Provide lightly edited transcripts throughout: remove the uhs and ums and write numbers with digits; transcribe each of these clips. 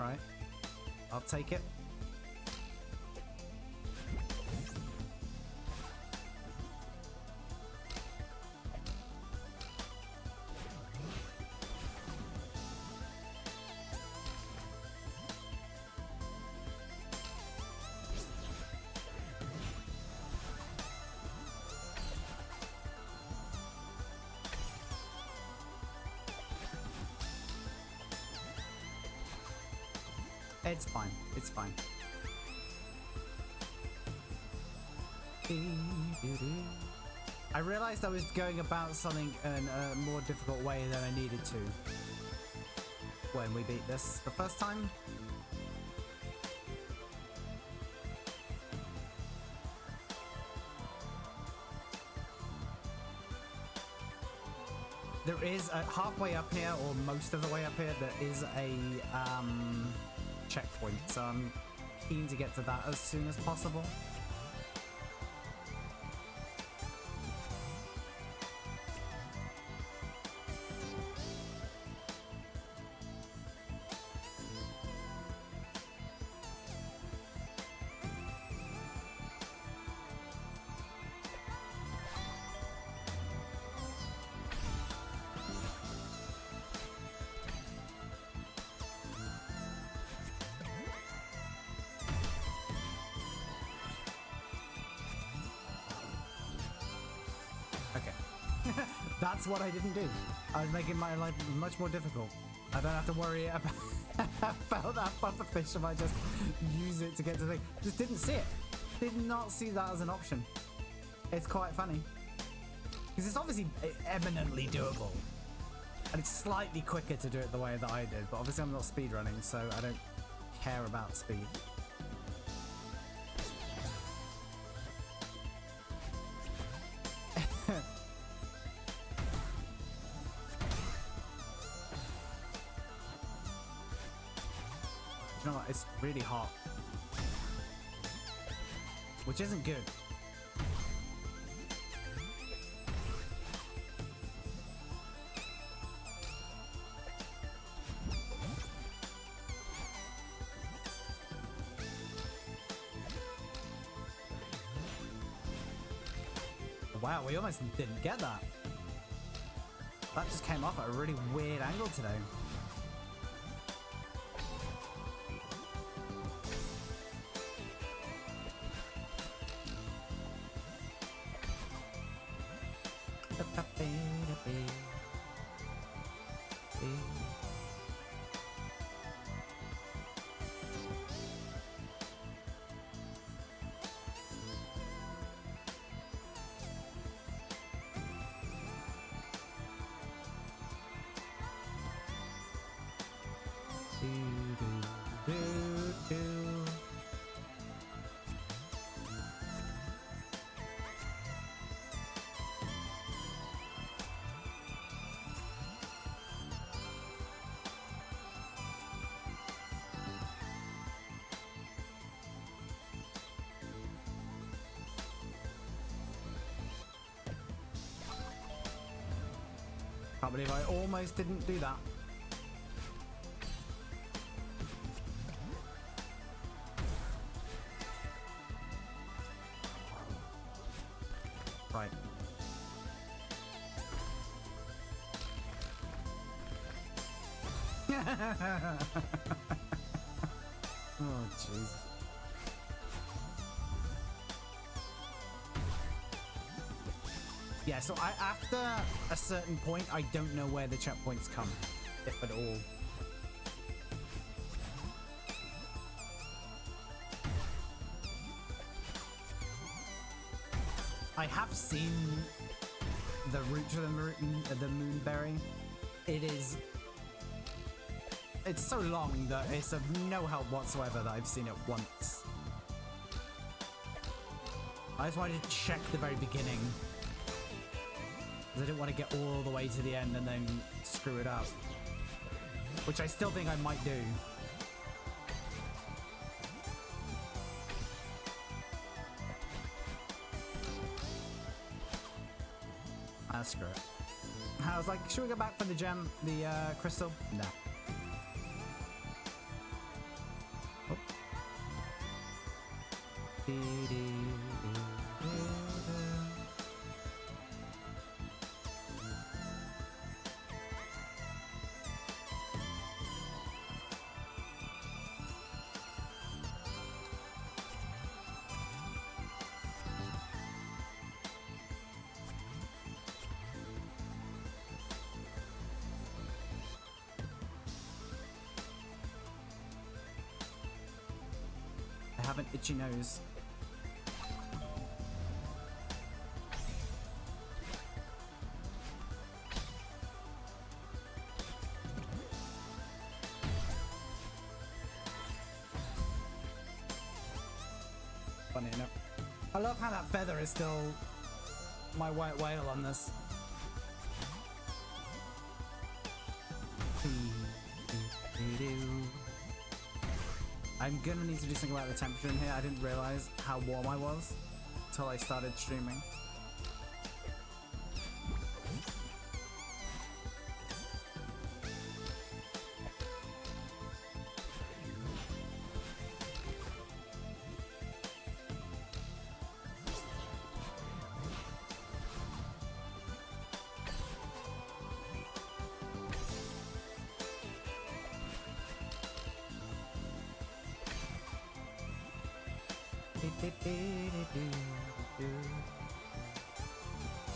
Alright. I'll take it. It's fine. It's fine. I realized I was going about something in a more difficult way than I needed to when we beat this the first time. There is a halfway up here, or most of the way up here, there is a checkpoint, so I'm keen to get to that as soon as possible. That's what I didn't do. I was making my life much more difficult. I don't have to worry about, about that pufferfish if I just use it to get to the thing. Just didn't see it. Did not see that as an option. It's quite funny. Because it's obviously eminently doable. And it's slightly quicker to do it the way that I did. But obviously I'm not speedrunning, so I don't care about speed. You know what? It's really hot. Which isn't good. Wow, we almost didn't get that. That just came off at a really weird angle today. Can't believe I almost didn't do that. Right. Oh, jeez. Yeah, so after a certain point, I don't know where the checkpoints come, if at all. I have seen the route to the Moonberry. It's so long that it's of no help whatsoever that I've seen it once. I just wanted to check the very beginning. I didn't want to get all the way to the end and then screw it up. Which I still think I might do. Ah, screw it. I was like, should we go back for the gem, the crystal? No. I have an itchy nose. Funny enough. I love how that feather is still my white whale on this. I'm gonna need to do something about the temperature in here. I didn't realize how warm I was until I started streaming.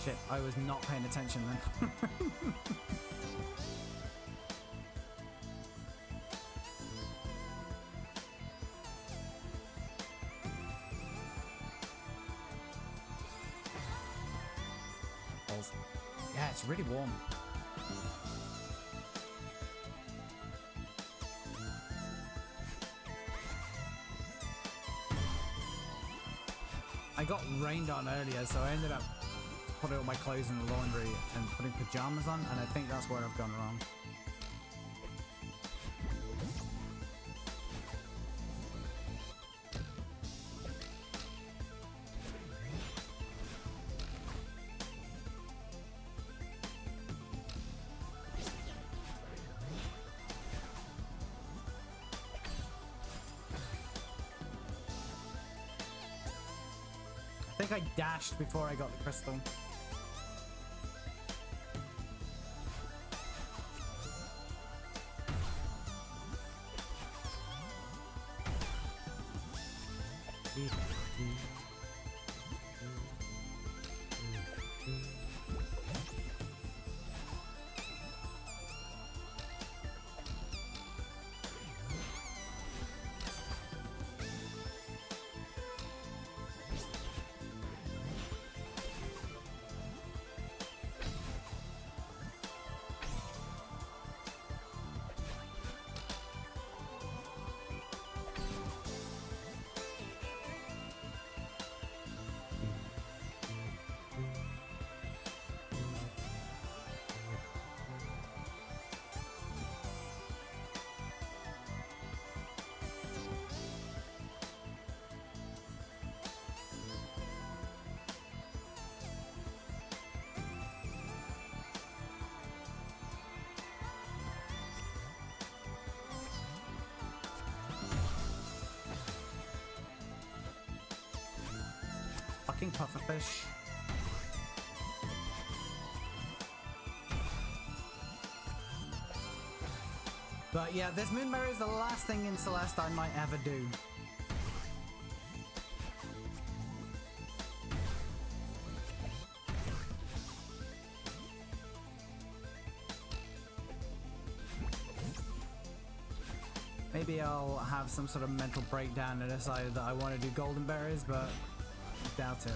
Shit, I was not paying attention then. Yeah, it's really warm. I got rained on earlier, so I ended up putting all my clothes in the laundry and putting pajamas on, and I think that's where I've gone wrong. I think I dashed before I got the crystal. Fucking pufferfish. But yeah, this Moonberry is the last thing in Celeste I might ever do. Maybe I'll have some sort of mental breakdown and decide that I want to do golden berries, but I doubt it.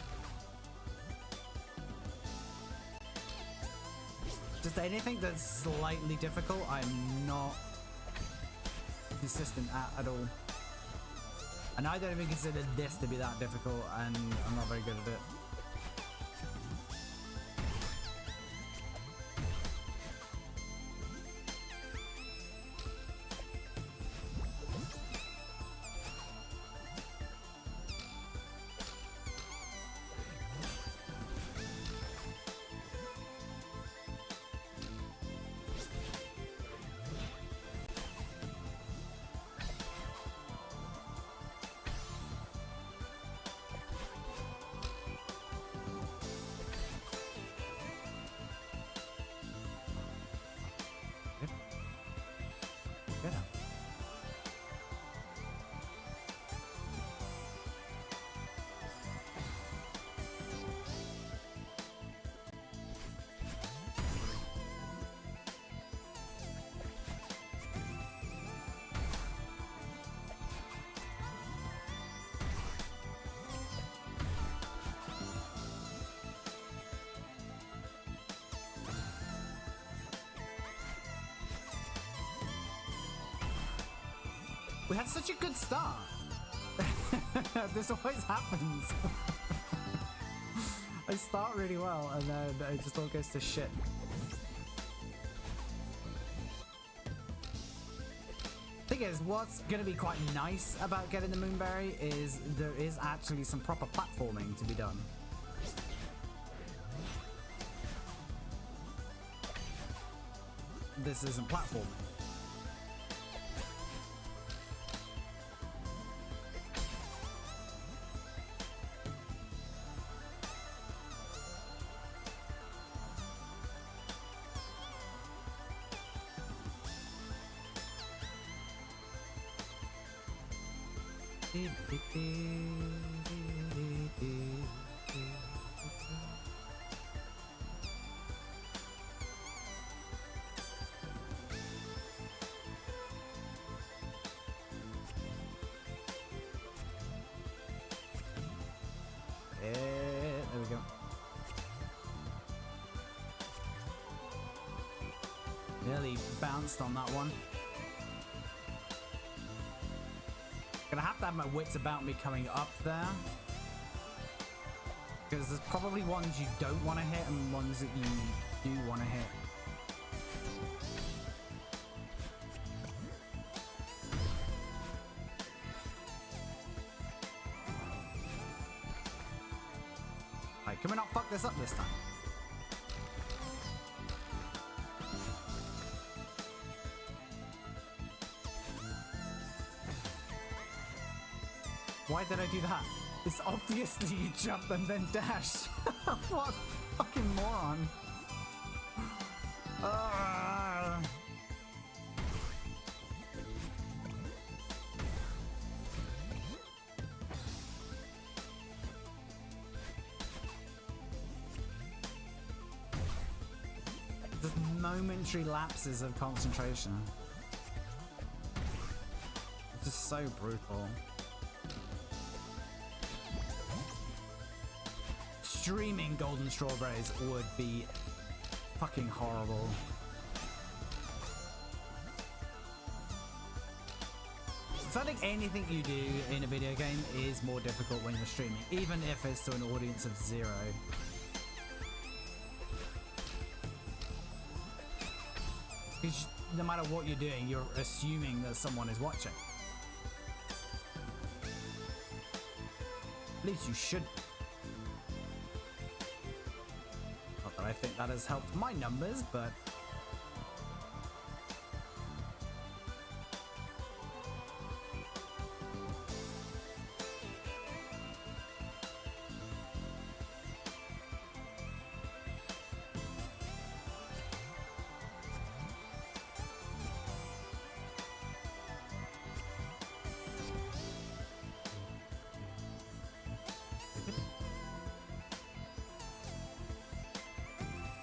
Just anything that's slightly difficult, I'm not consistent at all. And I don't even consider this to be that difficult, and I'm not very good at it. We had such a good start. This always happens. I start really well and then it just all goes to shit. Thing is, what's going to be quite nice about getting the Moonberry is there is actually some proper platforming to be done. This isn't platforming. There we go. Nearly bounced on that one. Gonna have to have my wits about me coming up there, because there's probably ones you don't want to hit and ones that you do want to hit. Right, can we not fuck this up this time? Why did I do that? It's obvious that you jump and then dash. What a fucking moron. Just momentary lapses of concentration. It's just so brutal. Streaming golden strawberries would be fucking horrible. So I think anything you do in a video game is more difficult when you're streaming, even if it's to an audience of 0. Because no matter what you're doing, you're assuming that someone is watching. At least you should. Not that I think that has helped my numbers, but...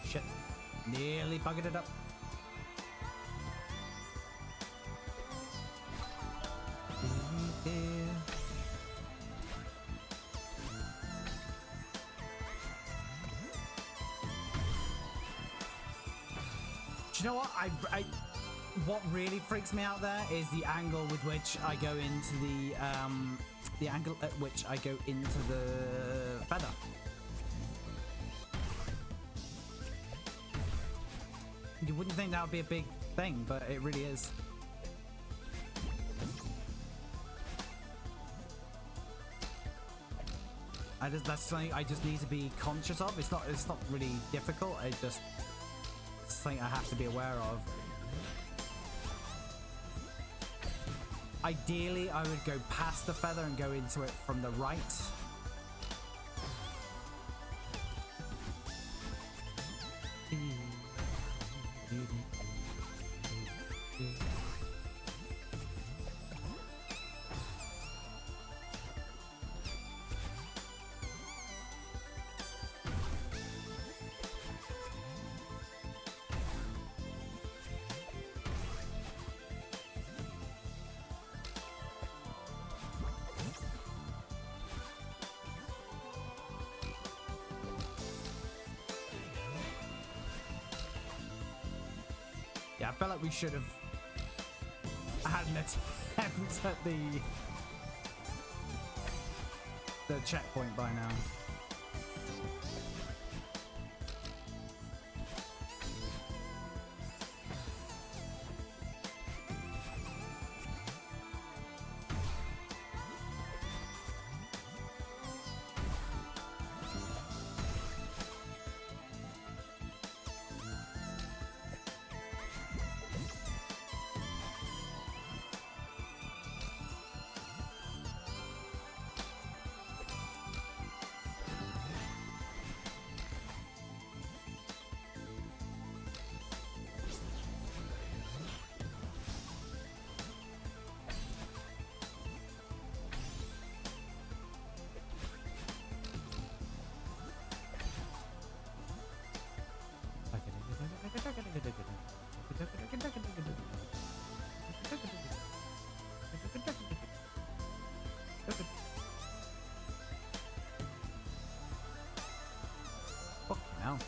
Shit. Nearly buggered it up. Do you know what? What really freaks me out there is the angle with which I go into the angle at which I go into the feather. You wouldn't think that would be a big thing, but it really is. That's something I just need to be conscious of. It's not really difficult. It's something I have to be aware of. Ideally, I would go past the feather and go into it from the right. Yeah, I felt like we should have had an haven't at the checkpoint by now. Fucking hell.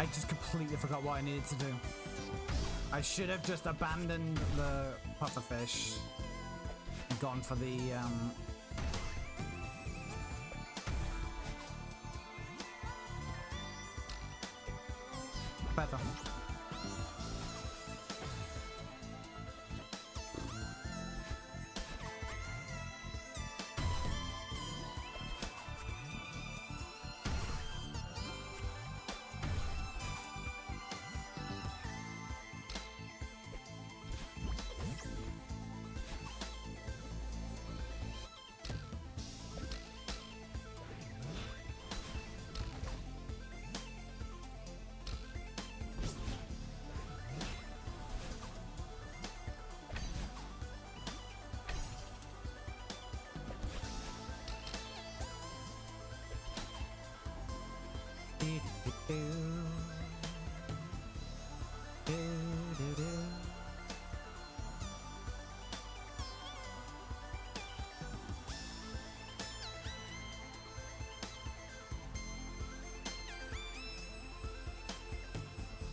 I just completely forgot what I needed to do. I should have just abandoned the pufferfish and gone for the feather.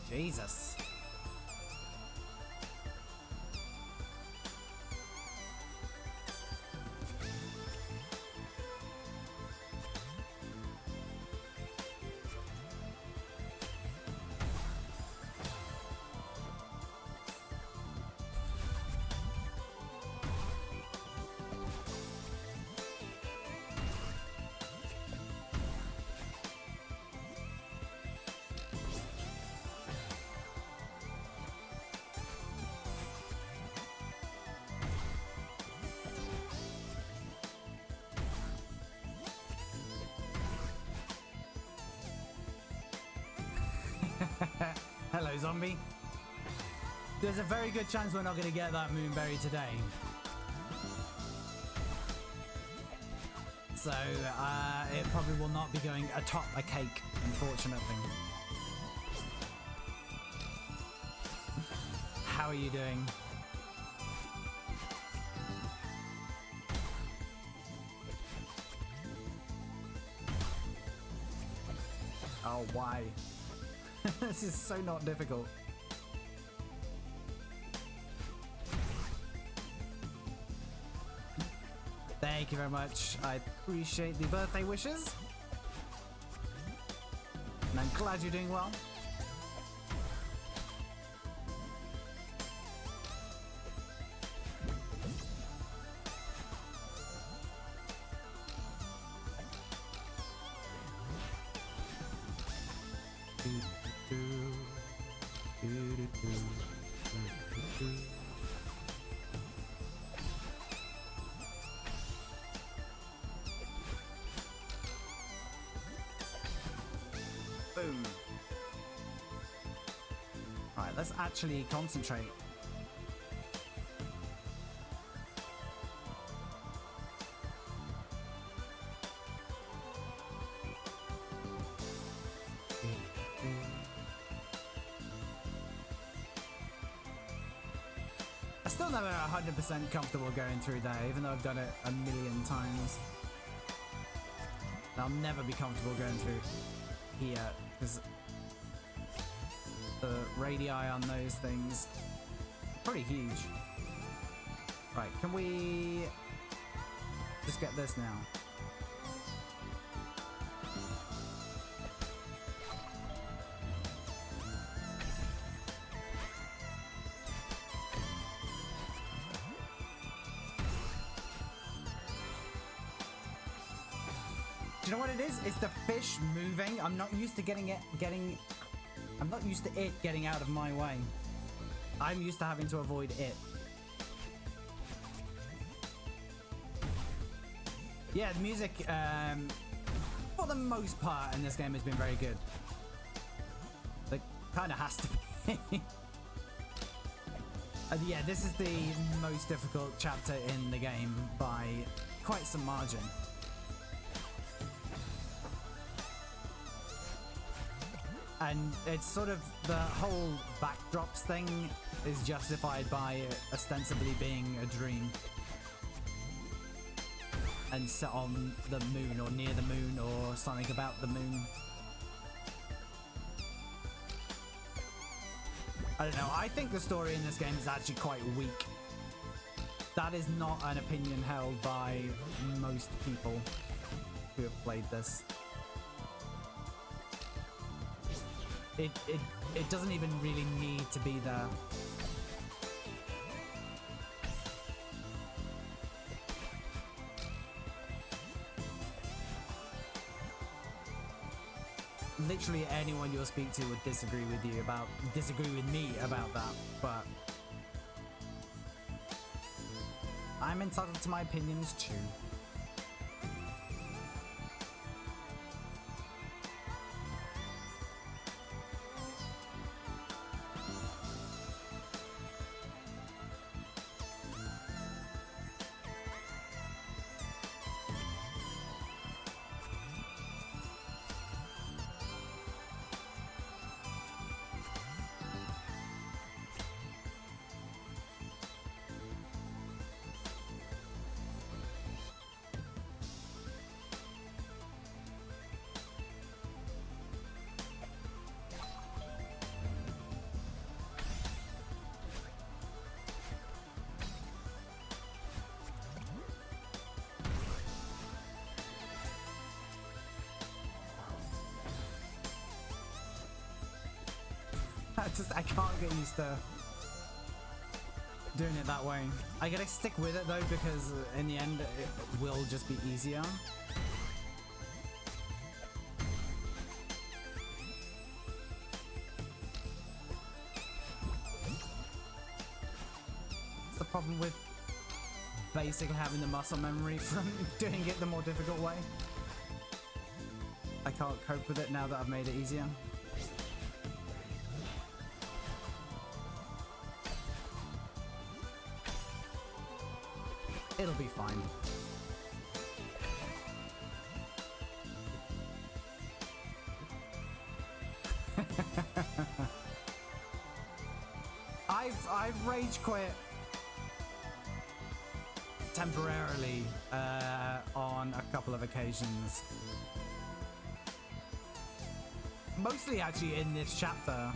Jesus. Hello, zombie. There's a very good chance we're not going to get that Moonberry today. So, it probably will not be going atop a cake, unfortunately. How are you doing? Oh, why? This is so not difficult. Thank you very much. I appreciate the birthday wishes. And I'm glad you're doing well. Boom. Alright, let's actually concentrate. I'm still never 100% comfortable going through there, even though I've done it a million times. I'll never be comfortable going through here, because the radii on those things are pretty huge. Right, can we just get this now? Do you know what it is? It's the fish moving. I'm not used to I'm not used to it getting out of my way. I'm used to having to avoid it. Yeah, the music, for the most part in this game has been very good. It kind of has to be. Yeah, this is the most difficult chapter in the game by quite some margin. And it's sort of the whole backdrops thing is justified by ostensibly being a dream. And set on the moon or near the moon or something about the moon. I don't know, I think the story in this game is actually quite weak. That is not an opinion held by most people who have played this. It doesn't even really need to be there. Literally anyone you'll speak to would disagree with me about that, but I'm entitled to my opinions too. I can't get used to doing it that way. I gotta stick with it though, because in the end it will just be easier. It's the problem with basically having the muscle memory from doing it the more difficult way. I can't cope with it now that I've made it easier. It'll be fine. I've rage quit temporarily on a couple of occasions. Mostly actually in this chapter.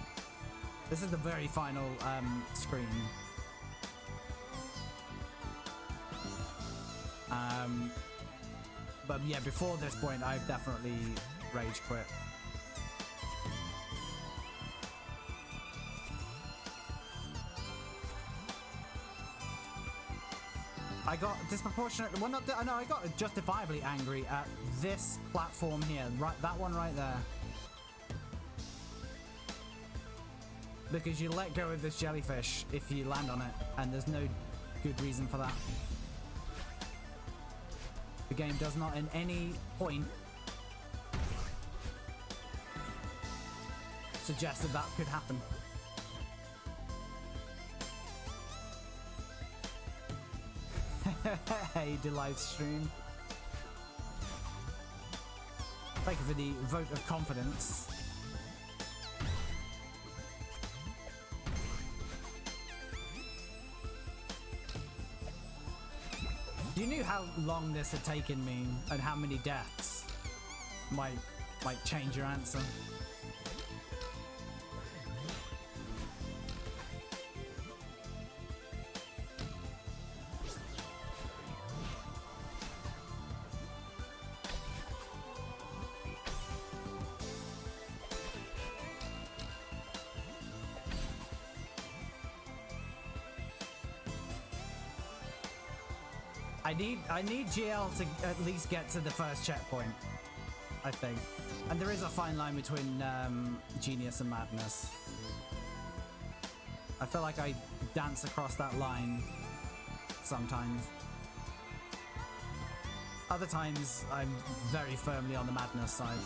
This is the very final screen. But yeah, before this point, I've definitely rage quit. I got disproportionate. Well, not. No, I got justifiably angry at this platform here, right? That one right there. Because you let go of this jellyfish if you land on it, and there's no good reason for that. The game does not in any point suggested that could happen. Hey, the live stream. Thank you for the vote of confidence. You knew how long this had taken me and how many deaths might change your answer. I need GL to at least get to the first checkpoint, I think. And there is a fine line between genius and madness. I feel like I dance across that line sometimes. Other times I'm very firmly on the madness side.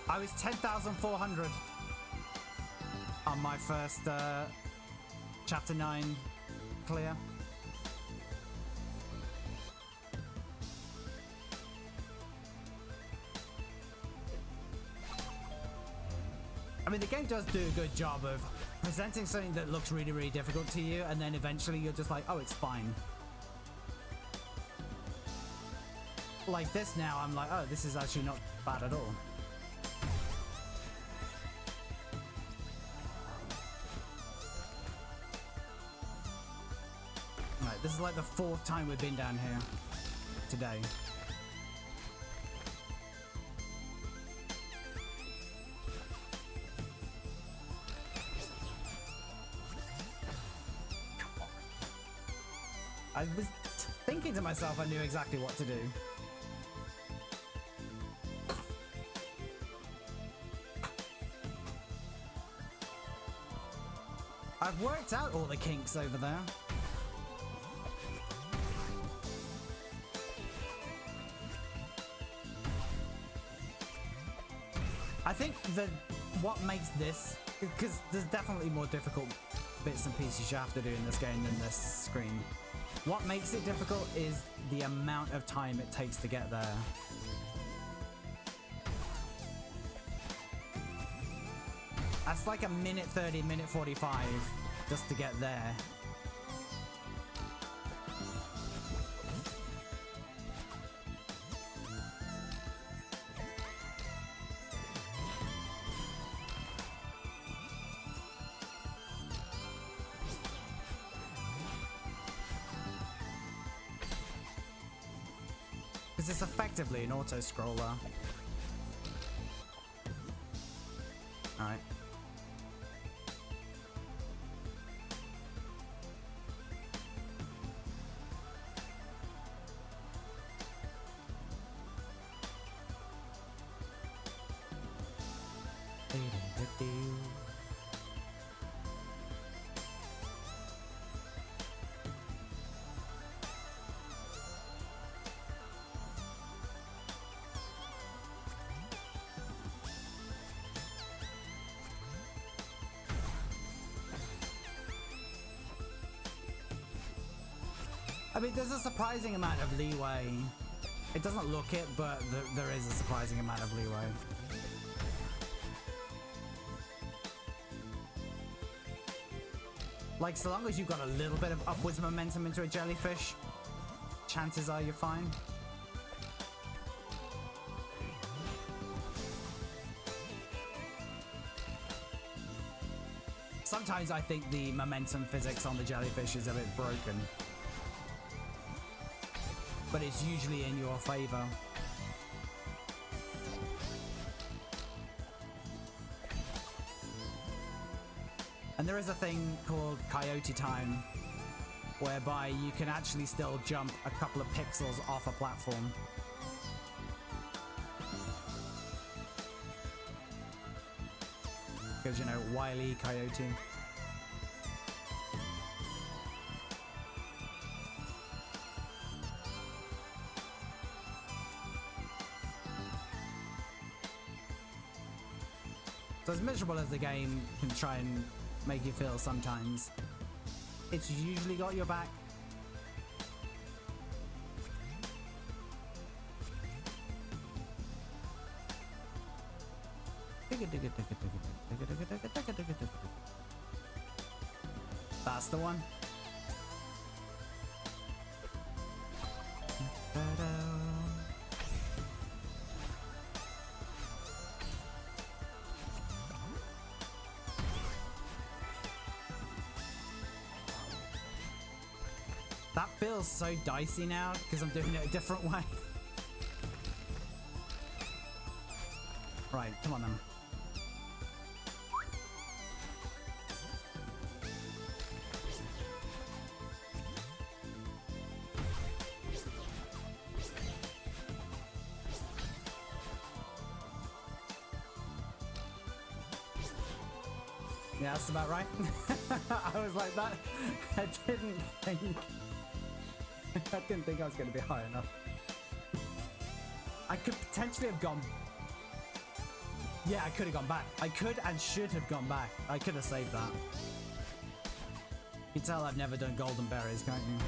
I was 10,400 on my first chapter 9 clear. I mean, the game does do a good job of presenting something that looks really, really difficult to you, and then eventually you're just like, oh, it's fine. Like this now, I'm like, oh, this is actually not bad at all. This is like the 4th time we've been down here today. I was thinking to myself I knew exactly what to do. I've worked out all the kinks over there. I think that what makes this, because there's definitely more difficult bits and pieces you have to do in this game than this screen. What makes it difficult is the amount of time it takes to get there. That's like a minute 30, minute 45 just to get there. It's effectively an auto-scroller. Alright. I mean, there's a surprising amount of leeway. It doesn't look it, but there is a surprising amount of leeway. Like, so long as you've got a little bit of upwards momentum into a jellyfish, chances are you're fine. Sometimes I think the momentum physics on the jellyfish is a bit broken, but it's usually in your favor. And there is a thing called coyote time, whereby you can actually still jump a couple of pixels off a platform. Because, you know, Wile E. Coyote. So as miserable as the game can try and make you feel sometimes, it's usually got your back. That's the one. That feels so dicey now because I'm doing it a different way. Right, come on then. Yeah, that's about right. I was like that. I didn't think I was going to be high enough. I could potentially have gone. Yeah, I could have gone back. I could and should have gone back. I could have saved that. You can tell I've never done golden berries, can't you?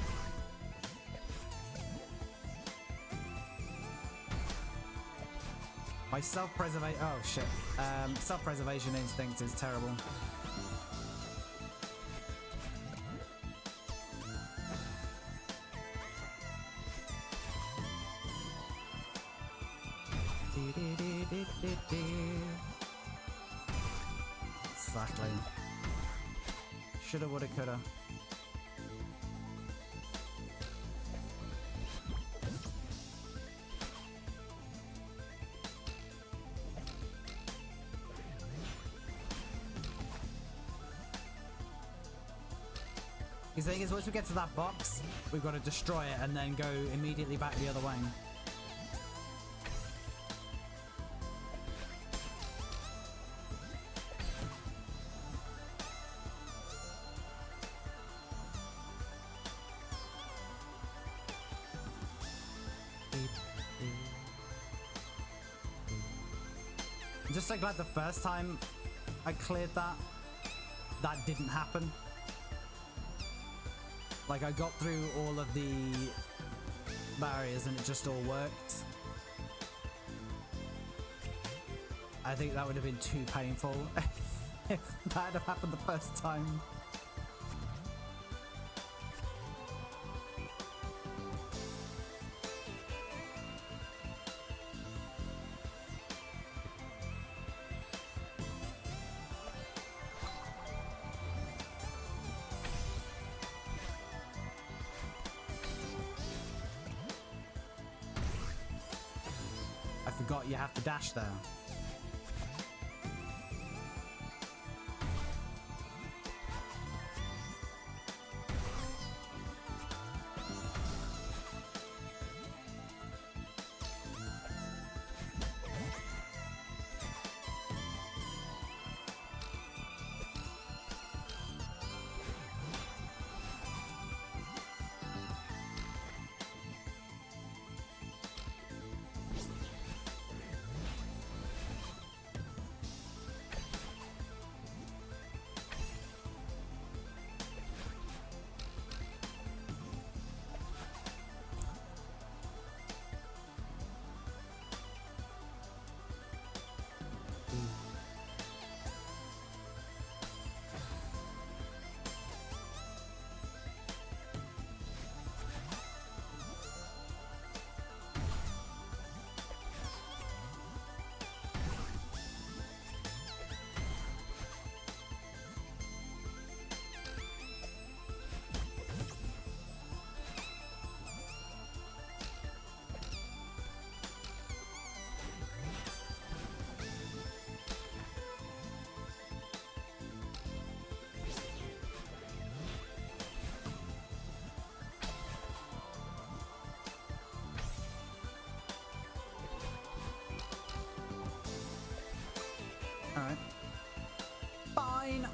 My self-preservation. Oh shit. Self-preservation instinct is terrible. Exactly. Shoulda, woulda, coulda. The thing is, once we get to that box, we've got to destroy it and then go immediately back the other way. I'm just so glad the first time I cleared that didn't happen. Like, I got through all of the barriers and it just all worked. I think that would have been too painful if that had happened the first time. I forgot you have to dash there. Alright. Fine.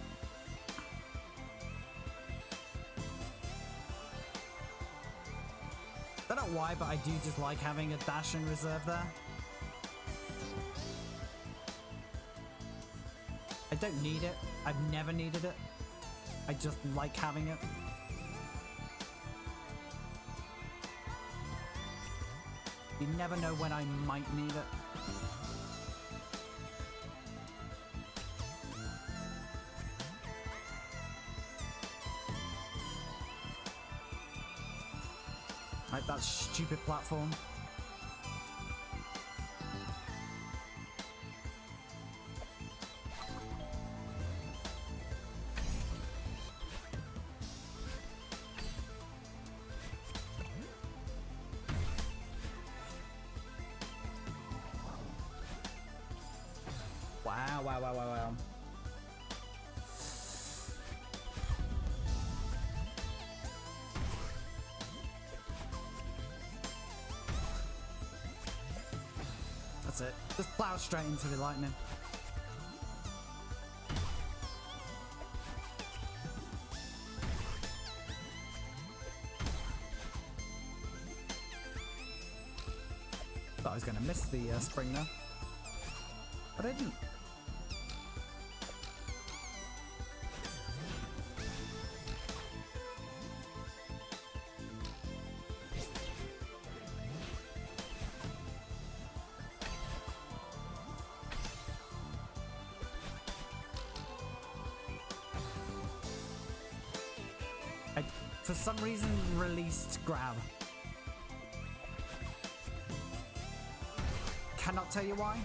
I don't know why, but I do just like having a dash in reserve there. don't need it. I've never needed it. I just like having it. You never know when I might need it. Like that stupid platform. Wow. That's it. Just plow straight into the lightning. Thought I was going to miss the spring there, but I didn't. For some reason, released grab. Cannot tell you why.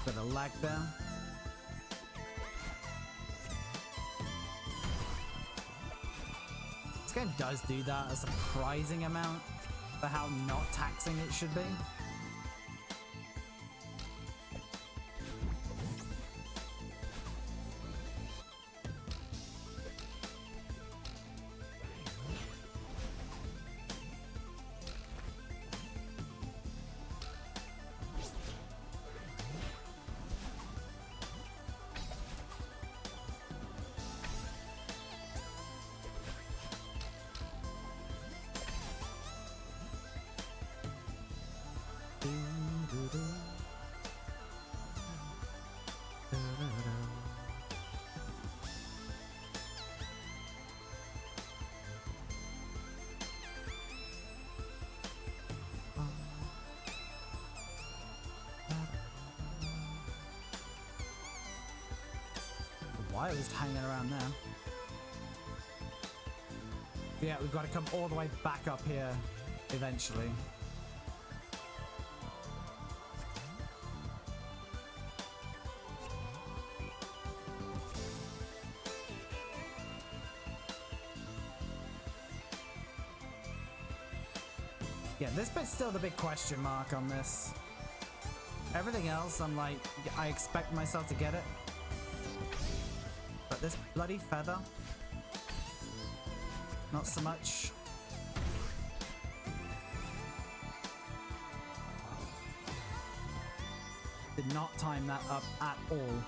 Bit of lag there. This game does do that a surprising amount for how not taxing it should be. Why was hanging around there? Yeah, we've got to come all the way back up here eventually. Yeah, this bit's still the big question mark on this. Everything else, I'm like, I expect myself to get it. But this bloody feather, not so much. Did not time that up at all.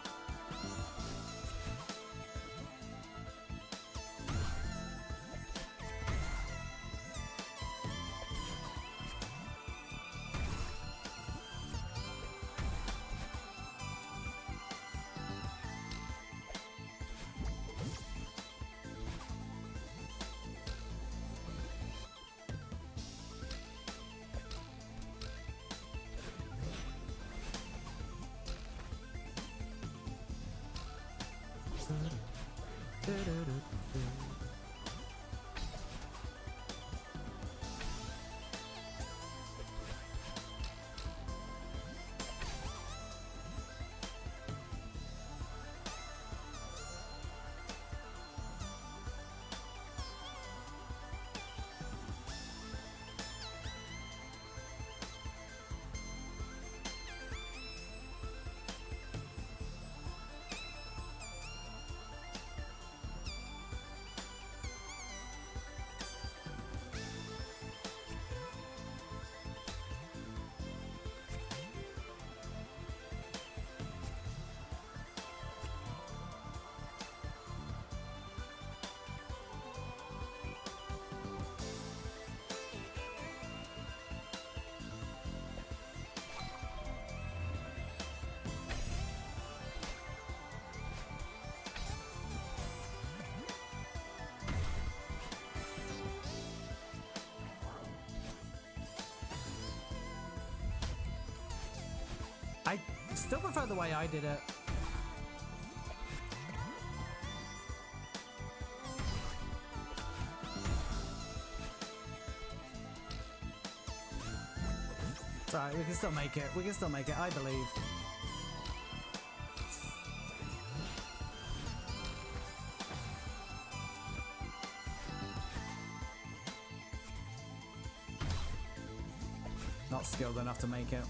Still prefer the way I did it. It's alright, we can still make it. We can still make it, I believe. Not skilled enough to make it.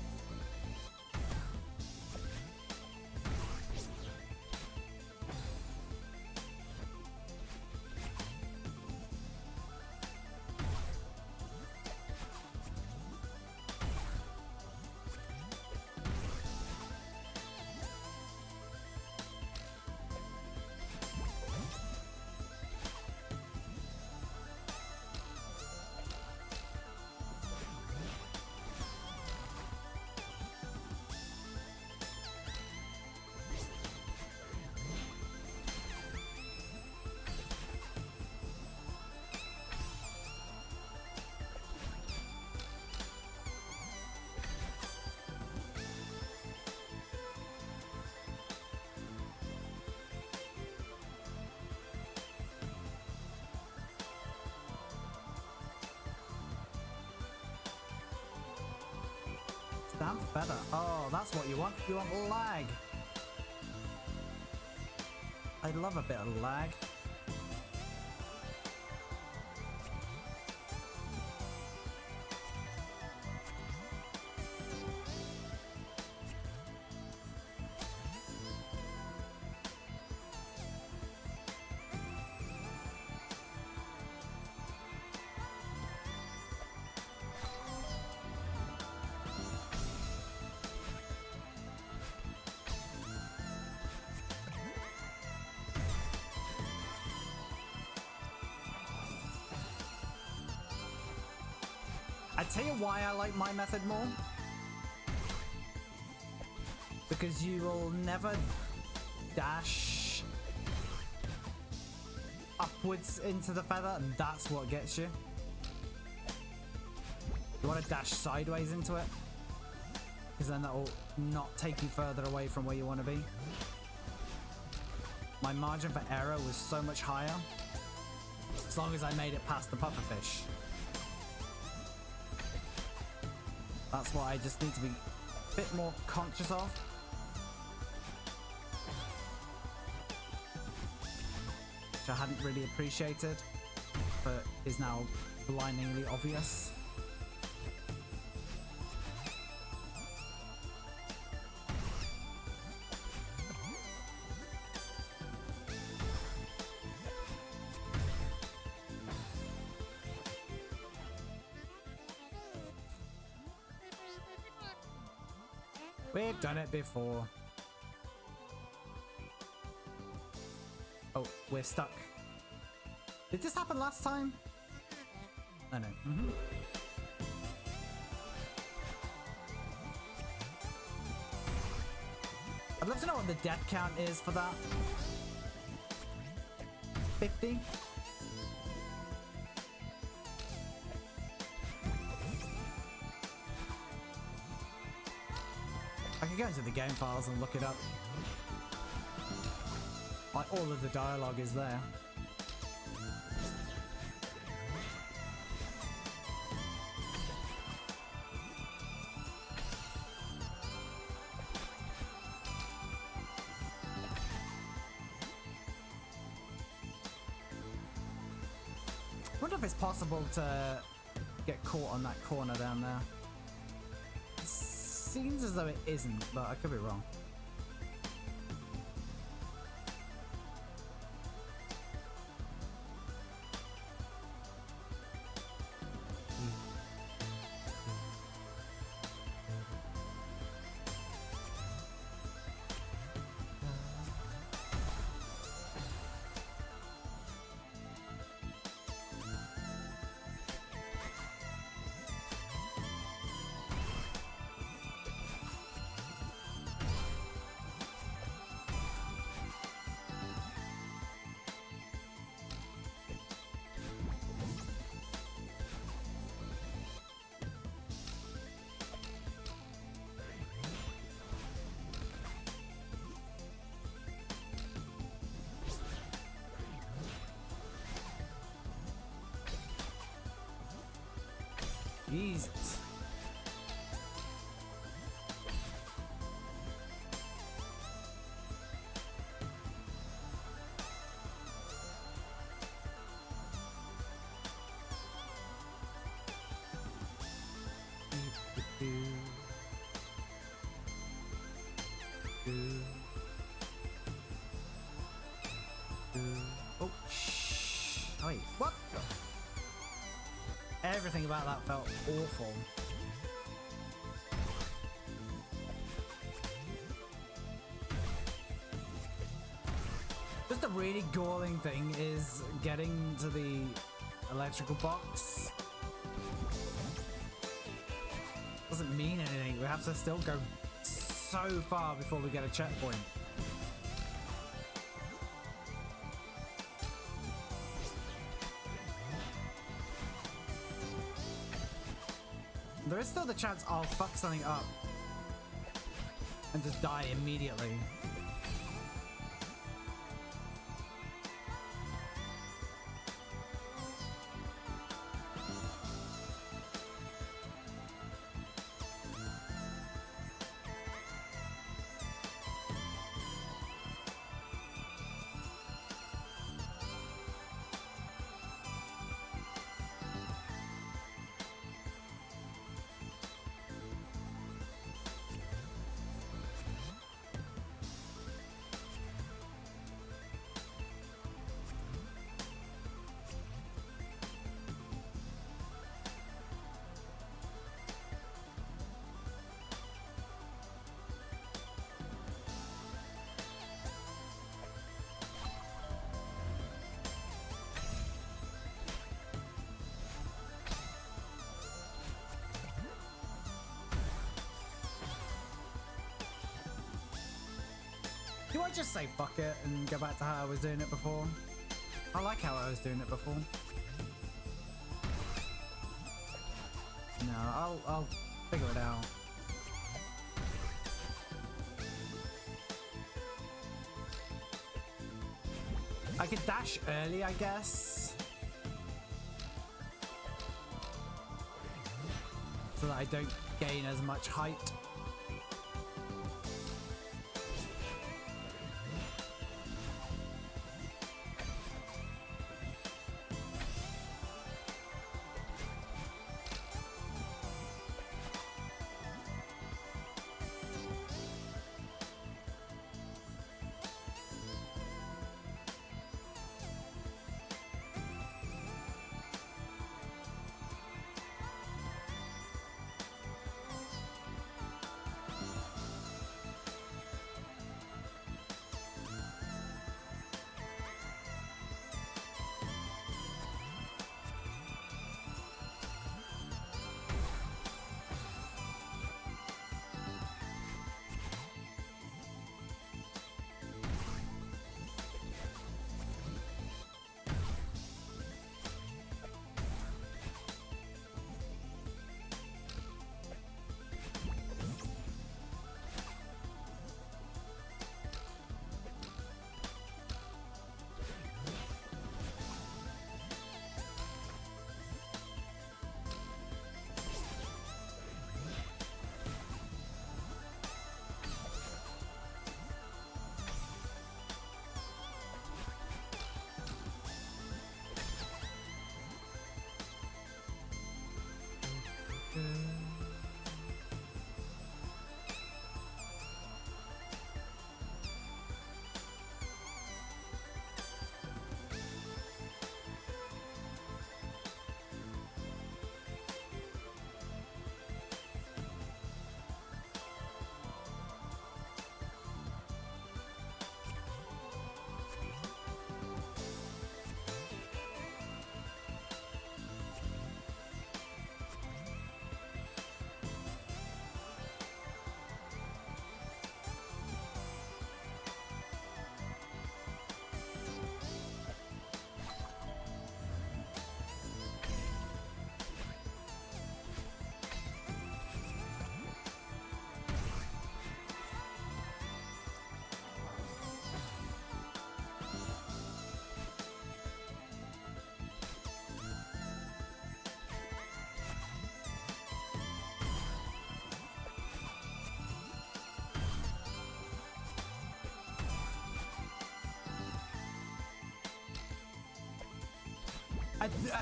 Damn feather. Oh, that's what you want. You want lag. I love a bit of lag. I tell you why I like my method more. Because you will never dash upwards into the feather, and that's what gets you. You want to dash sideways into it, because then that will not take you further away from where you want to be. My margin for error was so much higher, as long as I made it past the pufferfish. That's what I just need to be a bit more conscious of. Which I hadn't really appreciated, but is now blindingly obvious. We've done it before. Oh, we're stuck. Did this happen last time? Oh no. I'd love to know what the death count is for that. 50? I can go into the game files and look it up. Like, all of the dialogue is there. I wonder if it's possible to get caught on that corner down there. Seems as though it isn't, but I could be wrong. Jesus. Oh, shh. Wait, what? Everything about that felt awful. Just a really galling thing is getting to the electrical box. Doesn't mean anything. We have to still go so far before we get a checkpoint. There is still the chance I'll fuck something up and just die immediately. Do I just say fuck it and go back to how I was doing it before? I like how I was doing it before. No, I'll figure it out. I could dash early, I guess, so that I don't gain as much height.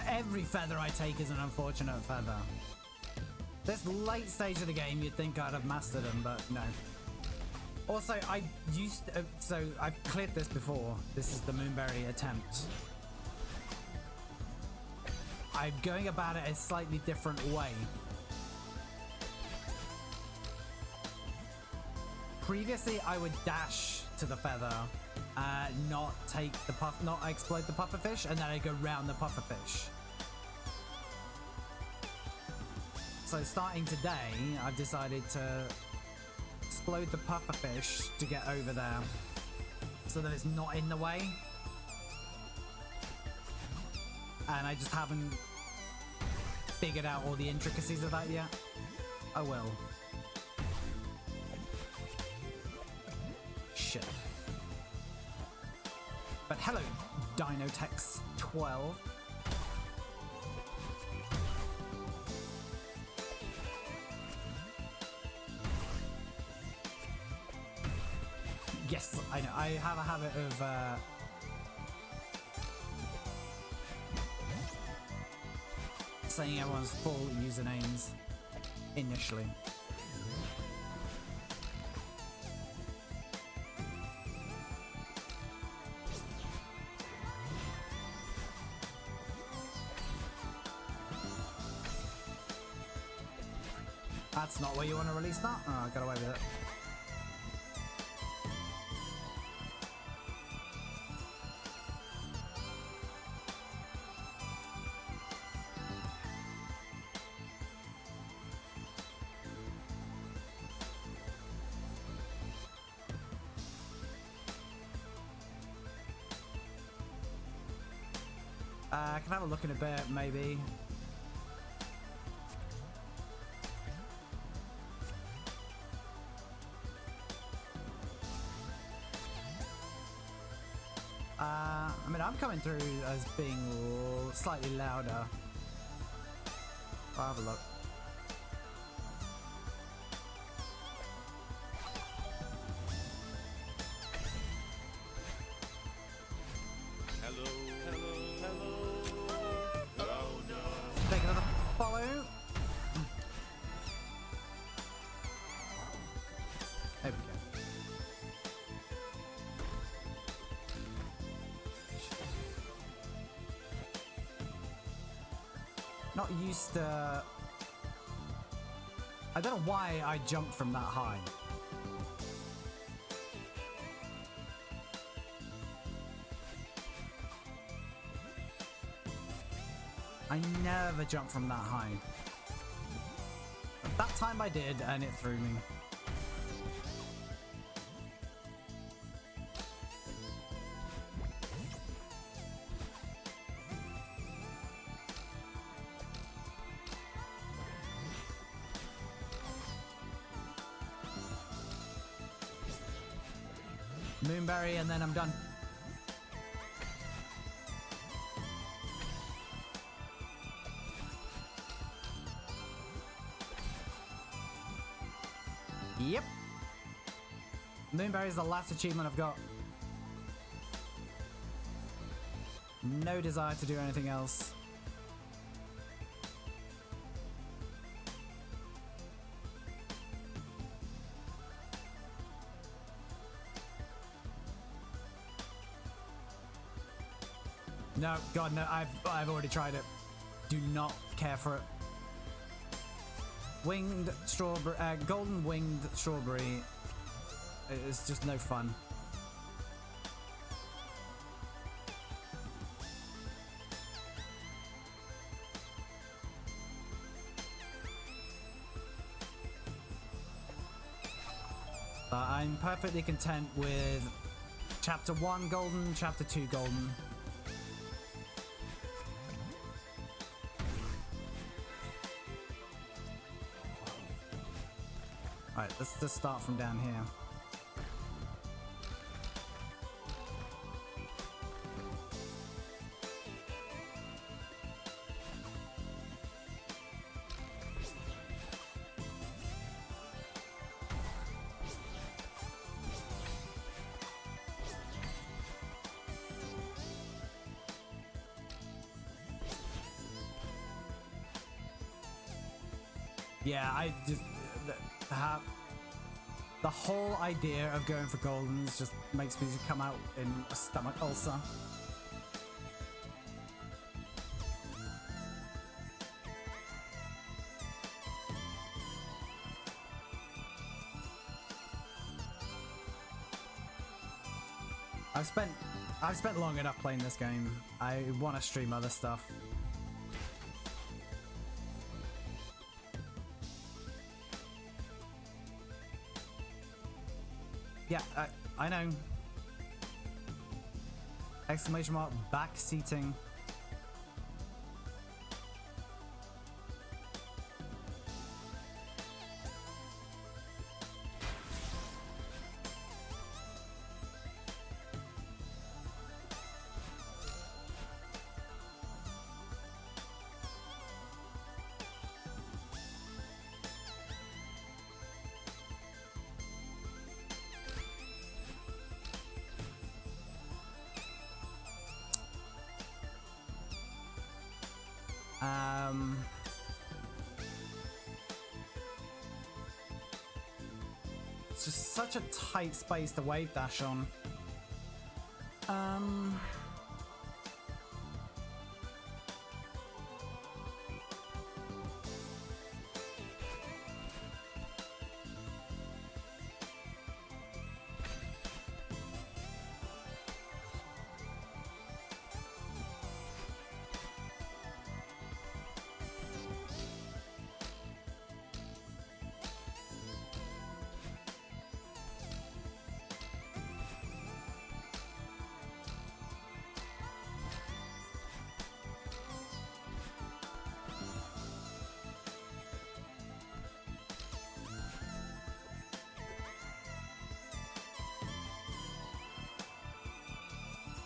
Every feather I take is an unfortunate feather. This late stage of the game, you'd think I'd have mastered them, but no. Also, I used to, so I've cleared this before. This is the Moonberry attempt. I'm going about it a slightly different way. Previously, I would dash to the feather, not take the puff, not exploit the pufferfish, and then I go round the pufferfish. So starting today, I've decided to explode the pufferfish to get over there, so that it's not in the way. And I just haven't figured out all the intricacies of that yet. I will. Shit. But hello, Dinotex 12. Yes, I know. I have a habit of saying everyone's full usernames initially. That's not where you want to release that? Oh, I got away with it. I can have a look in a bit, maybe. I mean, I'm coming through as being slightly louder. I'll have a look. Hello, hello, hello. Oh no. Take another follow. There we go. Not used to... I don't know why I jumped from that high. I never jump from that high. But that time I did, and it threw me. Moonberry, and then I'm done. Yep. Moonberry is the last achievement I've got. No desire to do anything else. No, God, no, I've already tried it. Do not care for it. Winged strawberry, golden winged strawberry is just no fun. I'm perfectly content with chapter 1 golden, chapter 2 golden. Alright, let's just start from down here. Yeah, I just the whole idea of going for goldens just makes me come out in a stomach ulcer. I've spent long enough playing this game. I want to stream other stuff. Yeah, I know. Exclamation mark, back seating. It's just such a tight space to wave dash on.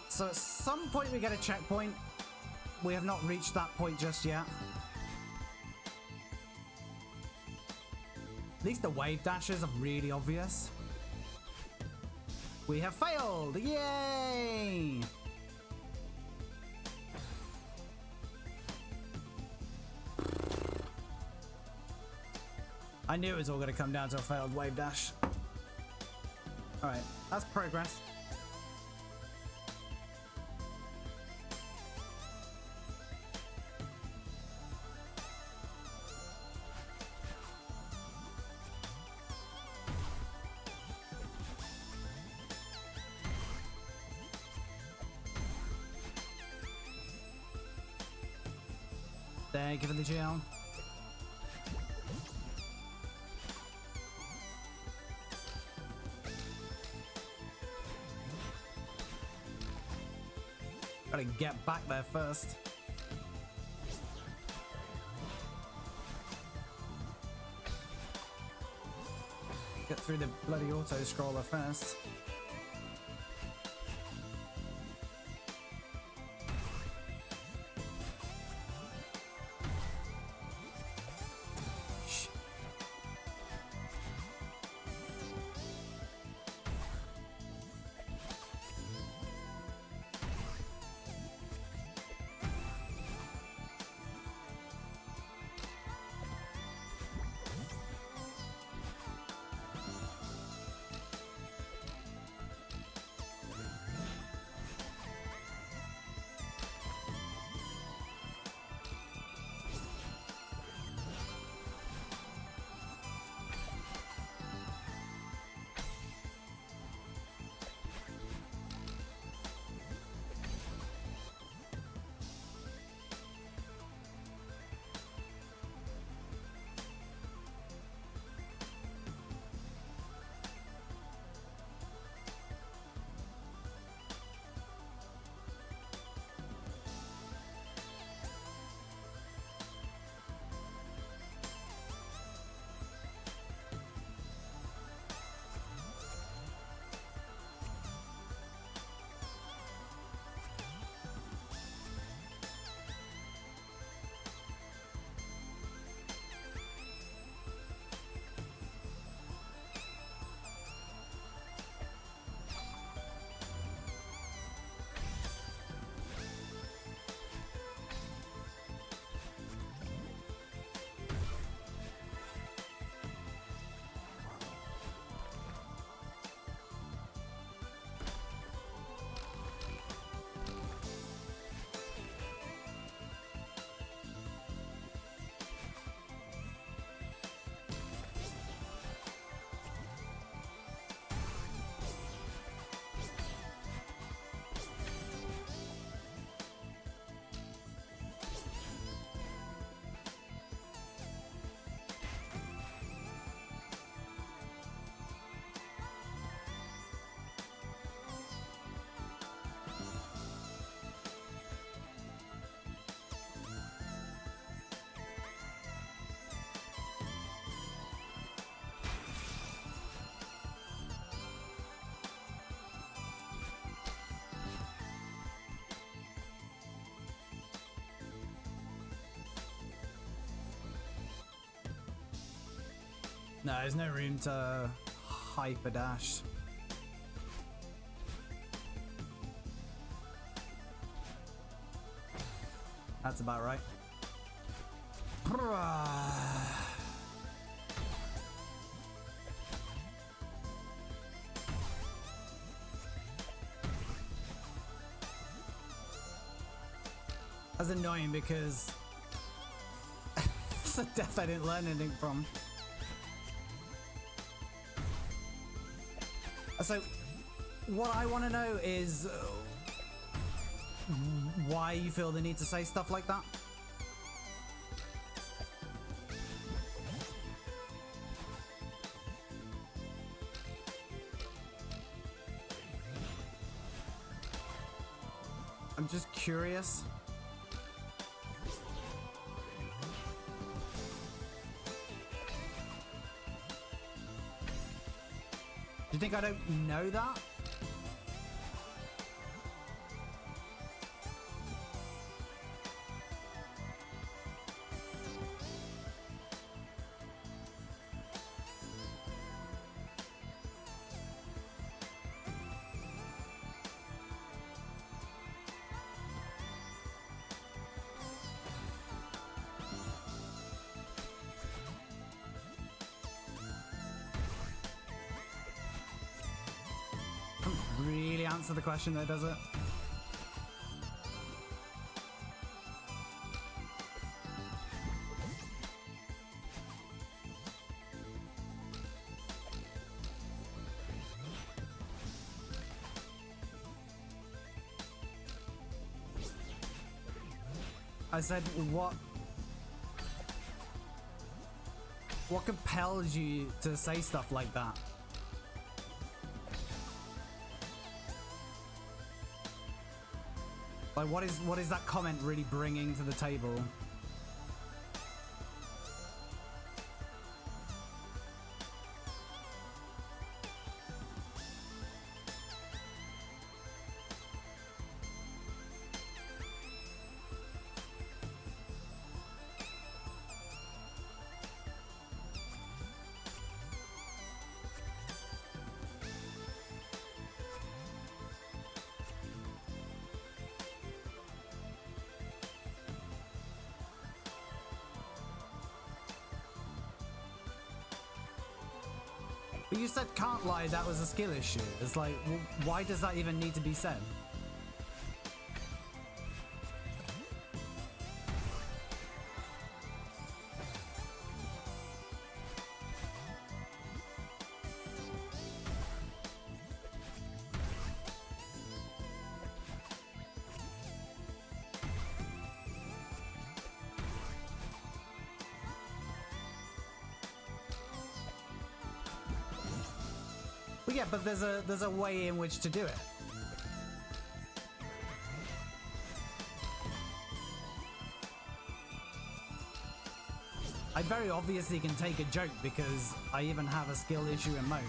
So at some point we get a checkpoint. We have not reached that point just yet. At least the wave dashes are really obvious. We have failed! Yay! I knew it was all going to come down to a failed wave dash. Alright, that's progress. Thank you for the gel. Gotta get back there first. Get through the bloody auto scroller first. No, there's no room to hyper dash. That's about right. That's annoying because it's a death I didn't learn anything from. So, what I want to know is why you feel the need to say stuff like that. I'm just curious. Do you think I don't know that? Really answer the question though, does it? I said, what compels you to say stuff like that? Like, what is that comment really bringing to the table? But you said can't lie, that was a skill issue. It's like, why does that even need to be said? Well, yeah, but there's a way in which to do it. I very obviously can take a joke because I even have a skill issue in mode.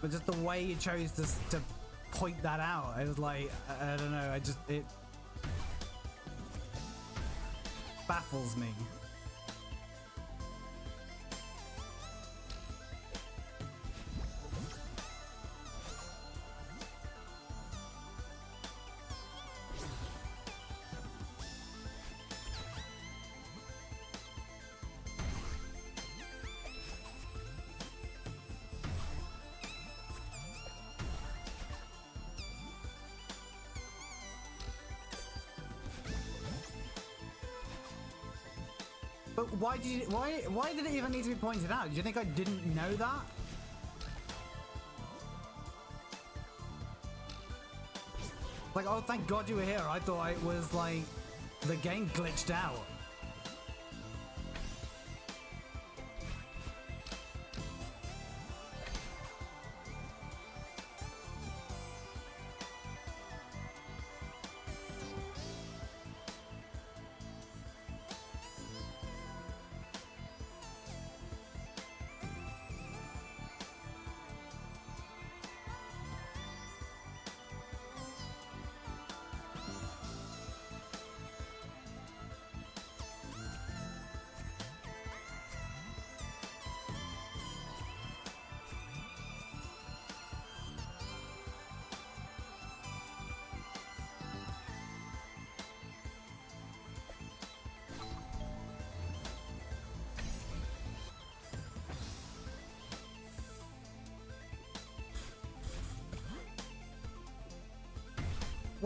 But just the way you chose to point that out, I was like, I don't know, it baffles me. But why did it even need to be pointed out? Do you think I didn't know that? Like, oh, thank God you were here. I thought it was like the game glitched out.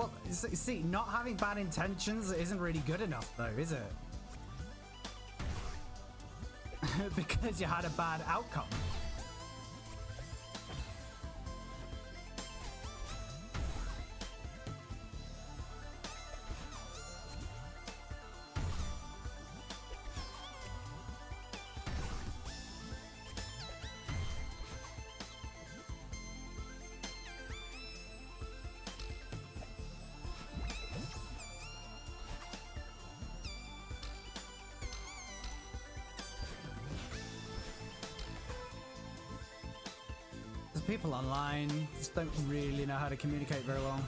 Well, see, not having bad intentions isn't really good enough, though, is it? Because you had a bad outcome. People online just don't really know how to communicate very well.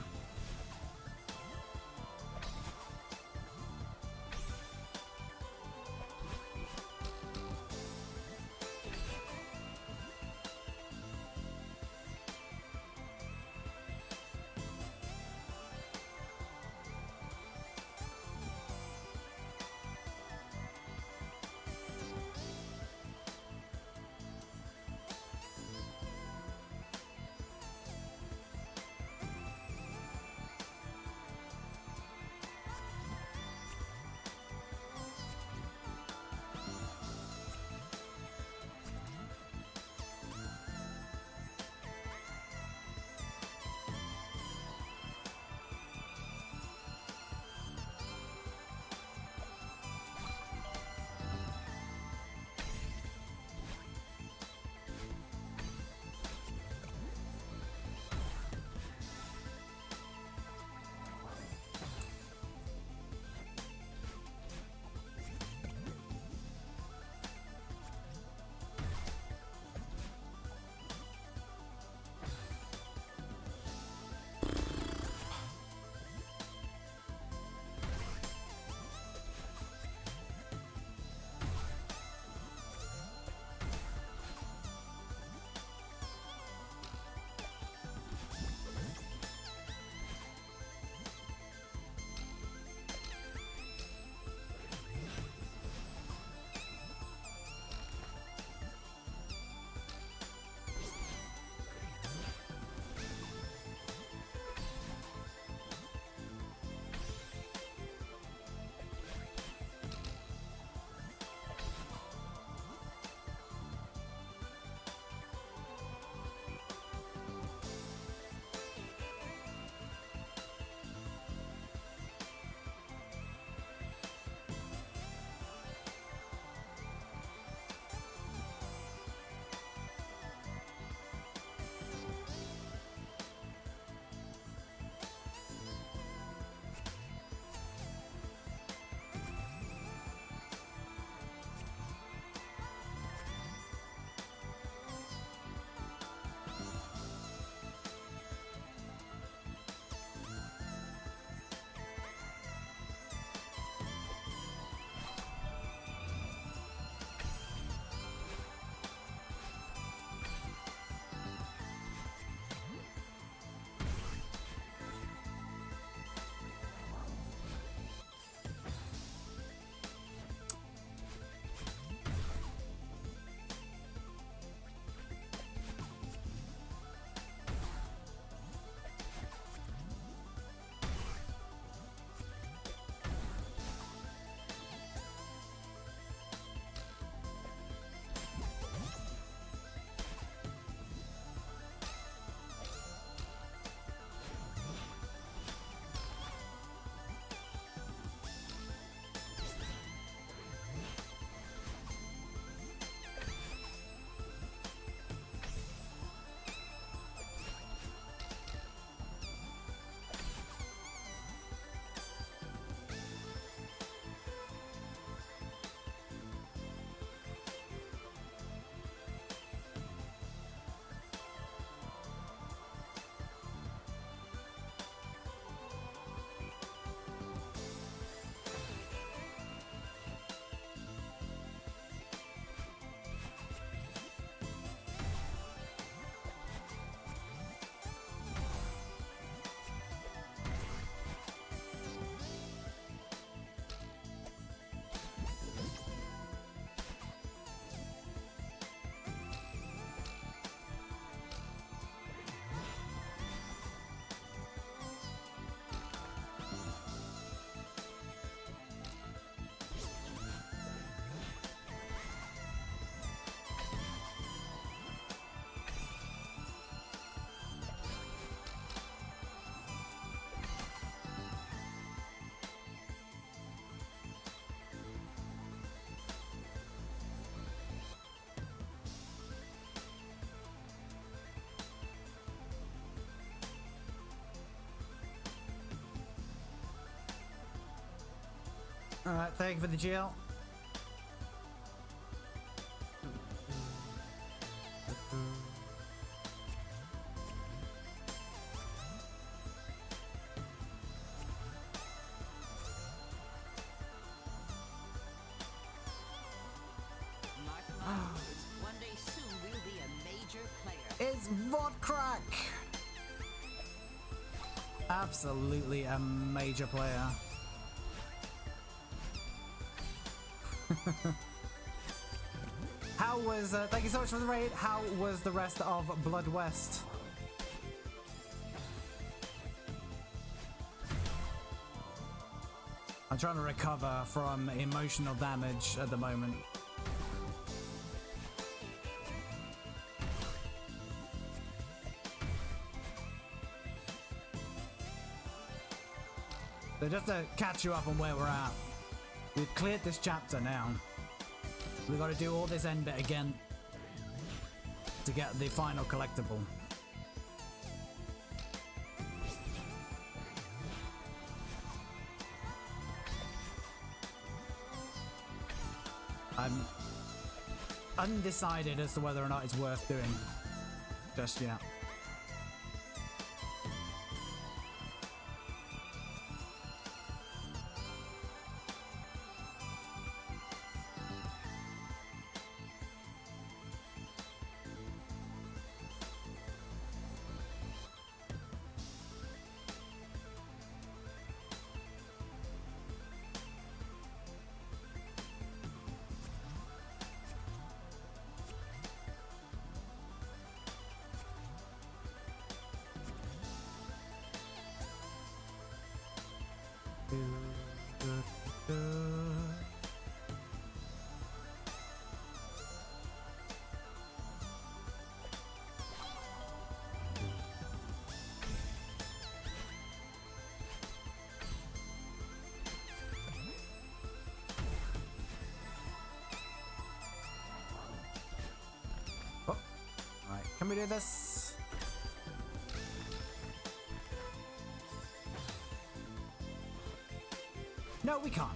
Alright, thank you for the GL. One day soon we'll be a major player. It's Vodcrack! Absolutely a major player. How was, thank you so much for the raid. How was the rest of Blood West? I'm trying to recover from emotional damage at the moment. So just to catch you up on where we're at, we've cleared this chapter now. We've got to do all this end bit again to get the final collectible. I'm undecided as to whether or not it's worth doing just yet. Can we do this? No, we can't.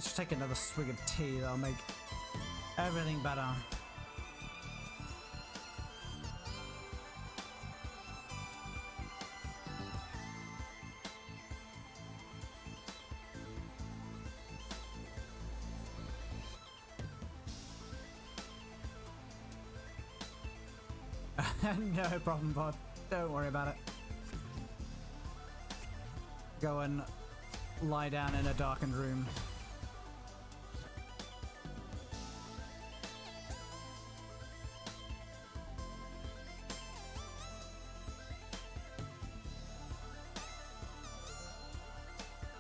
Let's take another swig of tea, that'll make everything better. No problem, Pod. Don't worry about it. Go and lie down in a darkened room.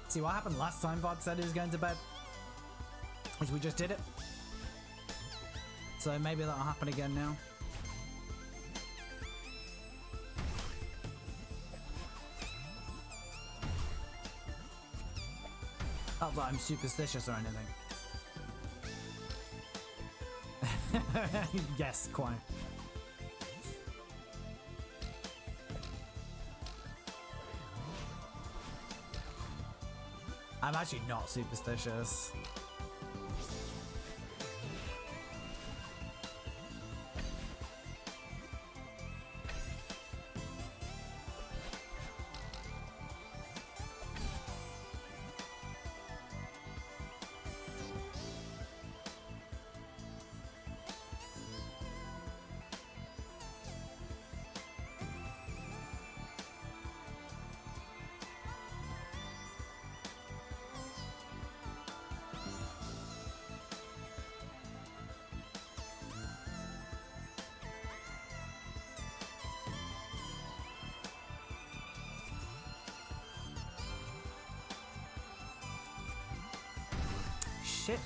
See what happened last time Vod said he was going to bed? Is we just did it. So maybe that'll happen again now. Not that I'm superstitious or anything. Yes, quite. I'm actually not superstitious. shit.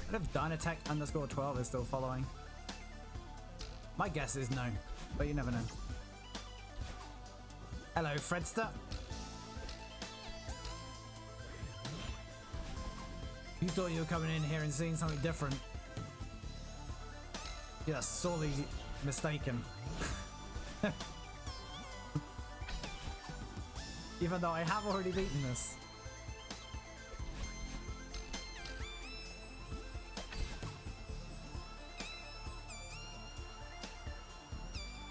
What if Dynatech underscore 12 is still following? My guess is no, but you never know. Hello, Fredster. You thought you were coming in here and seeing something different. You're sorely mistaken. Even though I have already beaten this.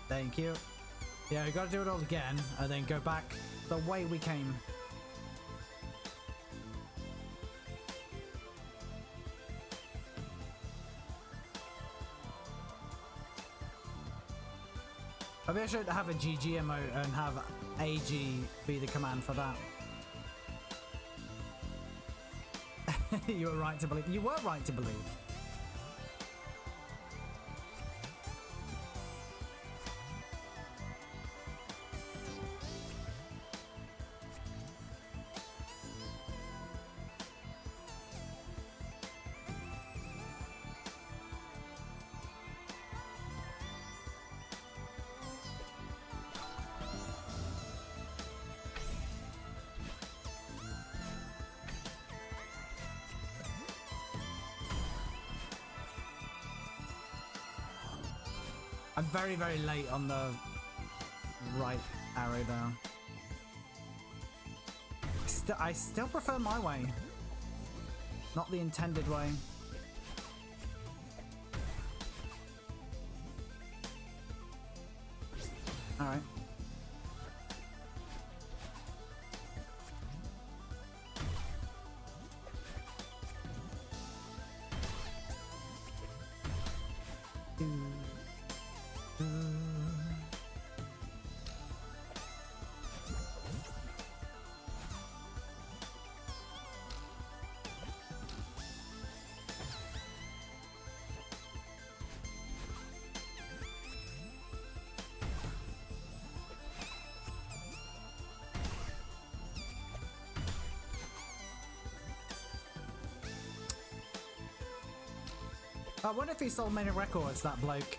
Thank you. Yeah, we gotta do it all again and then go back the way we came. Maybe I should have a GG emote and have AG be the command for that. You were right to believe. You were right to believe. I'm very, very late on the right arrow there. I still prefer my way, not the intended way. All right. I wonder if he sold many records, that bloke.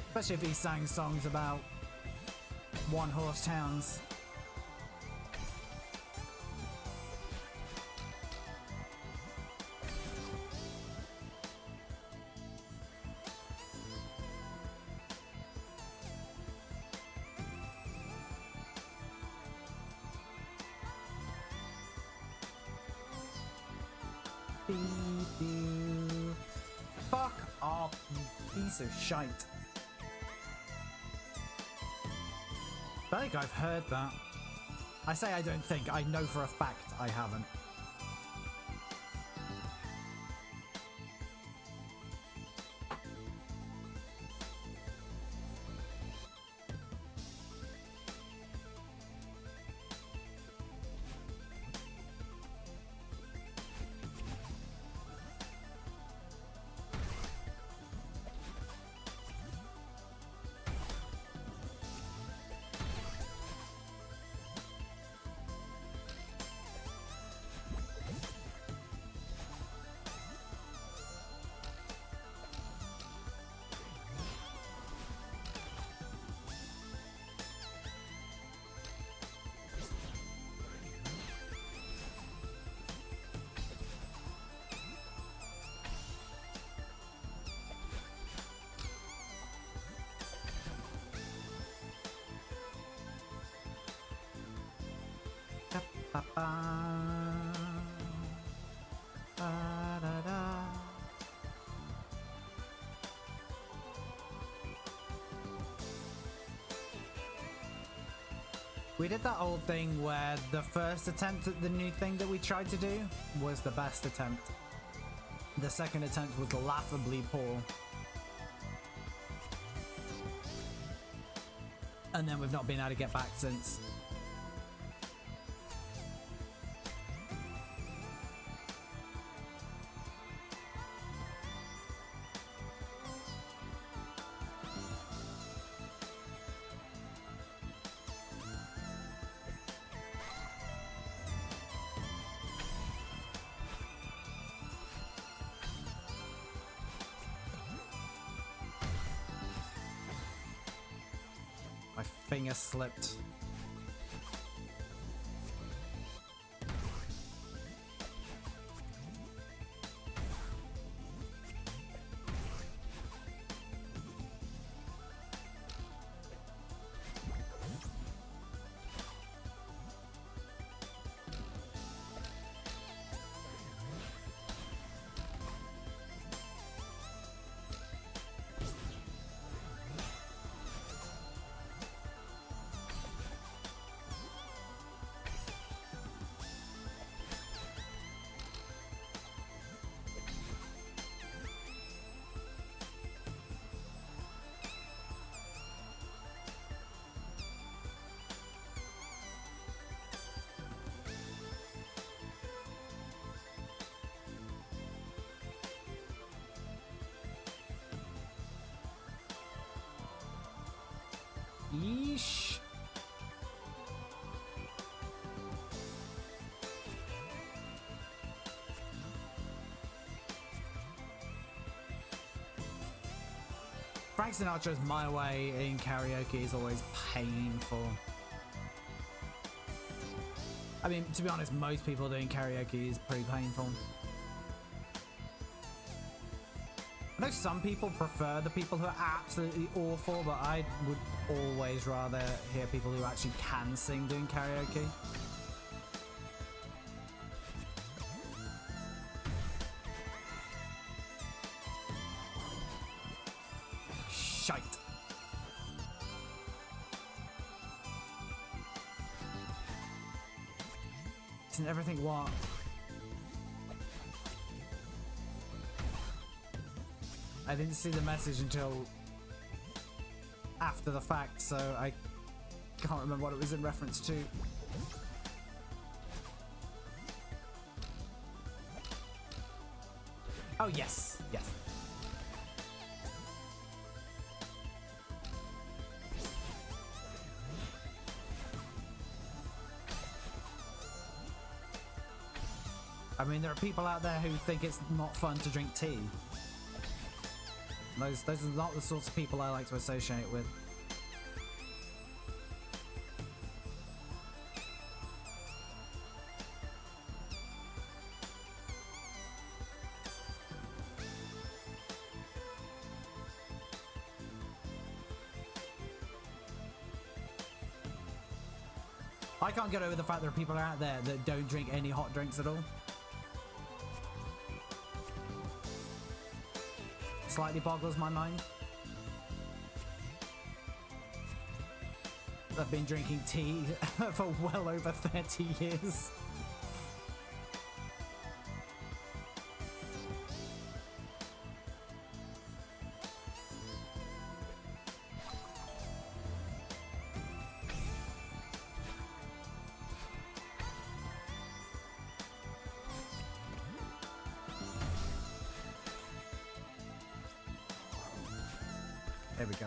Especially if he sang songs about one-horse towns. Fuck off, you piece of shite. I think I've heard that. I say I don't think, I know for a fact I haven't. We did that old thing where the first attempt at the new thing that we tried to do was the best attempt. The second attempt was laughably poor. And then we've not been able to get back since. My finger slipped. Yeesh. Frank Sinatra's My Way in karaoke is always painful. I mean, to be honest, most people doing karaoke is pretty painful. I know some people prefer the people who are absolutely awful, but I would always rather hear people who actually can sing doing karaoke. Shite. Isn't everything what? I didn't see the message until after the fact, so I can't remember what it was in reference to. Oh, yes, yes. I mean, there are people out there who think it's not fun to drink tea. Those are not the sorts of people I like to associate with. I can't get over the fact there are people out there that don't drink any hot drinks at all. Slightly boggles my mind. I've been drinking tea for well over 30 years. There we go.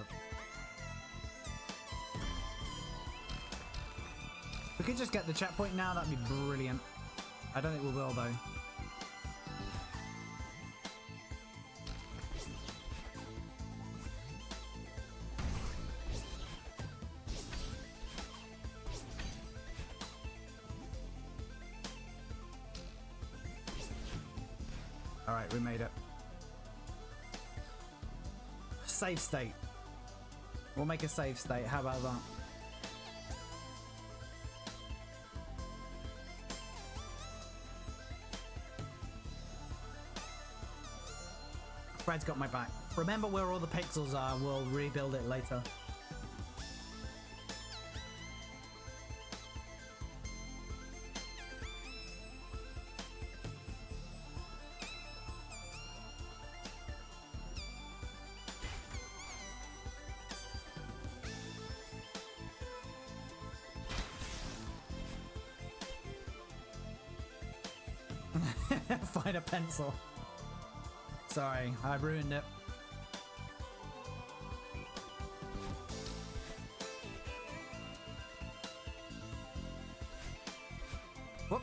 We could just get the checkpoint now, that'd be brilliant. I don't think we will though. Alright, we made it. Save state. We'll make a save state. How about that? Fred's got my back. Remember where all the pixels are. We'll rebuild it later. find a pencil. Sorry, I ruined it. Whoop.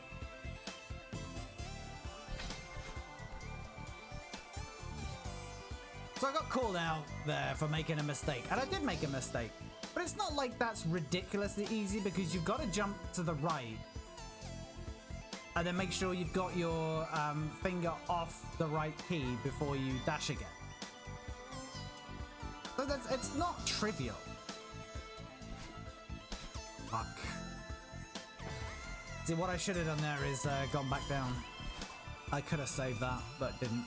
So I got called out there for making a mistake, and I did make a mistake. But it's not like that's ridiculously easy, because you've got to jump to the right and then make sure you've got your finger off the right key before you dash again. So it's not trivial. Fuck. See, what I should have done there is gone back down. I could have saved that, but didn't.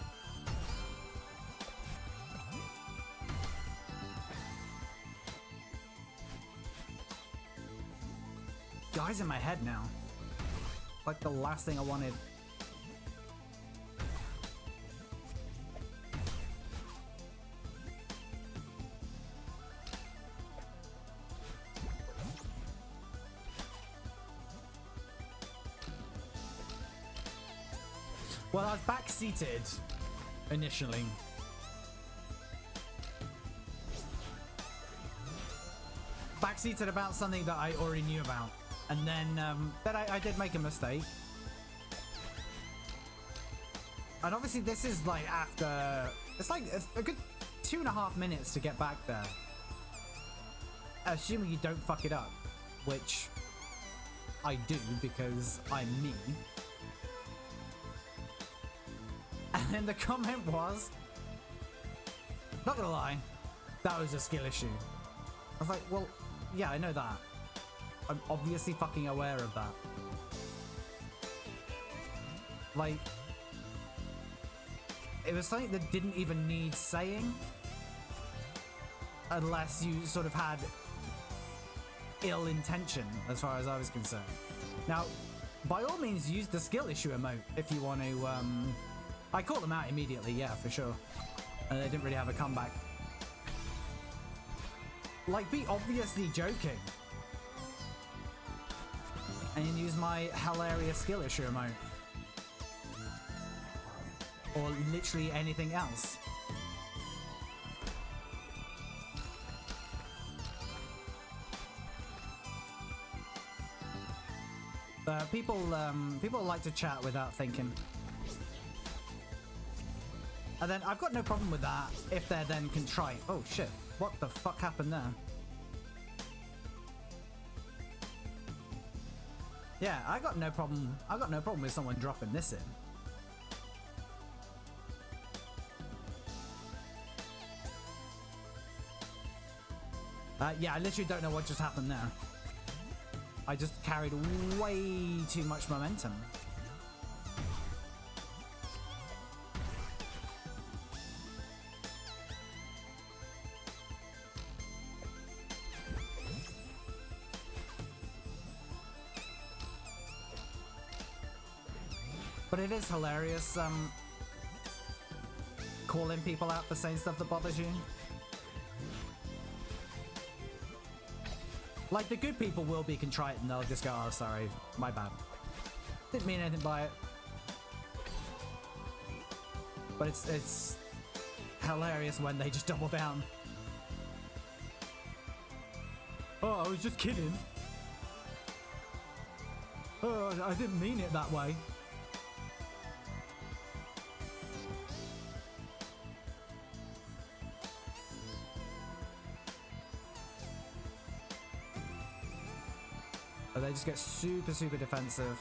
Guys in my head now. Like the last thing I wanted. Well, I was back-seated initially. Back-seated about something that I already knew about. And then I did make a mistake. And obviously this is like after... It's like a good 2.5 minutes to get back there. Assuming you don't fuck it up. Which I do, because I'm me. And then the comment was... Not gonna lie, that was a skill issue. I was like, well, yeah, I know that. I'm obviously fucking aware of that. Like, it was something that didn't even need saying, unless you sort of had ill intention, as far as I was concerned. Now, by all means, use the skill issue emote if you want to. I caught them out immediately, yeah, for sure. And they didn't really have a comeback. Like, be obviously joking. And use my hilarious skill issue emote. Or literally anything else. People like to chat without thinking. And then I've got no problem with that if they're then contrite. Oh shit, what the fuck happened there? Yeah, I got no problem with someone dropping this in. Yeah, I literally don't know what just happened there. I just carried way too much momentum. But it is hilarious, calling people out for saying stuff that bothers you. Like, the good people will be contrite and they'll just go, oh, sorry, my bad. Didn't mean anything by it. But it's hilarious when they just double down. Oh, I was just kidding. Oh, I didn't mean it that way. But they just get super, super defensive.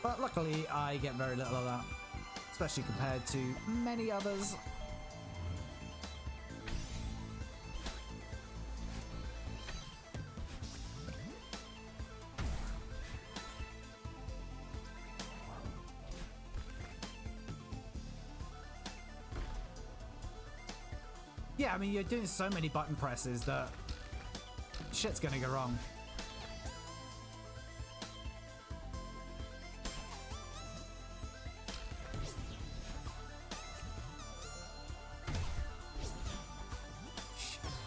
But luckily, I get very little of that, especially compared to many others. Yeah, I mean, you're doing so many button presses that shit's gonna go wrong.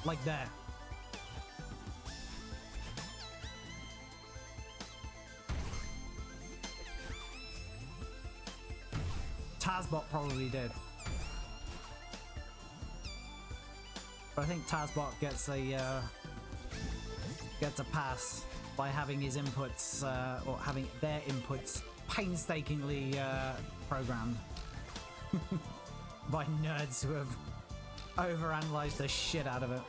Like there. Tazbot probably did. But I think Tazbot gets a pass by having his inputs or having their inputs painstakingly programmed by nerds who have overanalyzed the shit out of it.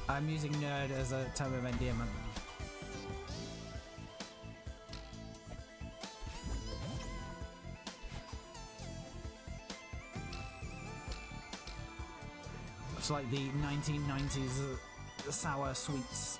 I'm using nerd as a term of endearment. It's like the 1990s sour sweets.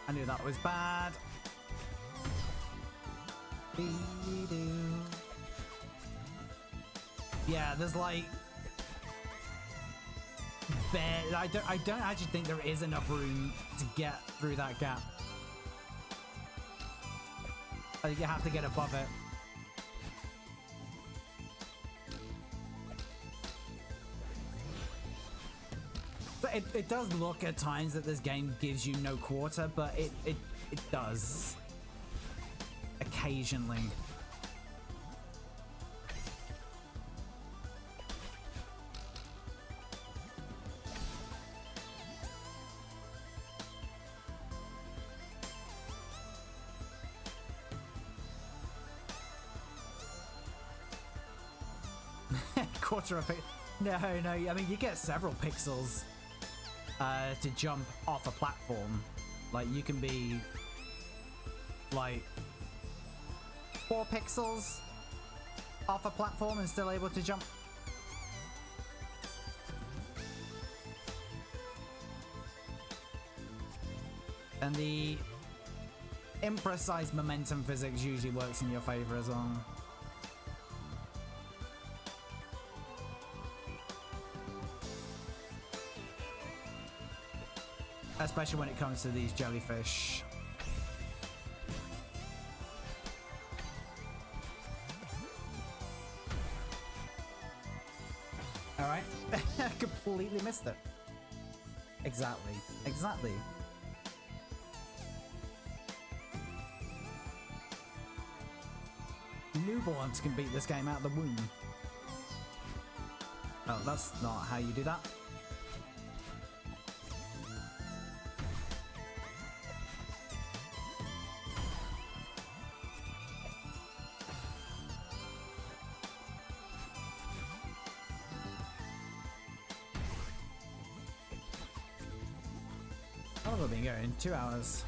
I knew that was bad. Yeah, there's like I don't actually think there is enough room to get through that gap. I think you have to get above it. It does look at times that this game gives you no quarter, but it does occasionally. Quarter of it. No, I mean, you get several pixels to jump off a platform. Like, you can be like 4 pixels off a platform and still able to jump. And the imprecise momentum physics usually works in your favor as well. Especially when it comes to these jellyfish. Alright. I completely missed it. Exactly. Newborns can beat this game out of the womb. Oh, that's not how you do that. we've been going 2 hours.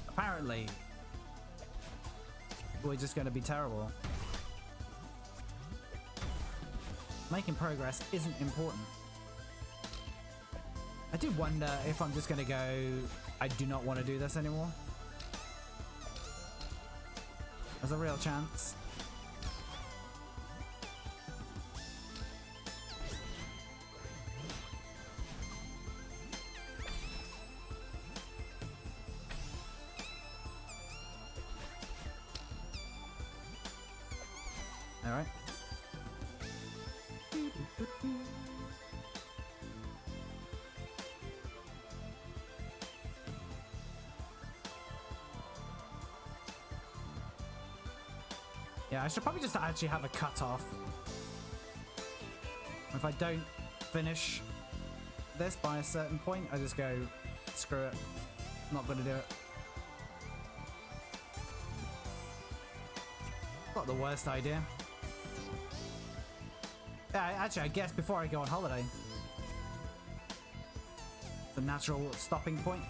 Apparently, we're just going to be terrible. Making progress isn't important. I do wonder if I'm just going to go, I do not want to do this anymore. There's a real chance. All right. Yeah, I should probably just actually have a cutoff. If I don't finish this by a certain point, I just go, screw it. Not gonna do it. Not the worst idea. Yeah, actually, I guess before I go on holiday. The natural stopping point.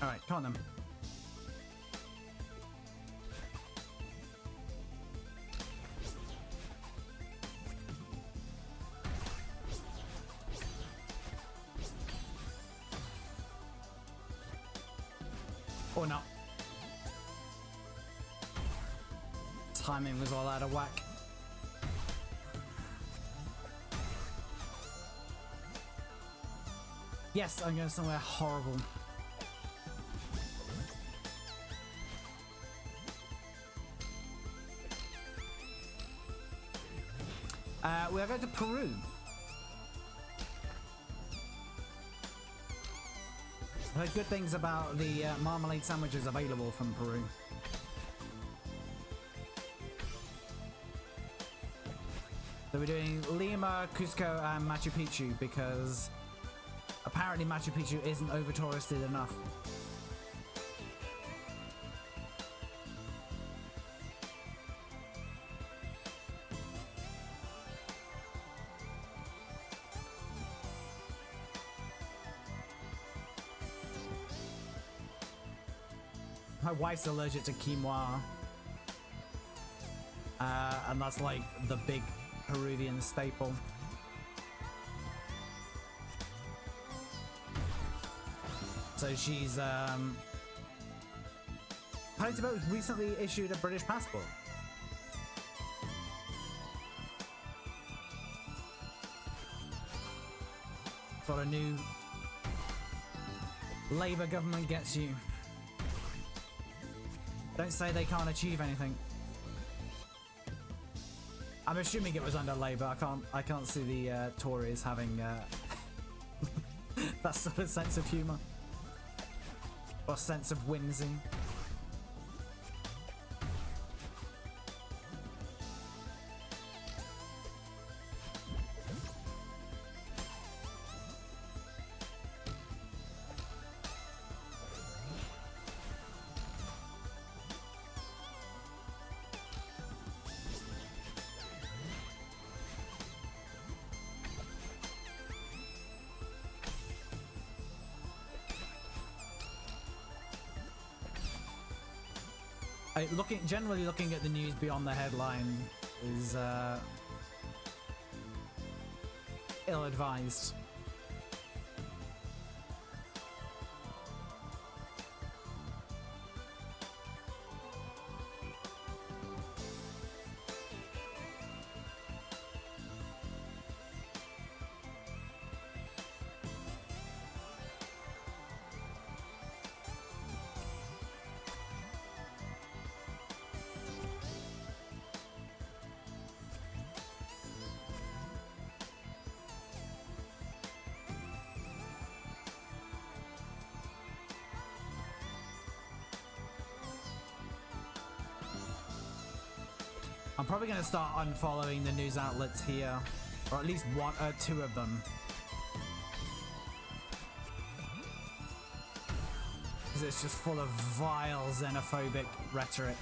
Alright, come on then. Or not. Timing was all out of whack. Yes, I'm going somewhere horrible. We are going to Peru. I've heard good things about the marmalade sandwiches available from Peru. So we're doing Lima, Cusco, and Machu Picchu because apparently Machu Picchu isn't over-touristed enough. My wife's allergic to quinoa, and that's like the big Peruvian staple. So she's Palatable recently issued a British passport. That's what a new Labour government gets you. Don't say they can't achieve anything. I'm assuming it was under Labour. I can't see the Tories having that sort of sense of humour or sense of wincing. Generally looking at the news beyond the headline is ill-advised. I'm probably going to start unfollowing the news outlets here, or at least one or two of them. Because it's just full of vile xenophobic rhetoric,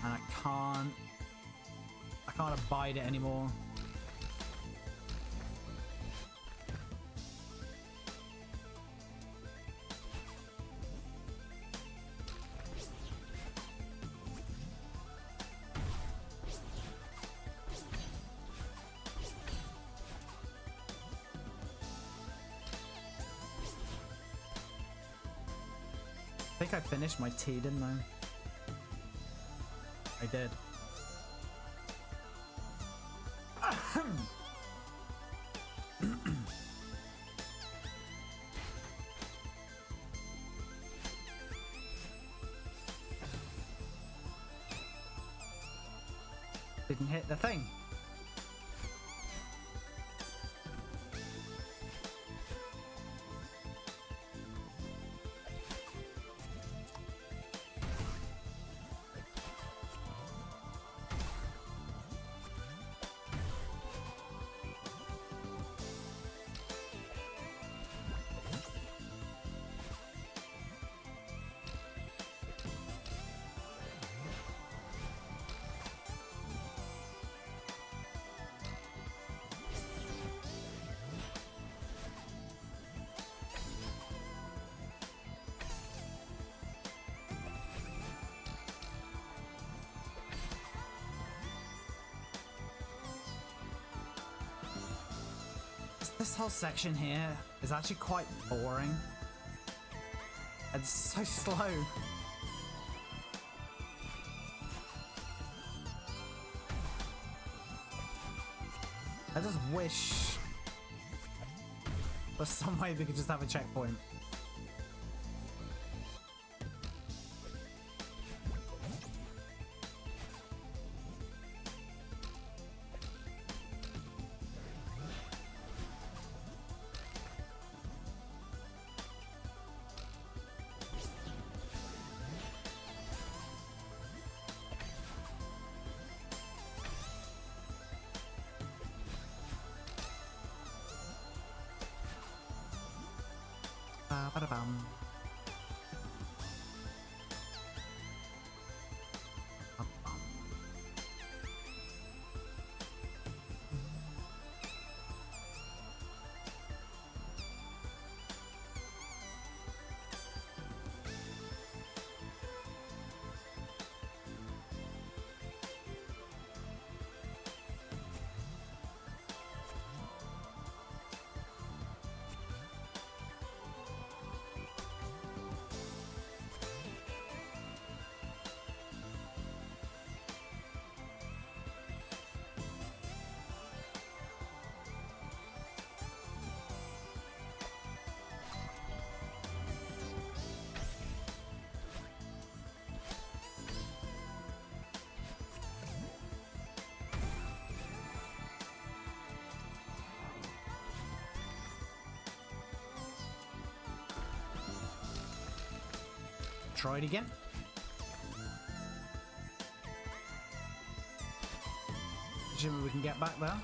and I can't abide it anymore. I think I finished my tea, didn't I? I did. Didn't hit the thing. This whole section here is actually quite boring. It's so slow. I just wish there's some way we could just have a checkpoint. Ba-da-bum. Try it again. Assuming we can get back there.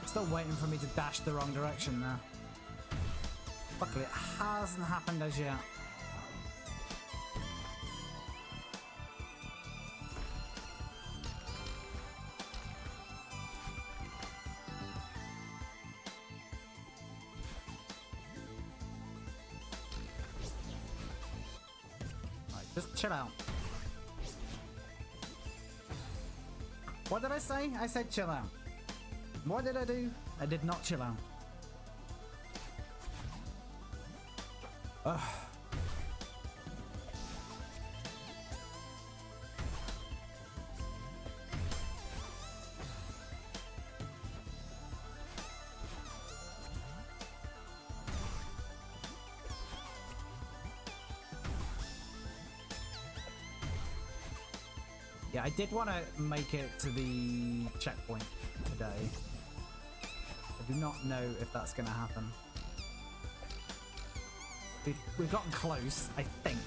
Still waiting for me to dash the wrong direction there. Luckily, it hasn't happened as yet. Right, just chill out. What did I say? I said chill out. What did I do? I did not chill out. Ugh. Yeah, I did want to make it to the checkpoint today. I do not know if that's going to happen. We've gotten close, I think.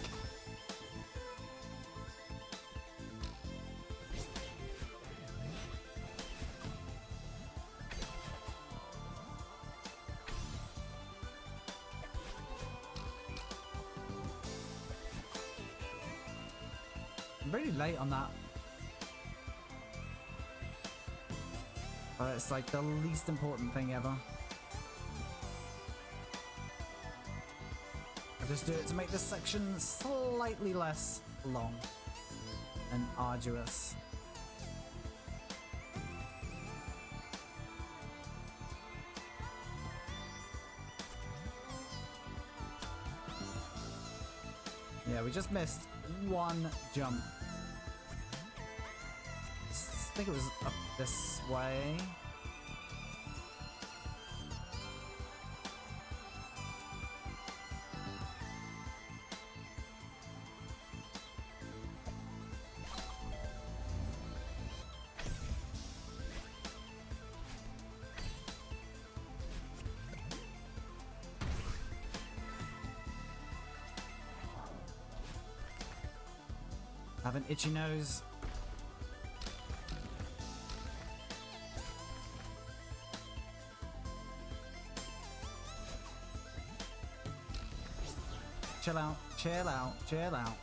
I'm really late on that. But it's like the least important thing ever. I just do it to make this section slightly less long and arduous. Yeah, we just missed one jump. I think it was up this way. I have an itchy nose. Chill out, chill out, chill out.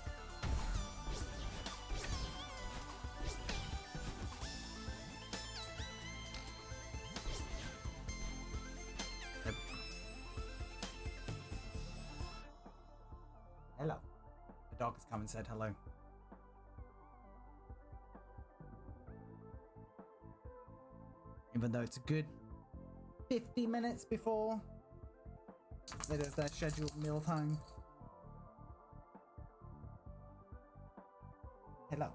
Yep. Hello. The dog has come and said hello. Even though it's a good 50 minutes before it is their scheduled meal time. Hello.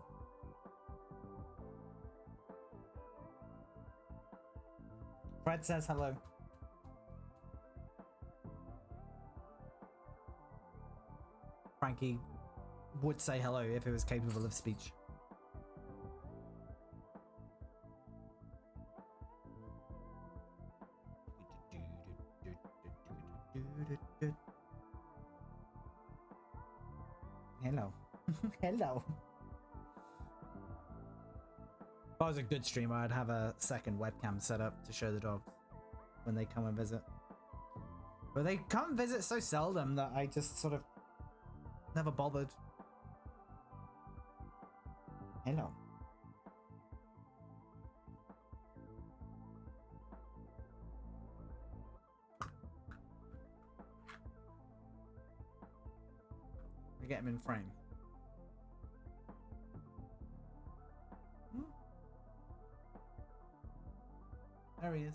Fred says hello. Frankie would say hello if it was capable of speech. Hello. Hello. If I was a good streamer, I'd have a second webcam set up to show the dogs when they come and visit. But they come and visit so seldom that I just sort of never bothered. Hello. We get him in frame. There he is.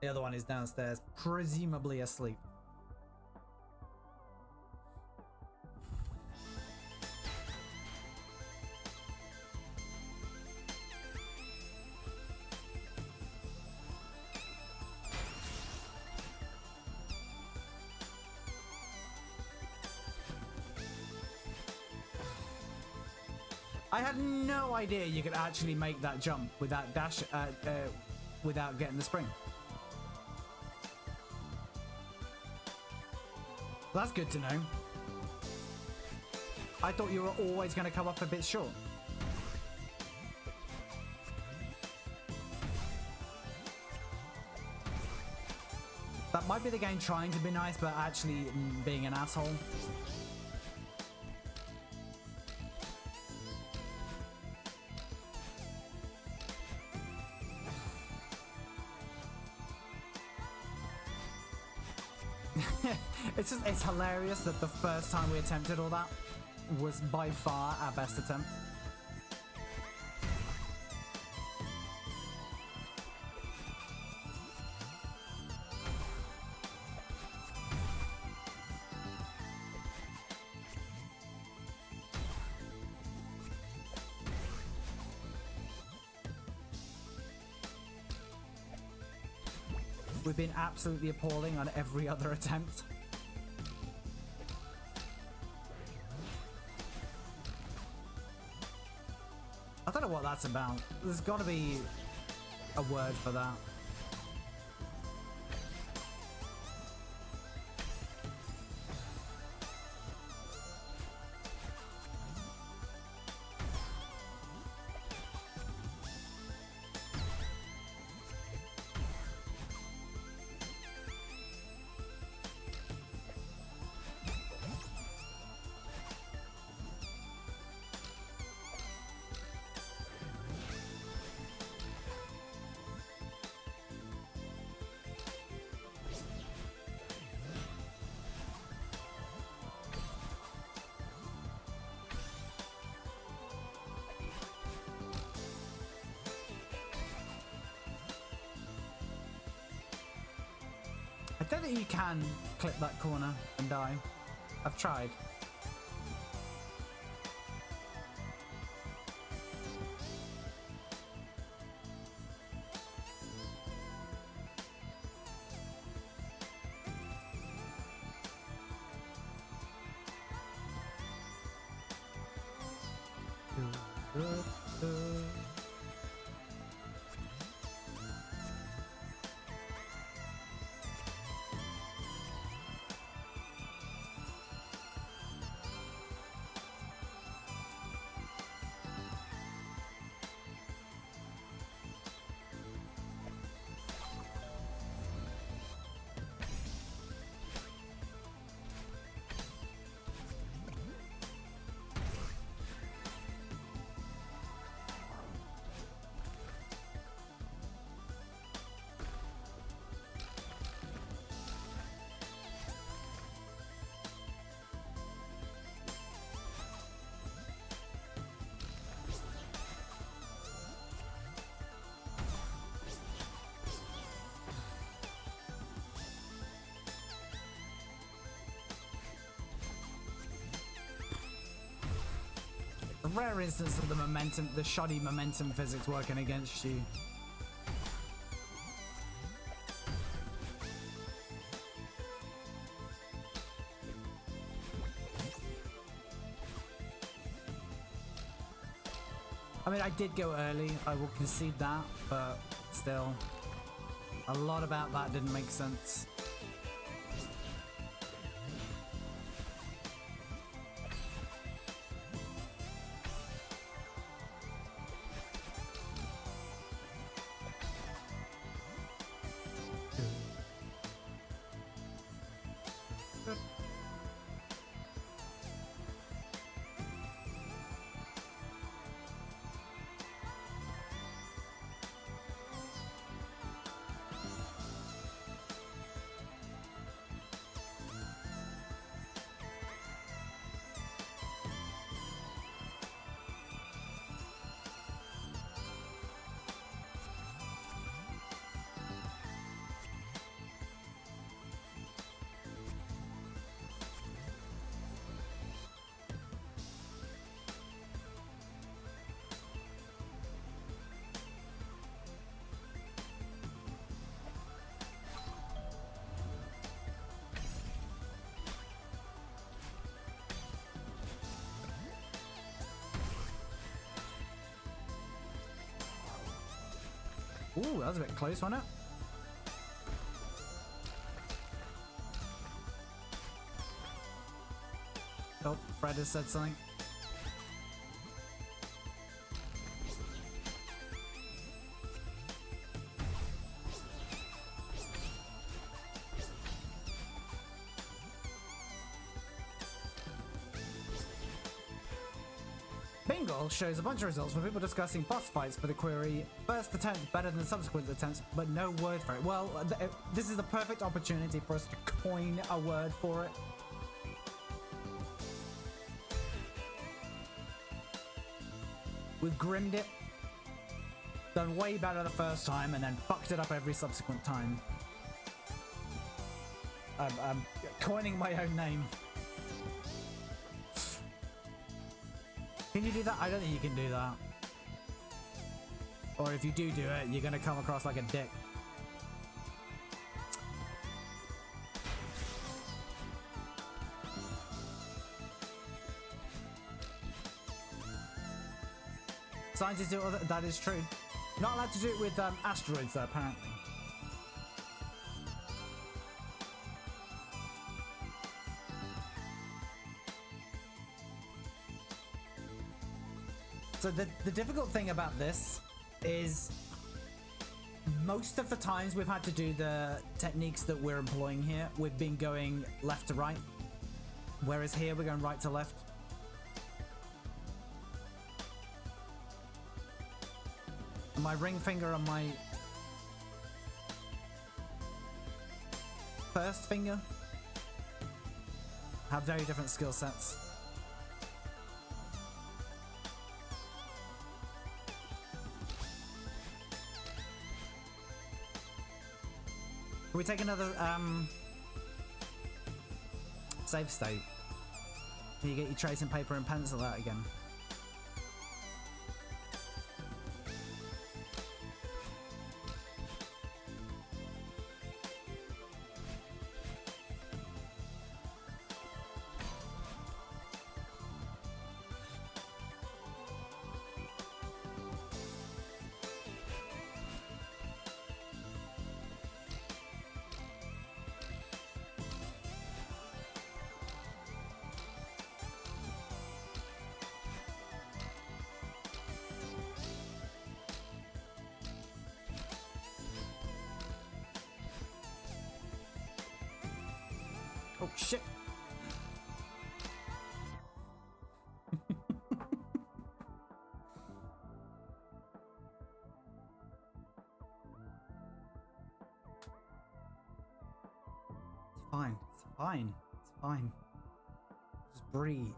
The other one is downstairs, presumably asleep. I had no idea you could actually make that jump with that dash without getting the spring. That's good to know. I thought you were always going to come up a bit short. That might be the game trying to be nice, but actually being an asshole. It's hilarious that the first time we attempted all that was by far our best attempt. We've been absolutely appalling on every other attempt. I don't know what that's about. There's got to be a word for that. I don't think you can clip that corner and die. I've tried. A rare instance of the momentum, the shoddy momentum physics working against you. I mean, I did go early, I will concede that, but still, a lot about that didn't make sense. Ooh, that was a bit close, wasn't it? Oh, Fred has said something. Bingle shows a bunch of results from people discussing boss fights for the query first attempt better than subsequent attempts, but no word for it. Well, this is the perfect opportunity for us to coin a word for it. We've grimmed it, done way better the first time, and then fucked it up every subsequent time. I'm coining my own name. Can you do that? I don't think you can do that. Or if you do it, you're gonna come across like a dick. Scientists do it, that is true. Not allowed to do it with asteroids though, apparently. So the difficult thing about this is most of the times we've had to do the techniques that we're employing here, we've been going left to right, whereas here we're going right to left. My ring finger and my first finger have very different skill sets. Can we take another save state? Can you get your tracing paper and pencil out again? Oh shit. It's fine. It's fine. It's fine. Just breathe.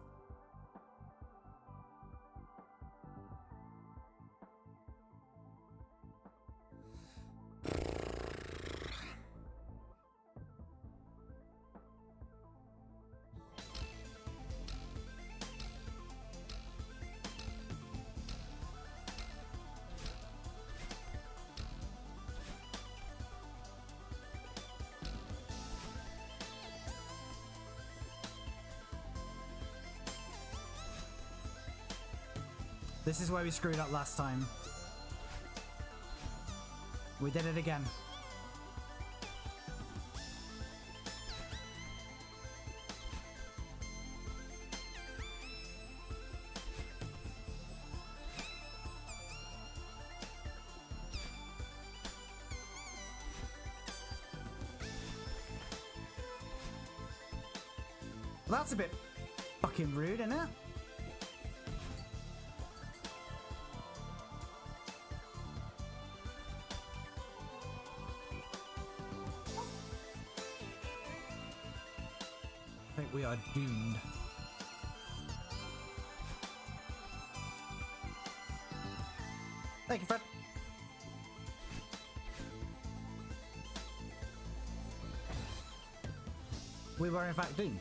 This is where we screwed up last time. We did it again. Well, that's a bit fucking rude, isn't it? I think we are doomed. Thank you, Fred. We were in fact doomed.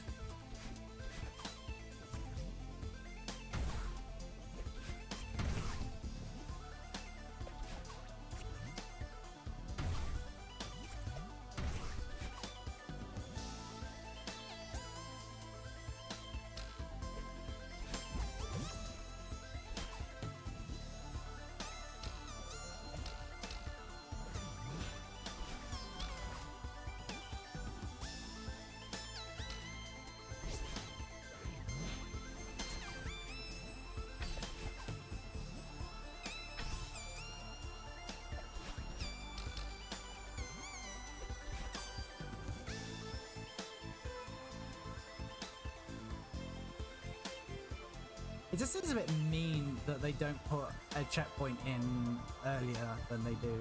It just seems a bit mean that they don't put a checkpoint in earlier than they do.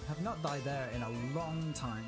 Have not died there in a long time.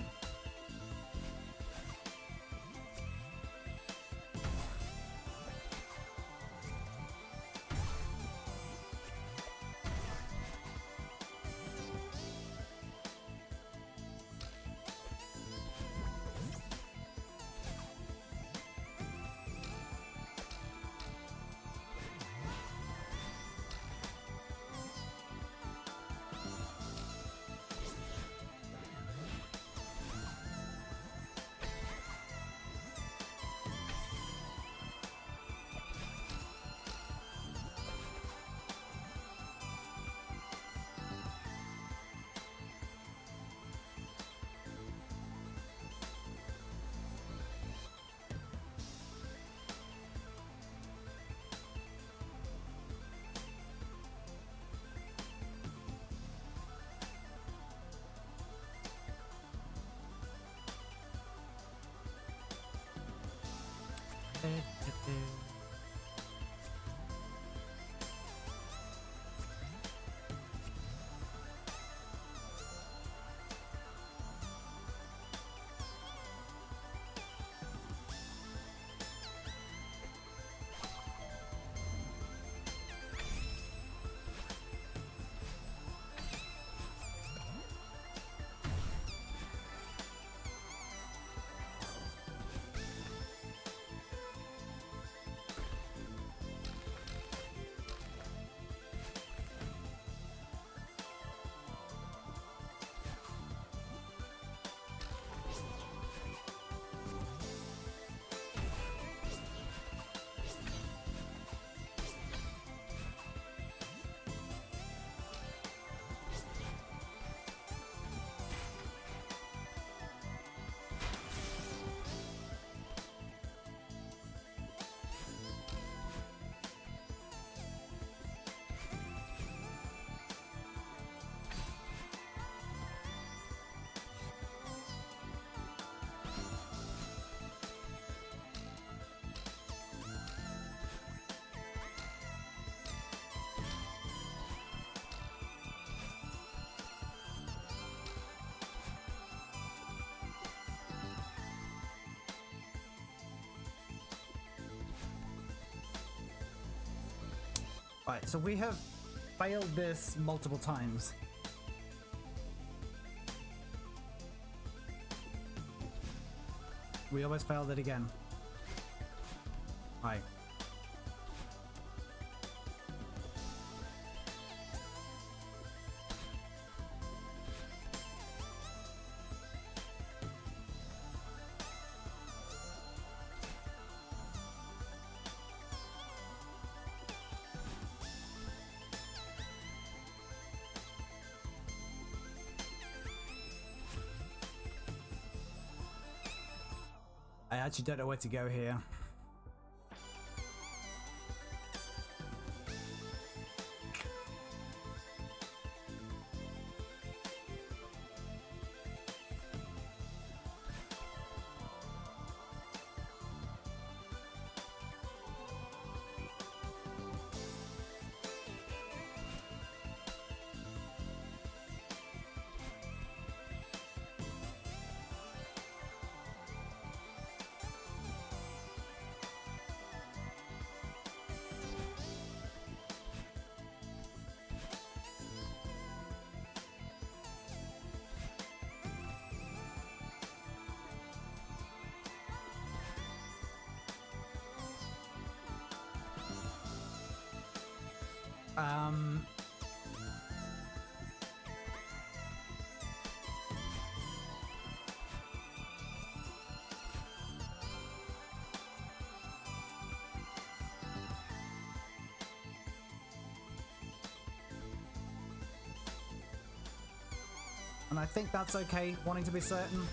Right, so we have failed this multiple times. We almost failed it again. Right. I actually don't know where to go here. And I think that's okay, wanting to be certain.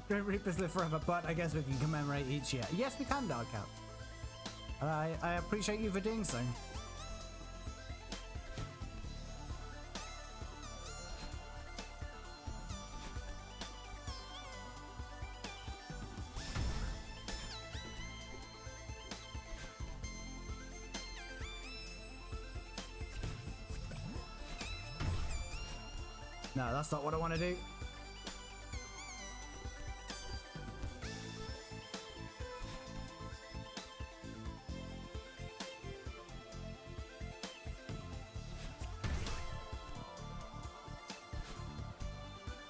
Great Reapers live forever, but I guess we can commemorate each year. Yes, we can, Dark Cat. I appreciate you for doing so. No, that's not what I want to do.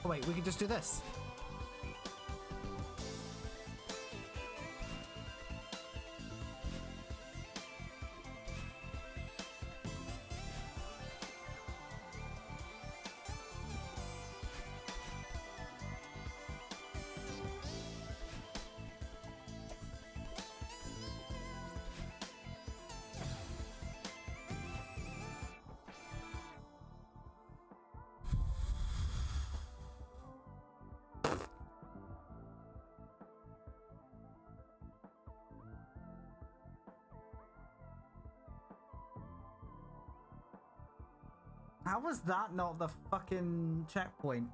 Oh wait, we can just do this. How was that not the fucking checkpoint?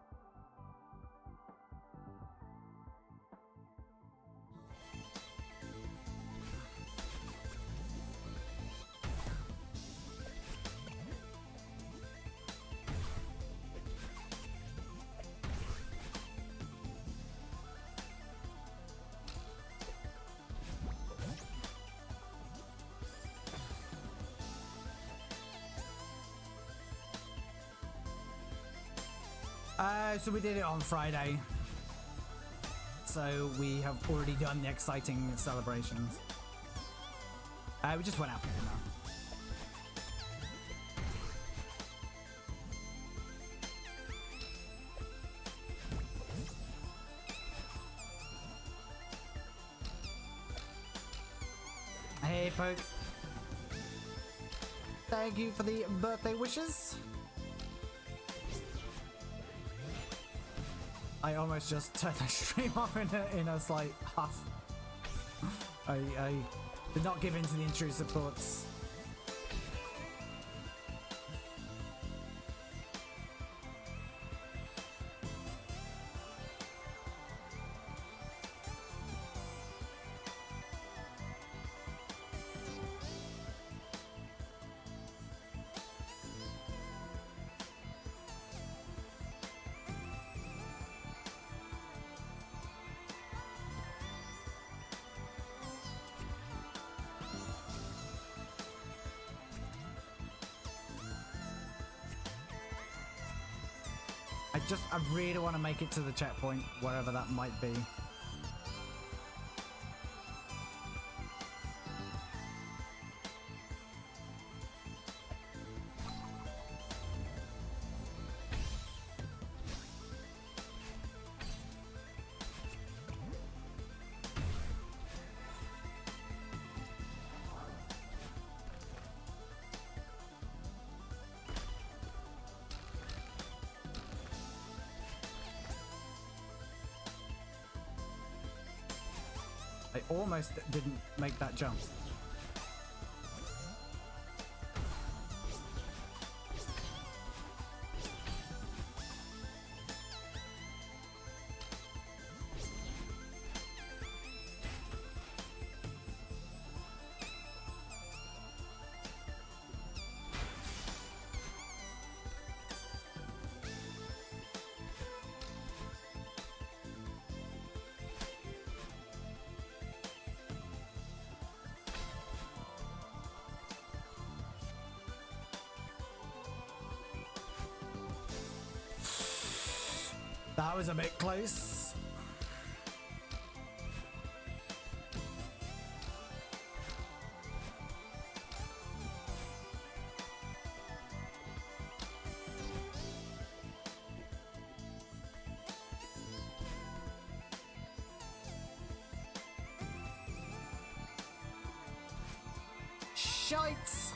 So we did it on Friday. So we have already done the exciting celebrations. We just went out for dinner. Hey, Poke. Thank you for the birthday wishes. I almost just turned the stream off in a slight huff. I did not give in to the intrusive thoughts. I really want to make it to the checkpoint, wherever that might be. I almost didn't make that jump. That was a bit close. Shites!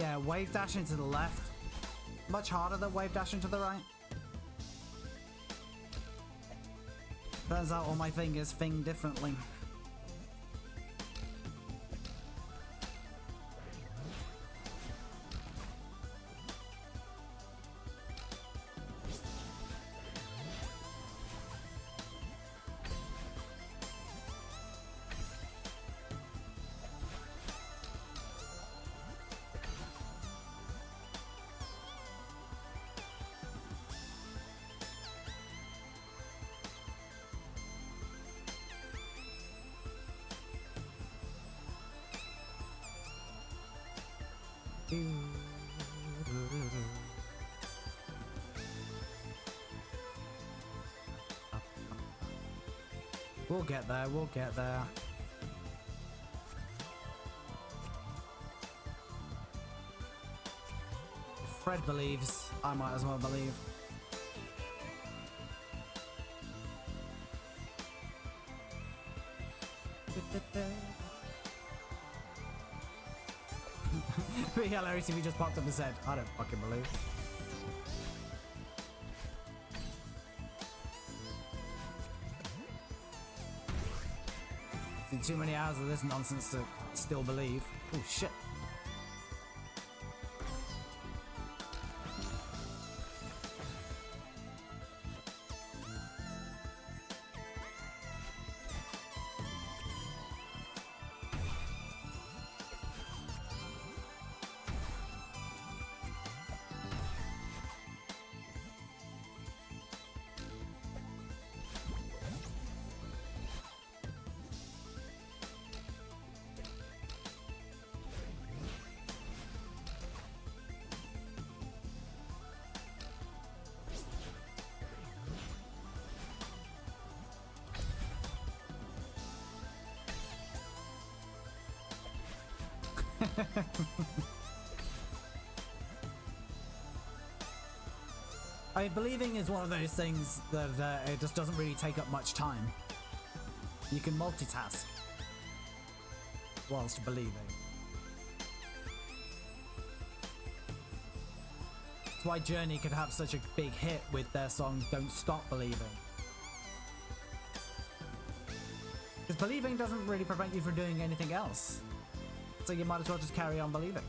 Yeah, wave dashing to the left. Much harder than wave dashing to the right. Turns out all my fingers thing differently. We'll get there, we'll get there. If Fred believes, I might as well believe. It'd be hilarious if he just popped up and said, I don't fucking believe. Seen too many hours of this nonsense to still believe. Oh shit. I mean, believing is one of those things that it just doesn't really take up much time. You can multitask whilst believing. That's why Journey could have such a big hit with their song Don't Stop Believing. Because believing doesn't really prevent you from doing anything else. So you might as well just carry on believing.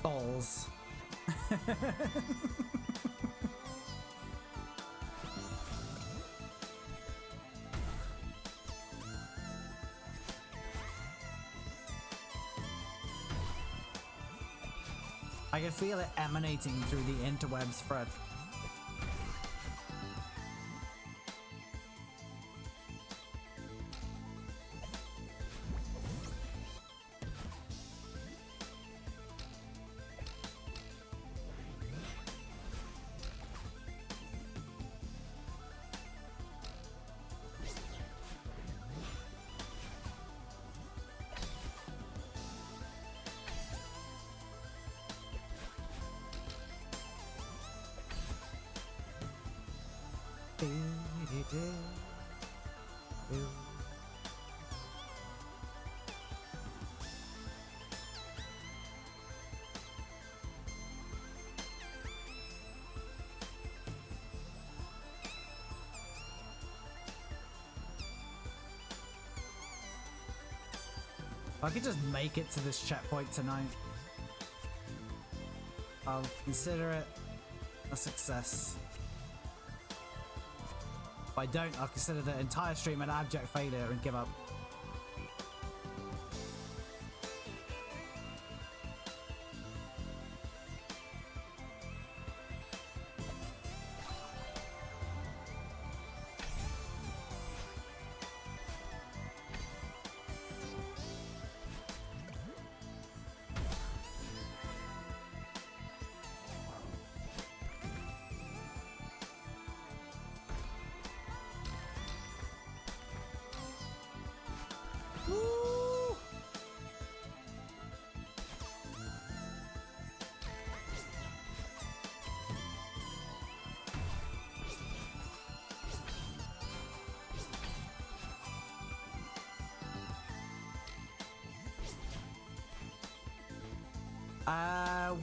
Balls. I can feel it emanating through the interwebs, Fred. I could just make it to this checkpoint tonight. I'll consider it a success. If I don't, I'll consider the entire stream an abject failure and give up.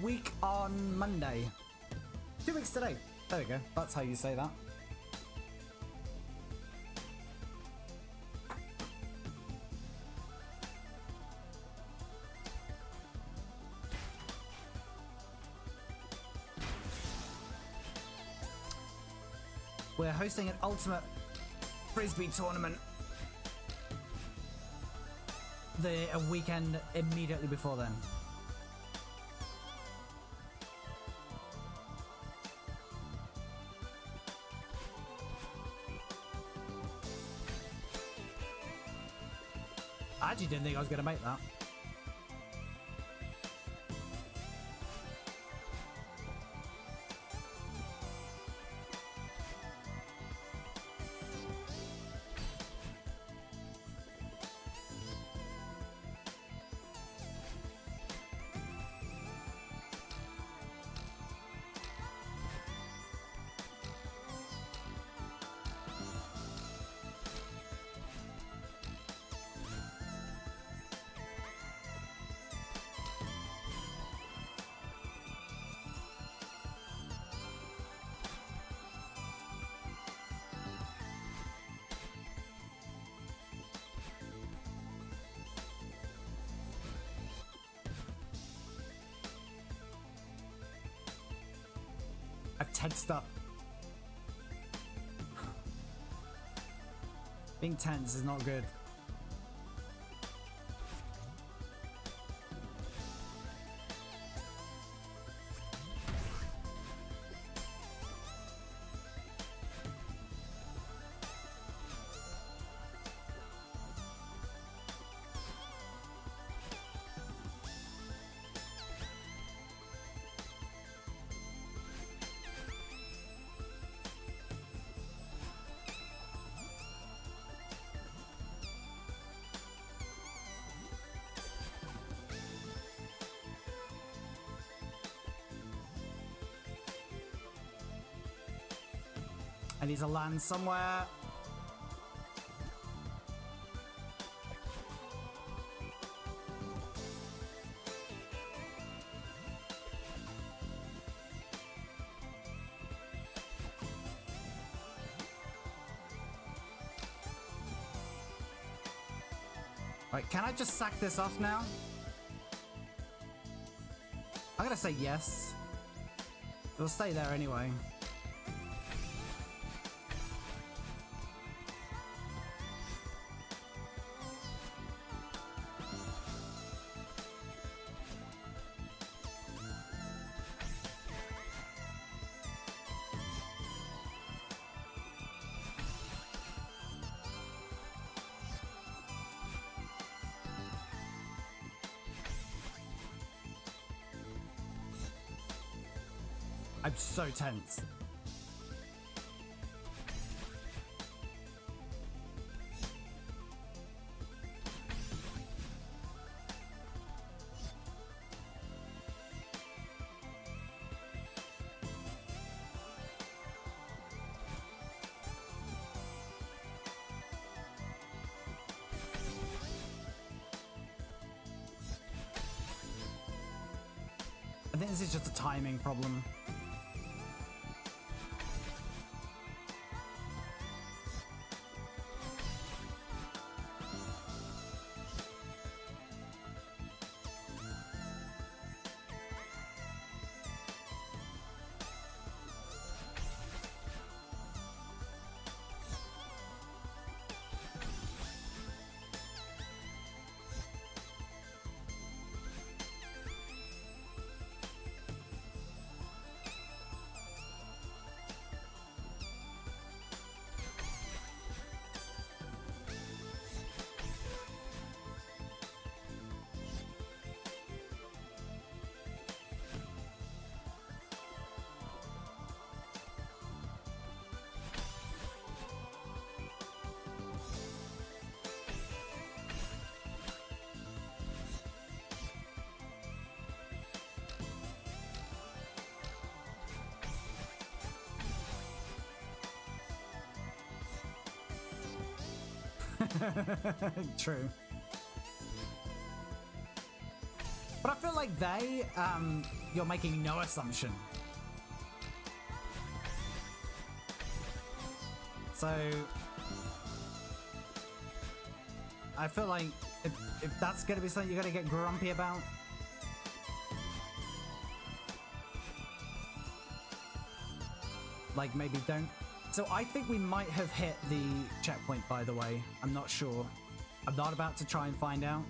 Week on Monday. 2 weeks today. There we go. That's how you say that. We're hosting an ultimate frisbee tournament a weekend immediately before then. I actually didn't think I was going to make that. I've tensed up. Being tense is not good. I need to land somewhere. Right, can I just sack this off now? I'm gonna say yes. It'll stay there anyway. I'm so tense. I think this is just a timing problem. True. But I feel like you're making no assumption. So I feel like if that's gonna be something you're gonna get grumpy about, like maybe don't. So I think we might have hit the checkpoint, by the way. I'm not sure. I'm not about to try and find out.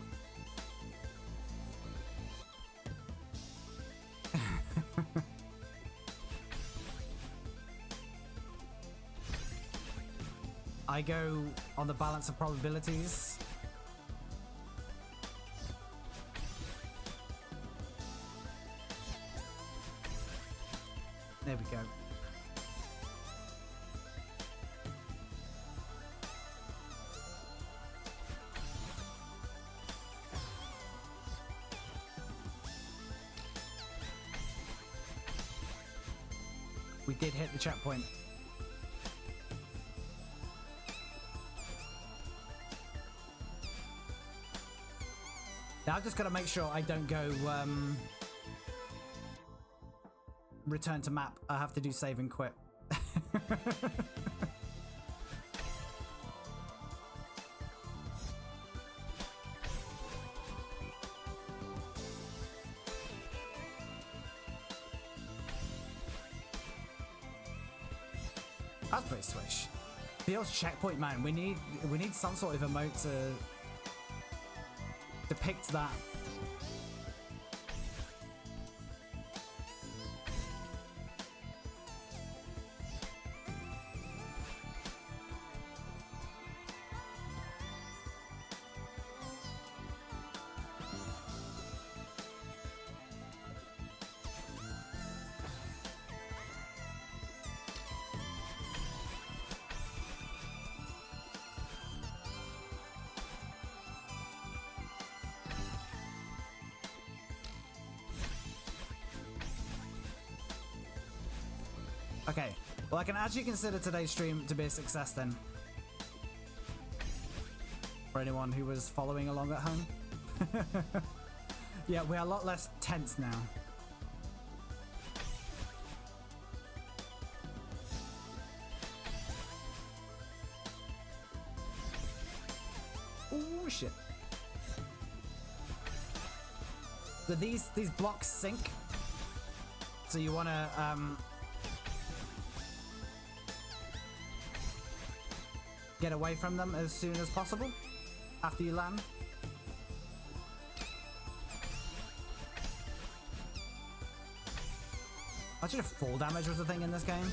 I go on the balance of probabilities. There we go. We did hit the checkpoint. Now I've just got to make sure I don't go return to map. I have to do save and quit. That's pretty swish. Feels checkpoint, man. We need some sort of emote to depict that. Okay, well I can actually consider today's stream to be a success then. For anyone who was following along at home. Yeah, we're a lot less tense now. Oh shit. So these blocks sink. So you wanna get away from them as soon as possible after you land. Actually, fall damage was a thing in this game.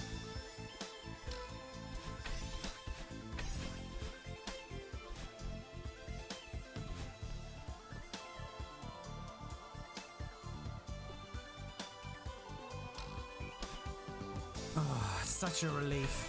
Oh, it's such a relief.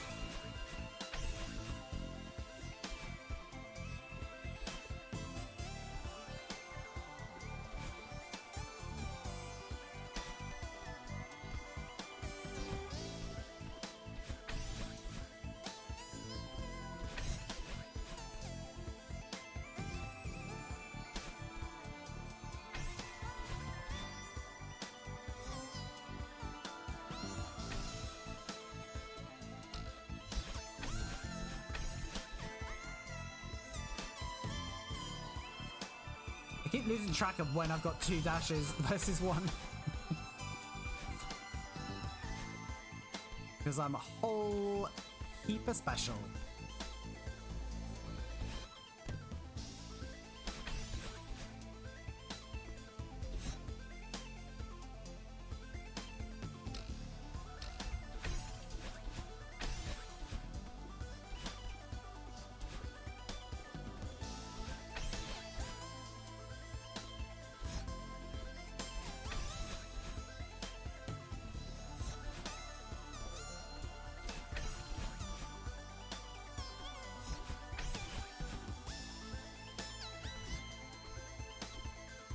I keep losing track of when I've got 2 dashes versus 1. Because I'm a whole heap of special.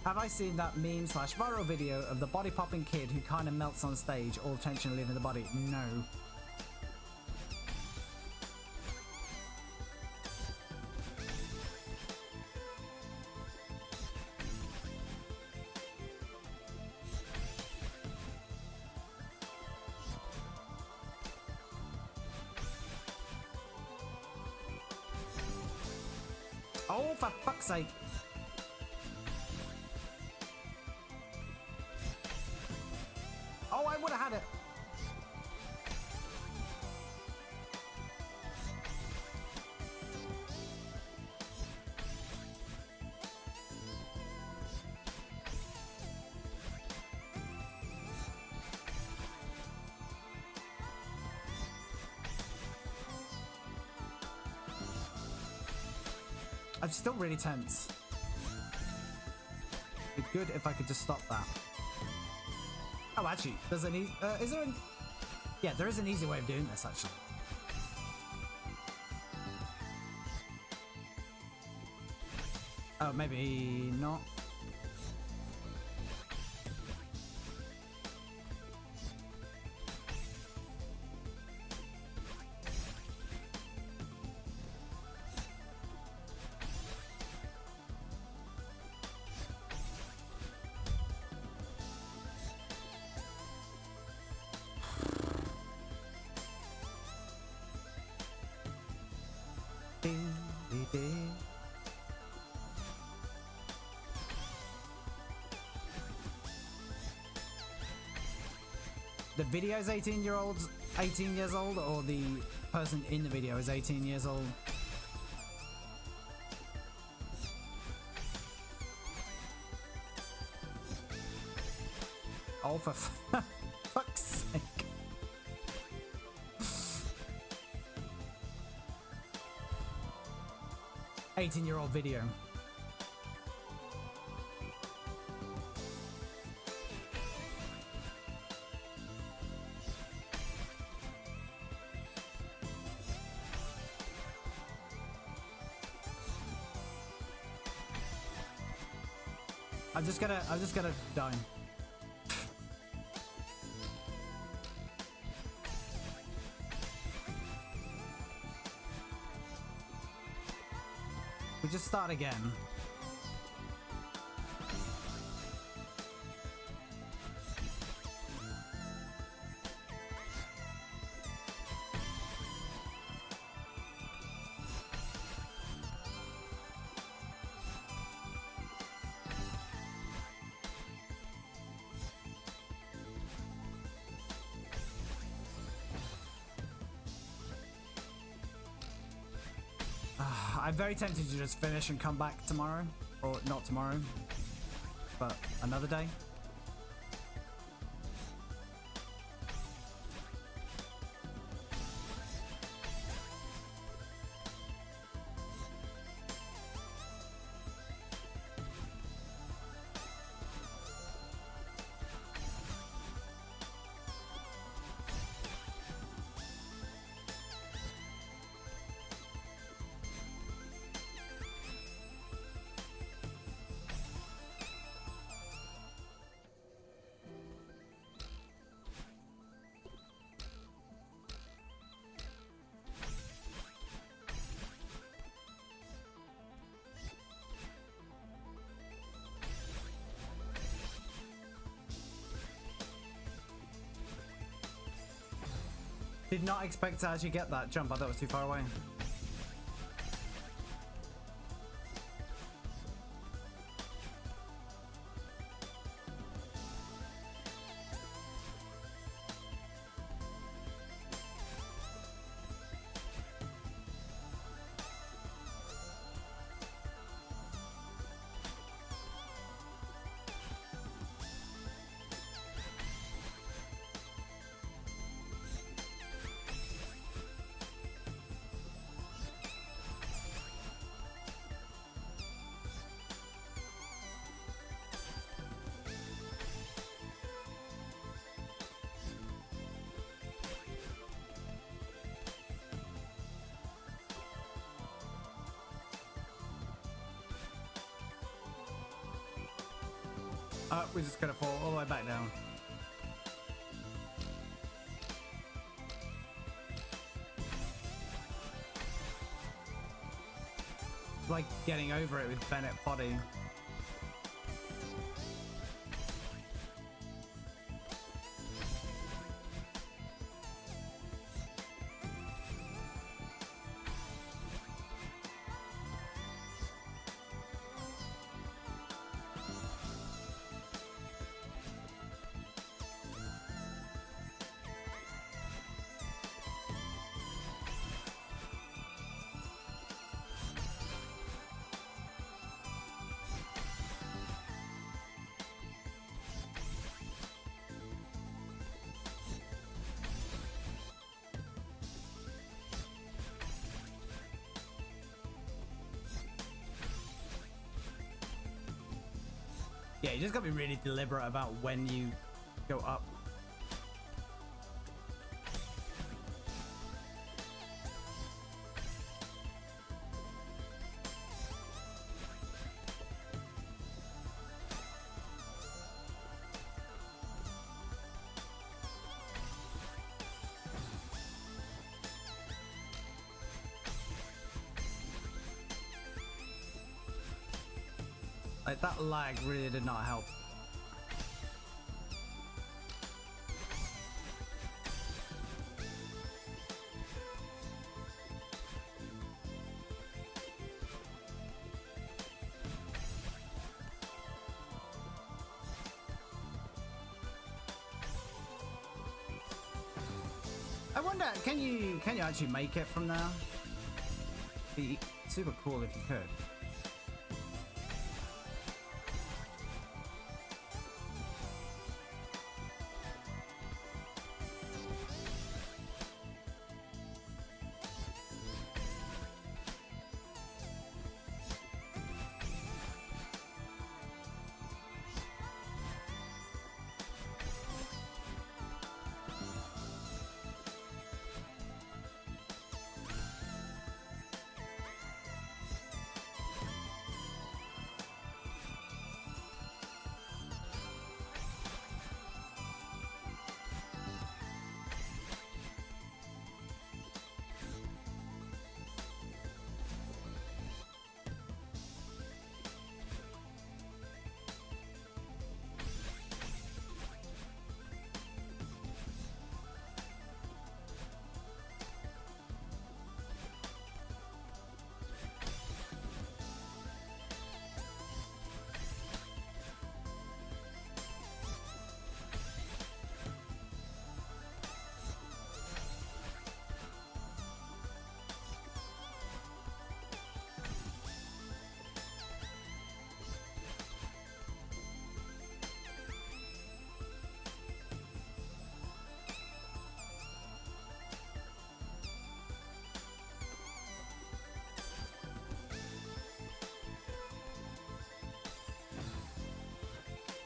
Have I seen that meme / viral video of the body popping kid who kind of melts on stage, all tension leaving the body? No. Oh, for fuck's sake. Oh, I would have had it. I'm still really tense. It'd be good if I could just stop that. Oh, actually, there's an is there an... Yeah, there is an easy way of doing this, actually. Oh, maybe not. The video's 18 years old, or the person in the video is 18 years old? Oh, for fuck's sake. 18-year-old video. I'm just gonna die. We just start again. I'm very tempted to just finish and come back tomorrow. Or not tomorrow, but another day. Did not expect to actually get that jump. I thought it was too far away. We're just gonna fall all the way back down. Like getting over it with Bennett body. Yeah, you just gotta be really deliberate about when you go up. Like, that lag really did not help. I wonder, can you actually make it from there? Be super cool if you could.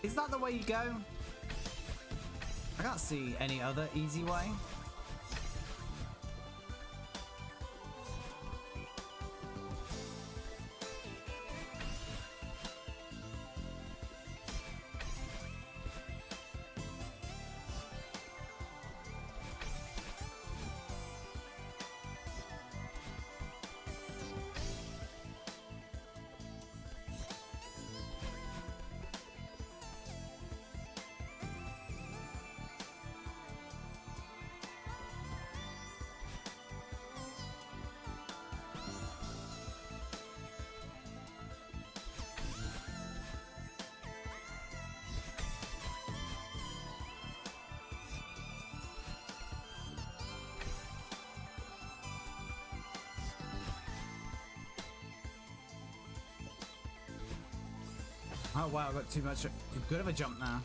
Is that the way you go? I can't see any other easy way. Oh wow, I got too good of a jump now.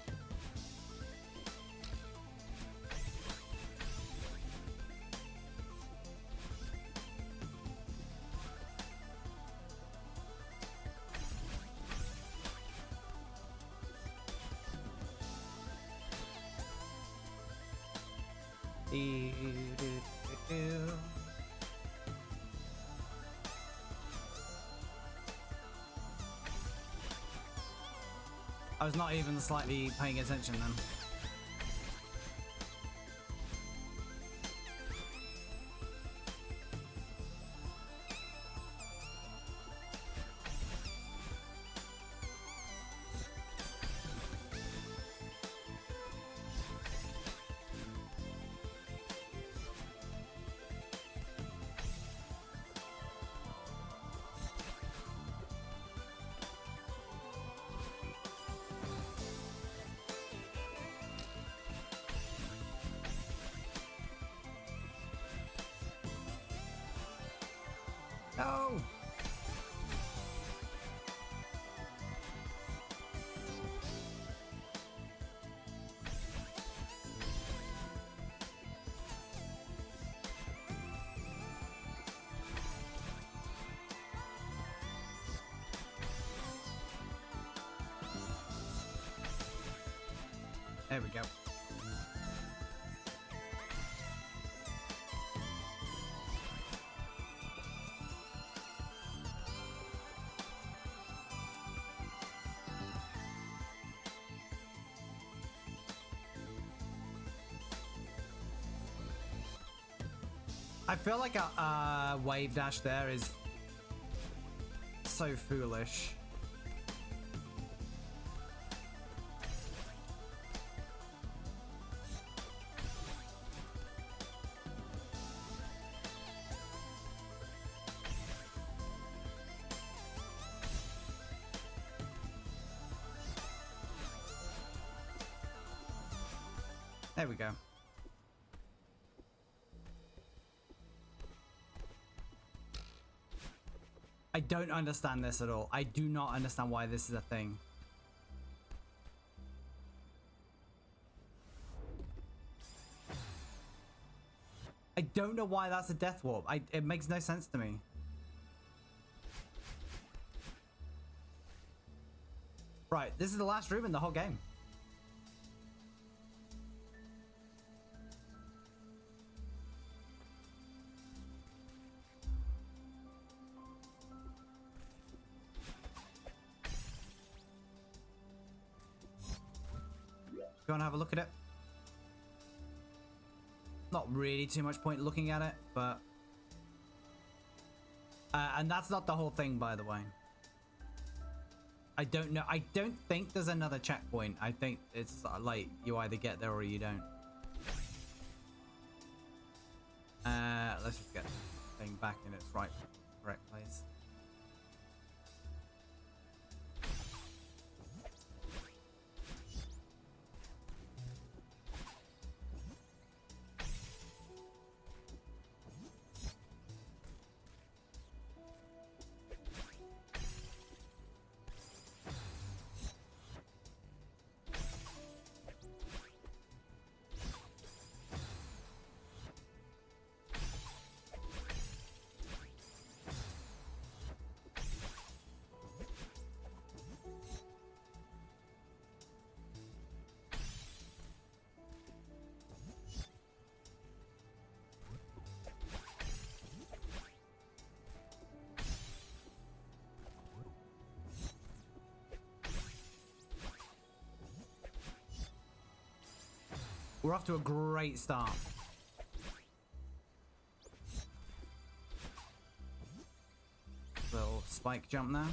I was not even slightly paying attention then. No! There we go. I feel like a wave dash there is so foolish. There we go. I don't understand this at all. I do not understand why this is a thing. I don't know why that's a death warp. It makes no sense to me. Right, this is the last room in the whole game. You want to have a look at it? Not really too much point looking at it, but... and that's not the whole thing, by the way. I don't know. I don't think there's another checkpoint. I think it's like you either get there or you don't. Let's just get the thing back in its correct place. We're off to a great start. Little spike jump now.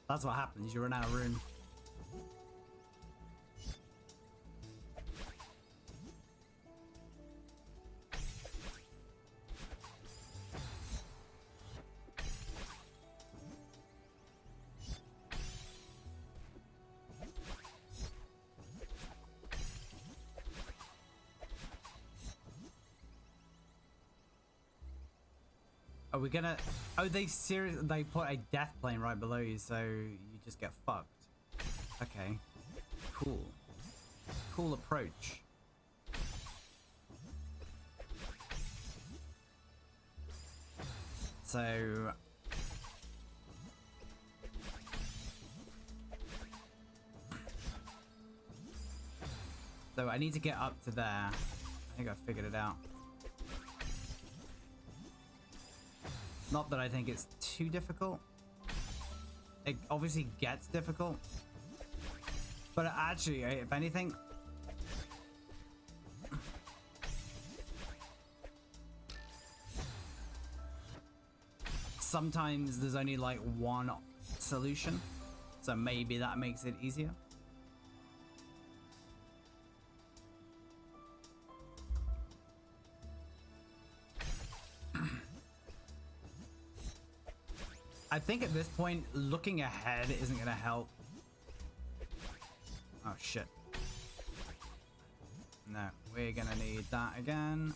That's what happens. You run out of room. Are we gonna... Oh, they put a death plane right below you, so you just get fucked. Okay. Cool. Cool approach. So I need to get up to there. I think I figured it out. Not that I think it's too difficult. It obviously gets difficult. But actually, if anything, sometimes there's only like one solution. So maybe that makes it easier. I think at this point, looking ahead isn't going to help. Oh, shit. No, we're going to need that again.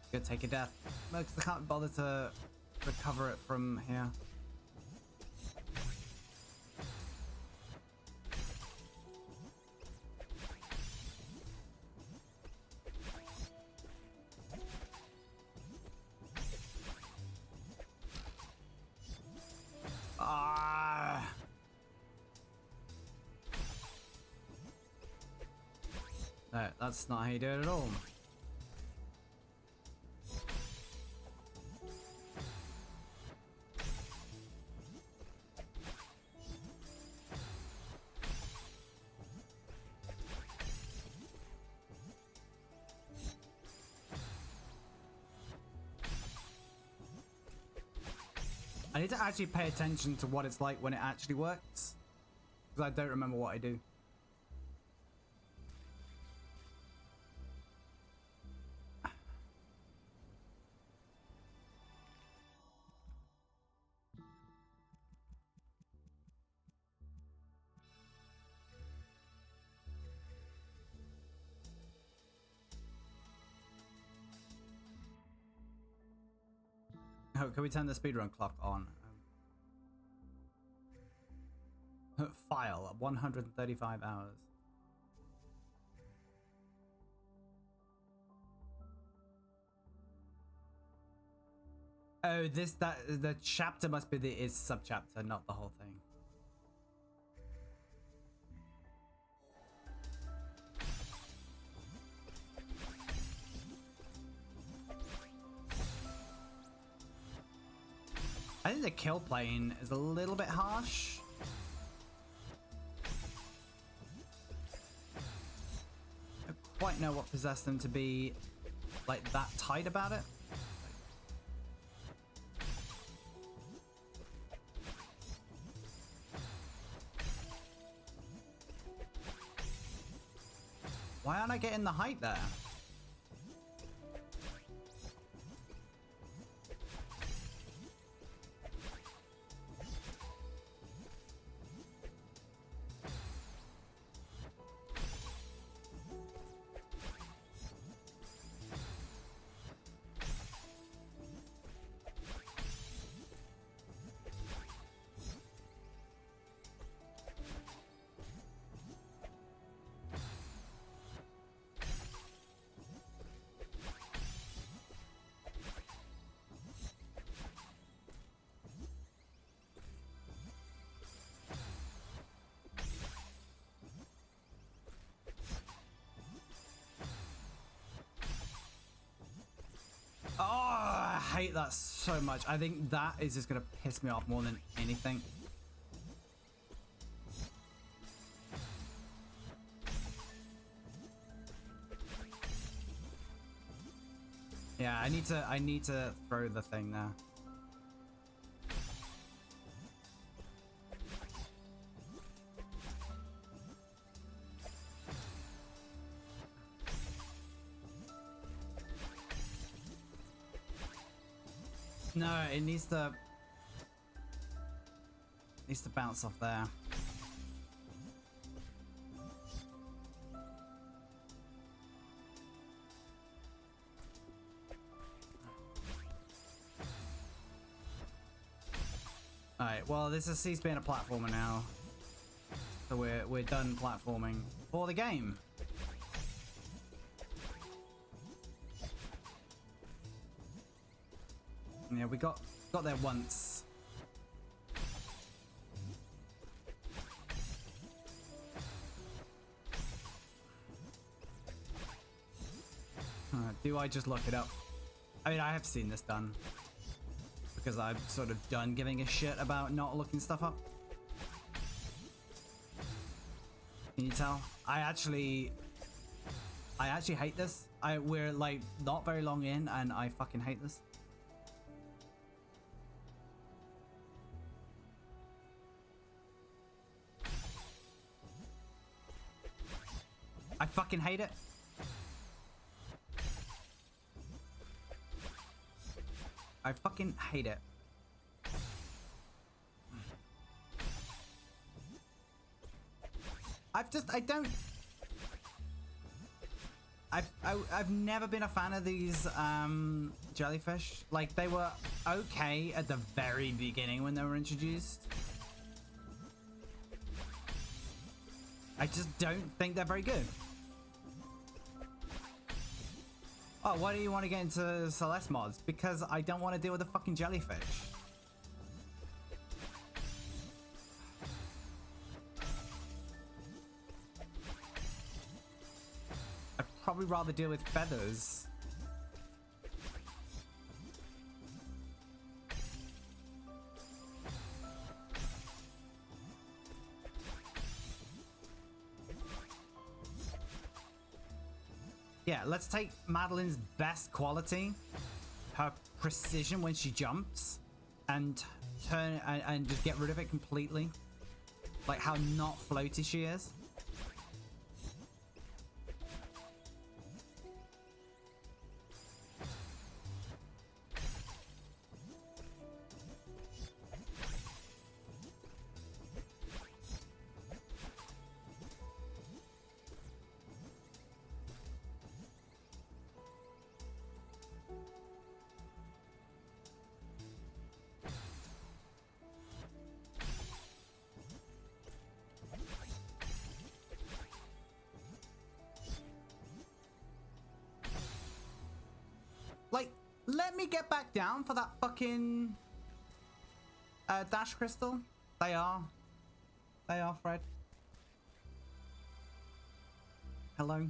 Good, take a death. No, because I can't bother to recover it from here. Ah. No, that's not how you do it at all. I need to actually pay attention to what it's like when it actually works, because I don't remember what I do. Oh, can we turn the speedrun clock on? File 135 hours. Oh, the chapter must be the subchapter, not the whole thing. I think the kill plane is a little bit harsh. I don't quite know what possessed them to be like that tight about it. Why aren't I getting the height there? hate that so much. I think that is just gonna piss me off more than anything. Yeah, I need to throw the thing there. No, it needs to bounce off there. Alright, well, this has ceased being a platformer now. So we're done platforming for the game. Yeah, we got there once. Do I just look it up? I mean, I have seen this done. Because I'm sort of done giving a shit about not looking stuff up. Can you tell? I actually hate this. We're like not very long in and I fucking hate this. I fucking hate it. I fucking hate it. I've never been a fan of these jellyfish. Like, they were okay at the very beginning when they were introduced. I just don't think they're very good. Oh, why do you want to get into Celeste mods? Because I don't want to deal with the fucking jellyfish. I'd probably rather deal with feathers. Yeah, let's take Madeline's best quality, her precision when she jumps, and turn and just get rid of it completely. Like how not floaty she is. Like, let me get back down for that fucking dash crystal. They are, Fred. Hello.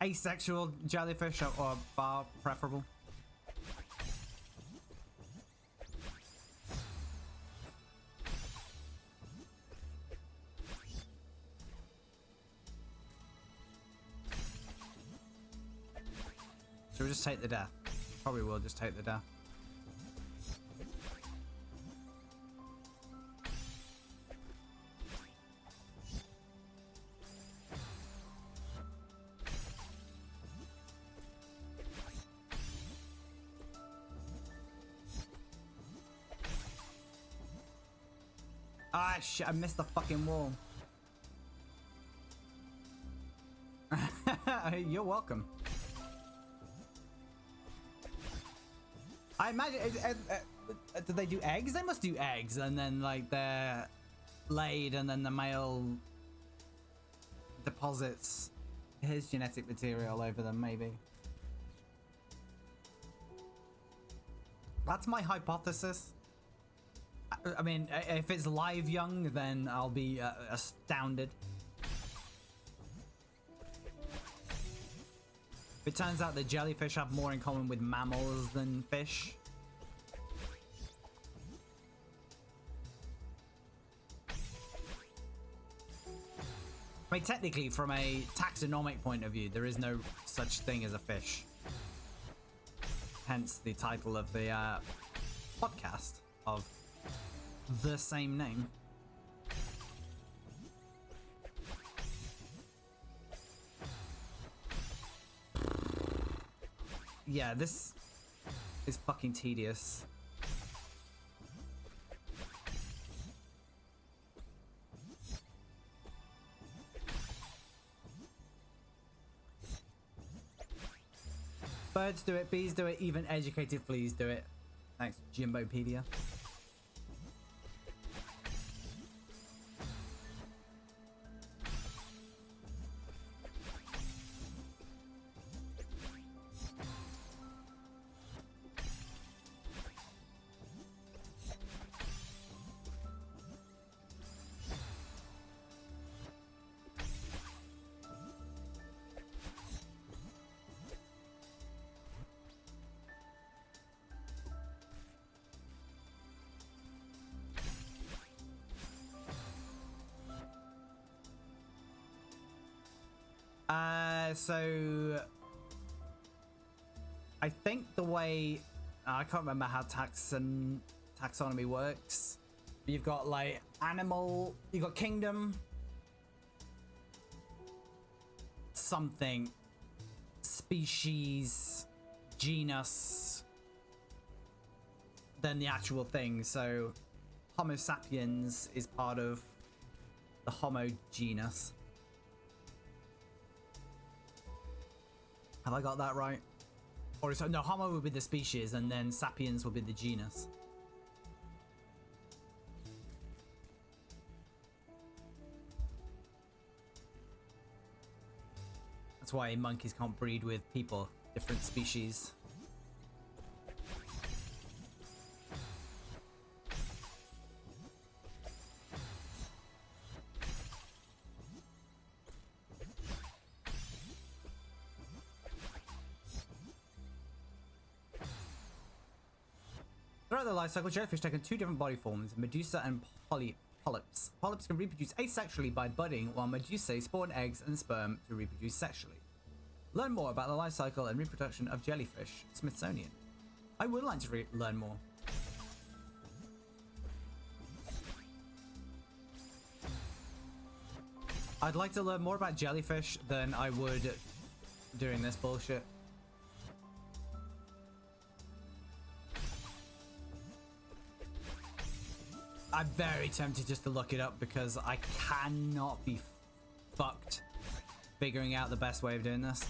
Asexual jellyfish or bar preferable. Should we just take the death? Probably will just take the death. Ah, shit, I missed the fucking wall. You're welcome. I imagine, do they do eggs? They must do eggs, and then like they're laid, and then the male deposits his genetic material over them, maybe. That's my hypothesis. I mean, if it's live young, then I'll be astounded. It turns out that jellyfish have more in common with mammals than fish. I mean, technically, from a taxonomic point of view, there is no such thing as a fish. Hence the title of the podcast of the same name. Yeah, this is fucking tedious. Birds do it, bees do it, even educated fleas do it. Thanks, Jimbopedia. So I think the way I can't remember how taxonomy works. You've got like animal, you've got kingdom, something, species, genus, then the actual thing. So Homo sapiens is part of the Homo genus. Have I got that right? Or is, no, Homo would be the species and then Sapiens would be the genus. That's why monkeys can't breed with people, different species. Throughout their life cycle, jellyfish take on two different body forms, medusa and polyps. Polyps can reproduce asexually by budding, while medusae spawn eggs and sperm to reproduce sexually. Learn more about the life cycle and reproduction of jellyfish. Smithsonian. I would like to learn more. I'd like to learn more about jellyfish than I would doing this bullshit. I'm very tempted just to look it up because I cannot be fucked figuring out the best way of doing this.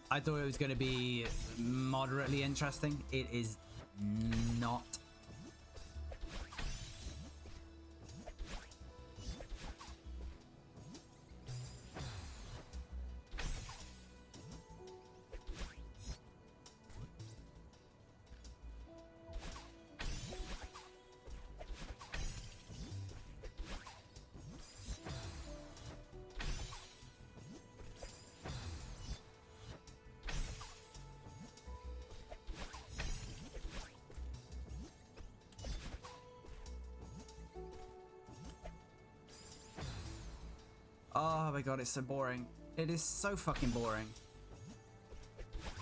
I thought it was going to be moderately interesting. It is not. Oh my god, it's so boring. It is so fucking boring.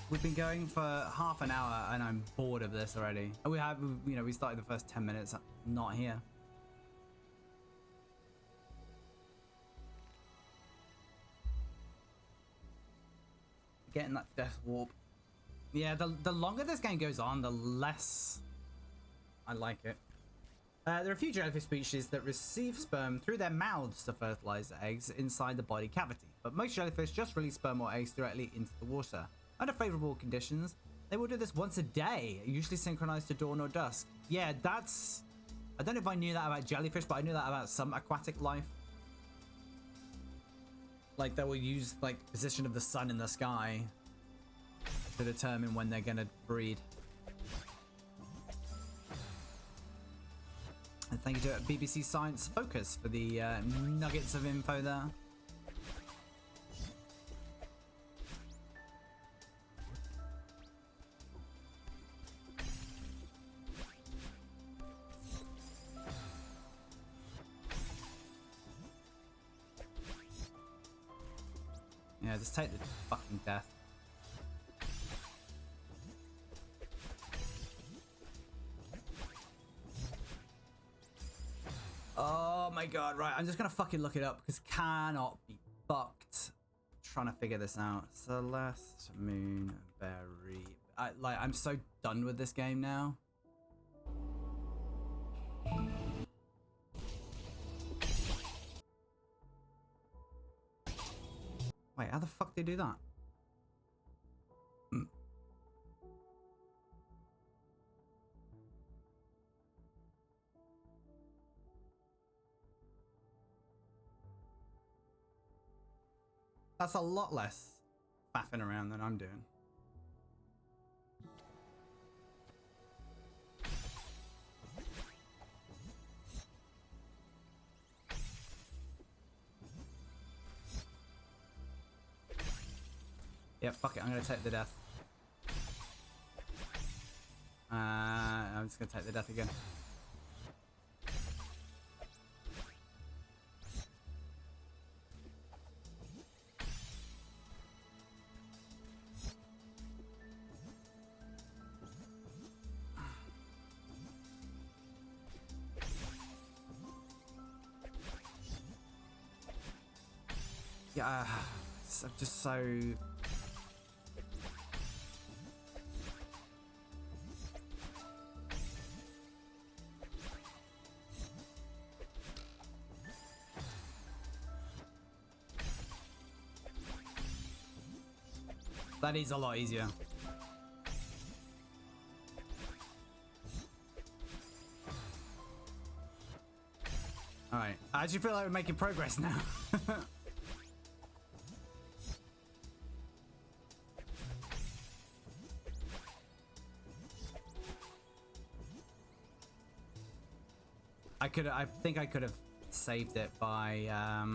We've been going for half an hour and I'm bored of this already. And we have, you know, we started the first 10 minutes not here. Getting that death warp. Yeah, the longer this game goes on, the less I like it. There are a few jellyfish species that receive sperm through their mouths to fertilize the eggs inside the body cavity, but most jellyfish just release sperm or eggs directly into the water. Under favorable conditions, they will do this once a day, usually synchronized to dawn or dusk. Yeah, that's... I don't know if I knew that about jellyfish, but I knew that about some aquatic life. Like, they will use, like, position of the sun in the sky to determine when they're gonna breed. And thank you to BBC Science Focus for the nuggets of info there. Yeah, just take the fucking death. Oh my god, right, I'm just gonna fucking look it up because cannot be fucked trying to figure this out. Celeste, Moonberry. I'm so done with this game now. Wait, how the fuck did they do that? That's a lot less faffing around than I'm doing. Yeah, fuck it, I'm gonna take the death. I'm just gonna take the death again. Yeah, I'm just so... That is a lot easier. Alright, I actually feel like we're making progress now. I think I could have saved it by I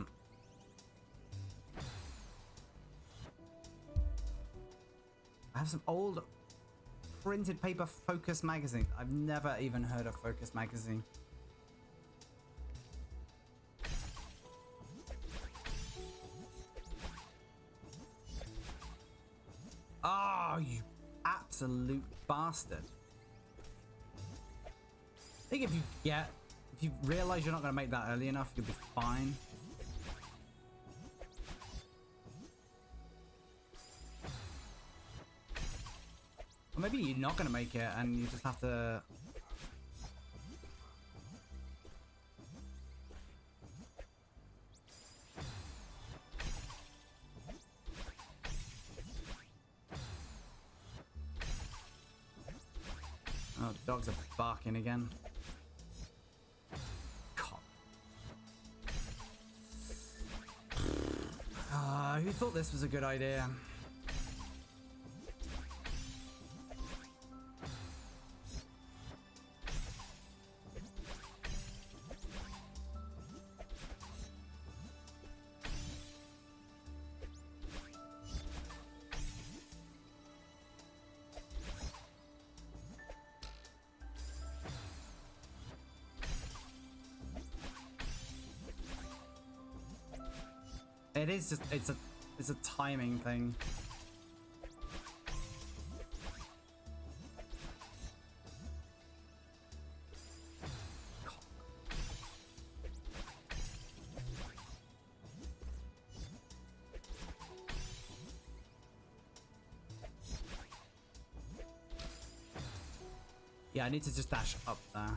have some old printed paper Focus magazine. I've never even heard of Focus magazine. Oh, you absolute bastard. I think if you realize you're not going to make that early enough, you'll be fine. Or maybe you're not going to make it and you just have to... Oh, the dogs are barking again. Who thought this was a good idea? It is just, it's a timing thing. Yeah, I need to just dash up there.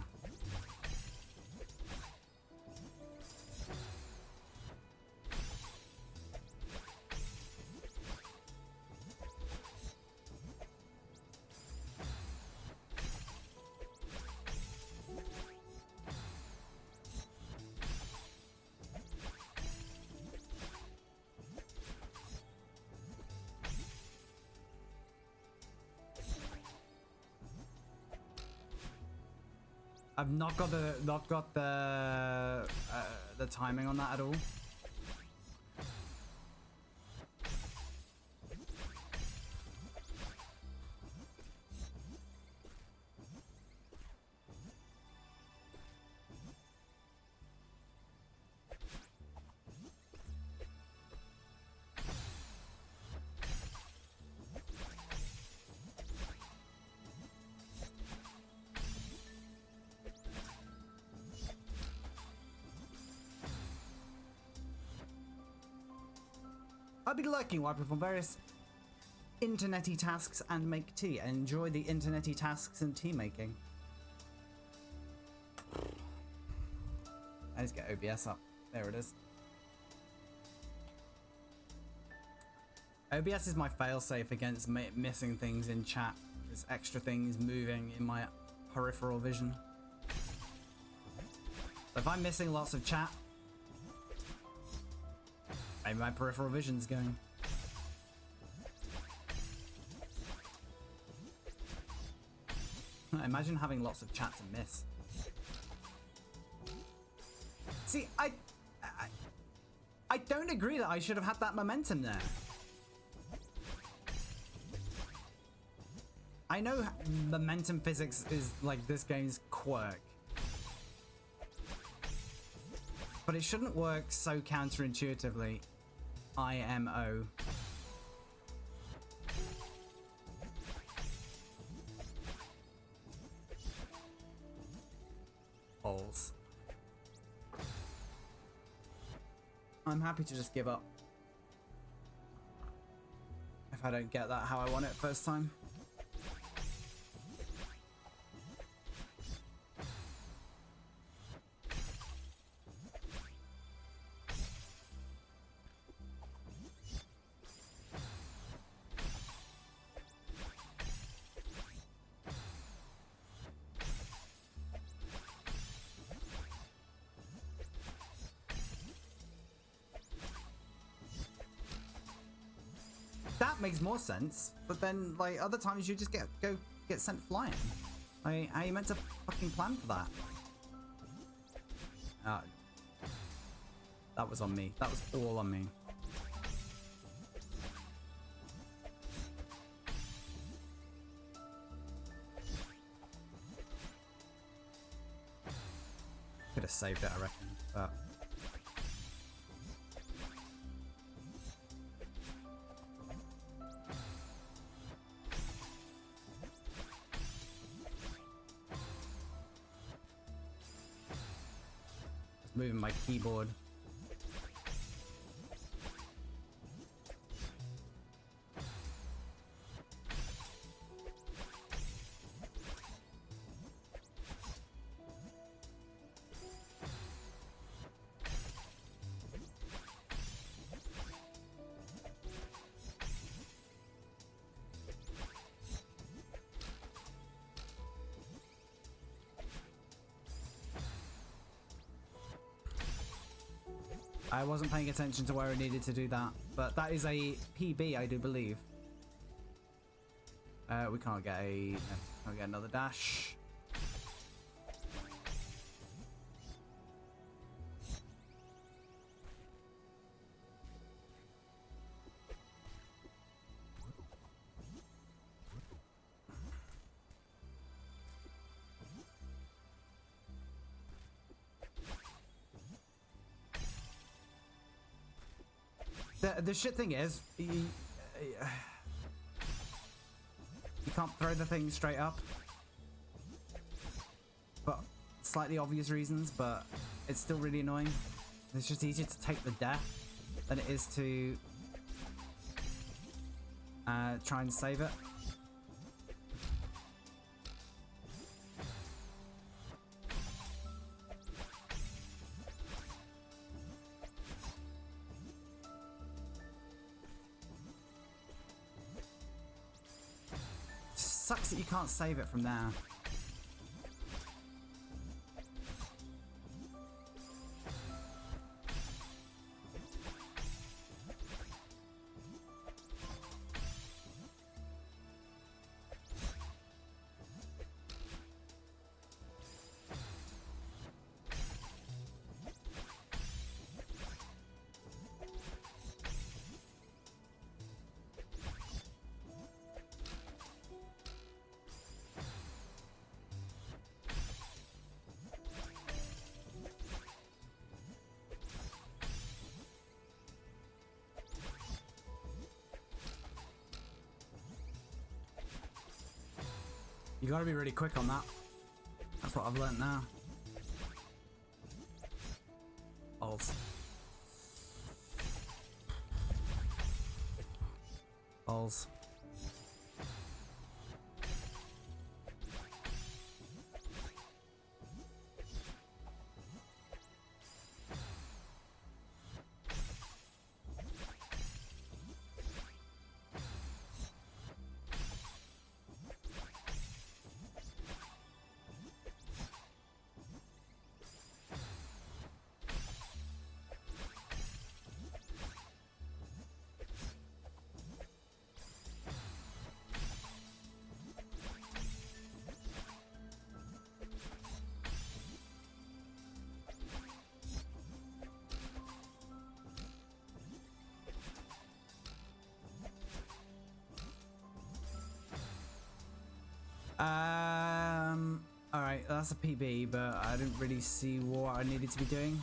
I've not got the timing on that at all. I'll be lurking while I perform various internety tasks and make tea. I enjoy the internety tasks and tea making. I just get OBS up. There it is. OBS is my failsafe against missing things in chat. There's extra things moving in my peripheral vision. So if I'm missing lots of chat, maybe my peripheral vision's going. Imagine having lots of chat to miss. See, I don't agree that I should have had that momentum there. I know momentum physics is like this game's quirk, but it shouldn't work so counterintuitively. IMO. Balls. I'm happy to just give up if I don't get that how I want it first time. That makes more sense, but then like other times you just get sent flying. Like, how you meant to fucking plan for that? That was on me. That was all on me. Could have saved it, I reckon, but. Moving my keyboard. I wasn't paying attention to where I needed to do that, but that is a PB, I do believe. We can't get another dash. The shit thing is, you can't throw the thing straight up. But slightly obvious reasons, but it's still really annoying. It's just easier to take the death than it is to try and save it. Sucks that you can't save it from there. You gotta be really quick on that. That's what I've learned now. Balls. Balls. Alright, that's a PB, but I didn't really see what I needed to be doing.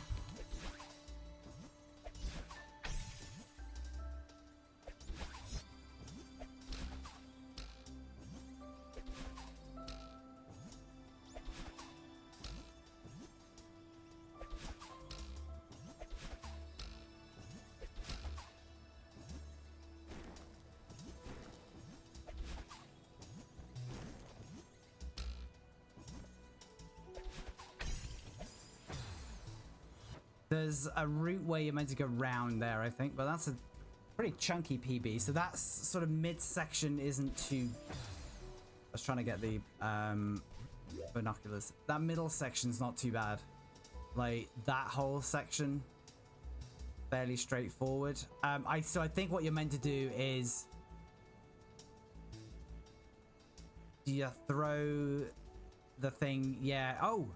There's a route where you're meant to go round there, I think, but that's a pretty chunky PB. So that sort of mid-section isn't too... I was trying to get the binoculars. That middle section's not too bad. Like, that whole section, fairly straightforward. So I think what you're meant to do is... Do you throw the thing? Yeah. Oh!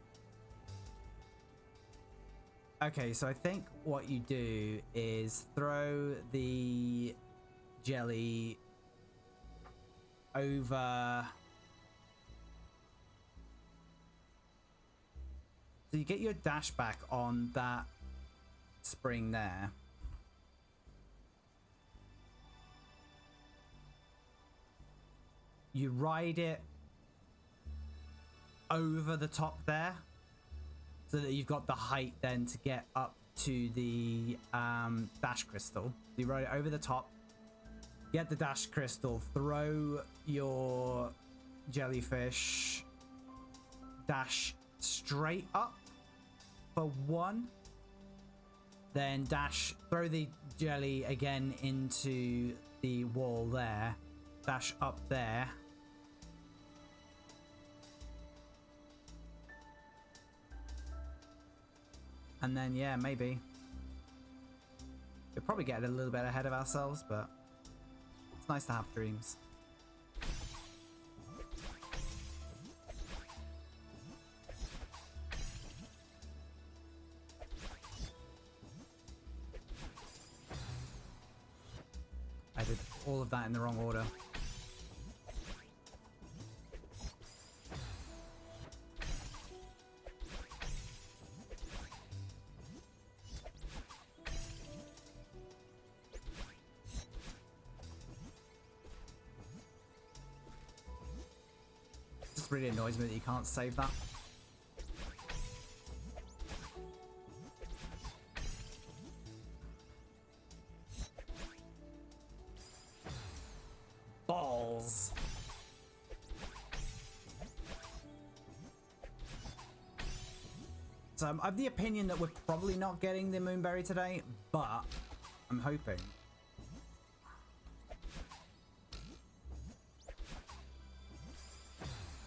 Okay, so I think what you do is throw the jelly over... So you get your dash back on that spring there. You ride it over the top there, so that you've got the height then to get up to the dash crystal. You ride it over the top, get the dash crystal, throw your jellyfish, dash straight up for one, then dash, throw the jelly again into the wall there, dash up there. And then, yeah, maybe. We'll probably get a little bit ahead of ourselves, but it's nice to have dreams. I did all of that in the wrong order. Really annoys me that you can't save that. Balls. So I'm of the opinion that we're probably not getting the Moonberry today, but I'm hoping.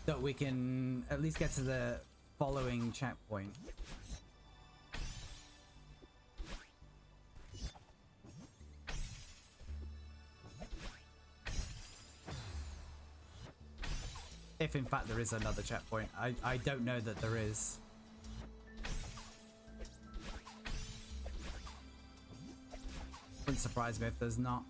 That we can at least get to the following checkpoint. If in fact there is another checkpoint. I don't know that there is. Wouldn't surprise me if there's not.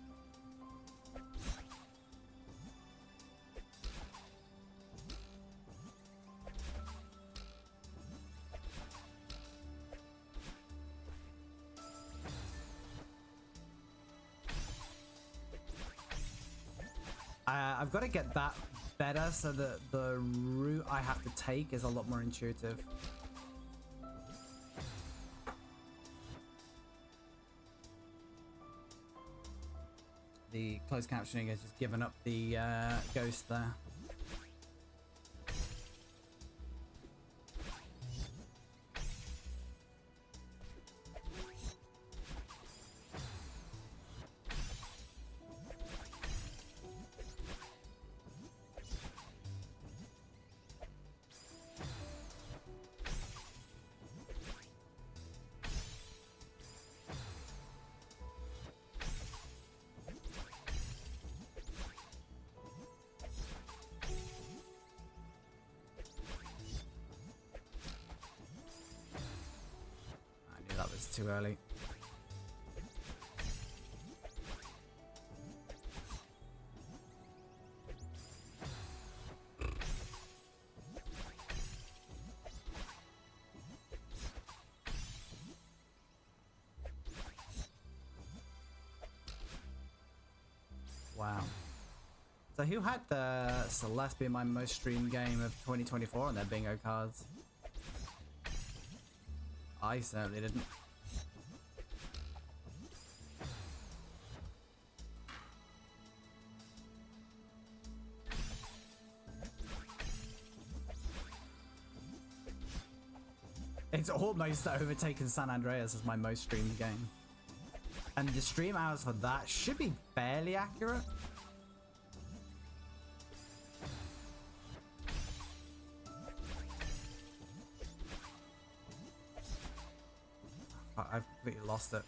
I've got to get that better so that the route I have to take is a lot more intuitive. The closed captioning has just given up the ghost there. Too early. Wow. So who had the Celeste be my most streamed game of 2024 on their bingo cards? I certainly didn't. It's almost overtaken San Andreas as my most streamed game. And the stream hours for that should be fairly accurate. I've completely lost it.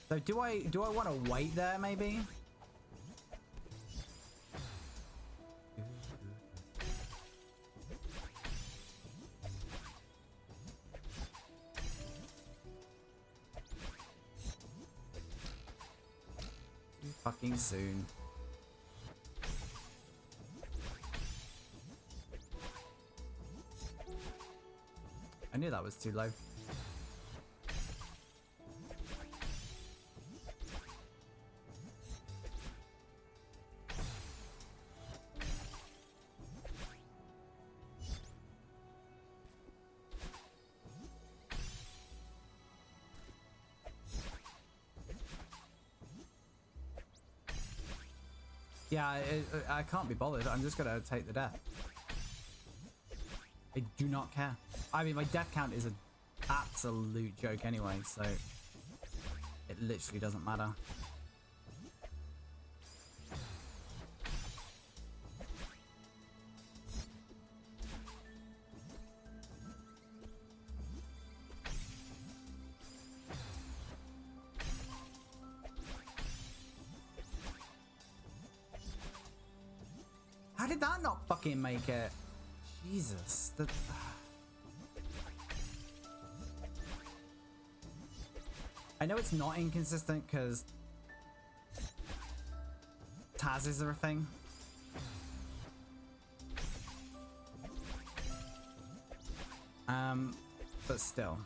So do I want to wait there maybe? Too fucking soon. I knew that was too low. Yeah, I can't be bothered. I'm just gonna take the death. I do not care. I mean, my death count is an absolute joke anyway, so it literally doesn't matter. How did that not fucking make it? Jesus. I know it's not inconsistent because Taz's are a thing. But still.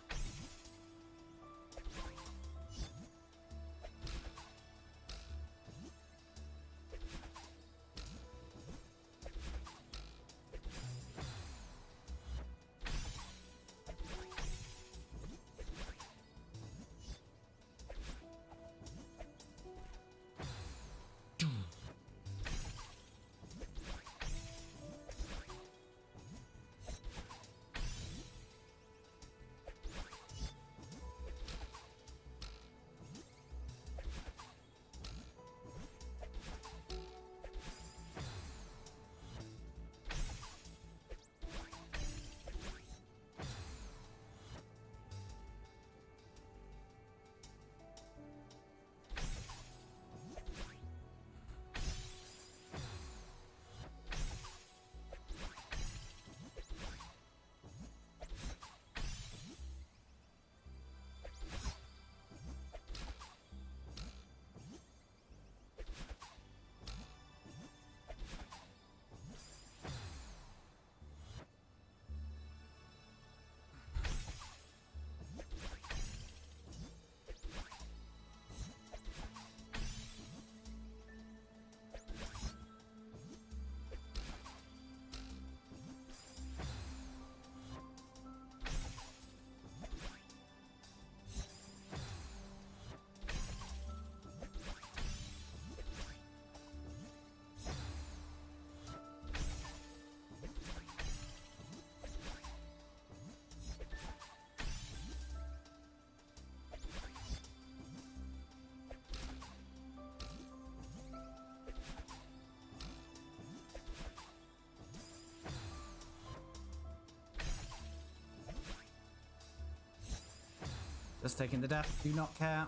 Just taking the death. Do not care.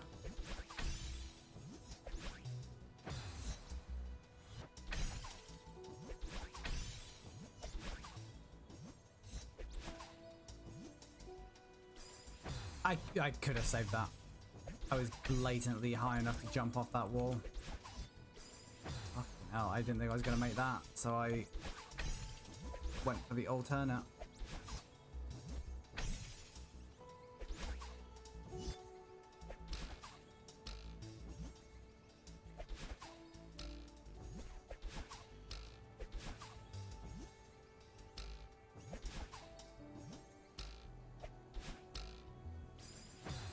I could have saved that. I was blatantly high enough to jump off that wall. Fucking hell, I didn't think I was going to make that, so I went for the alternate.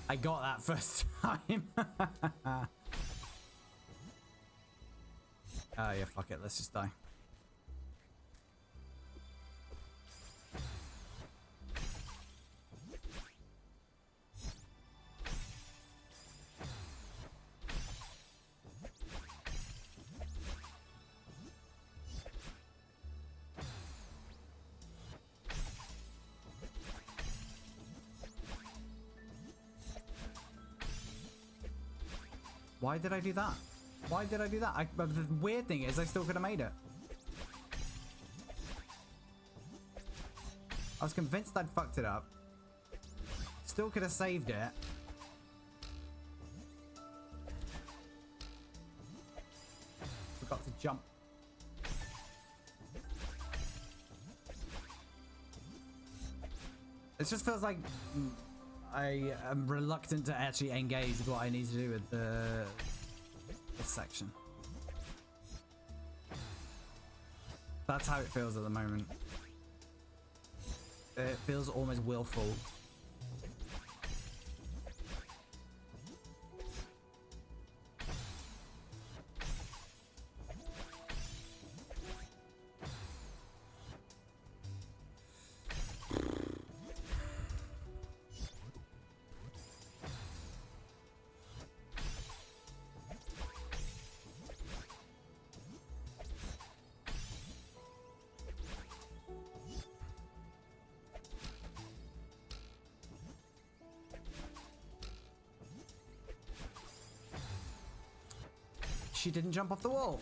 I got that first time. Oh yeah, fuck it, let's just die. Why did I do that? Why did I do that? The weird thing is I still could have made it. I was convinced I'd fucked it up. Still could have saved it. Forgot to jump. It just feels like I am reluctant to actually engage with what I need to do with this section. That's how it feels at the moment. It feels almost willful. She didn't jump off the wall.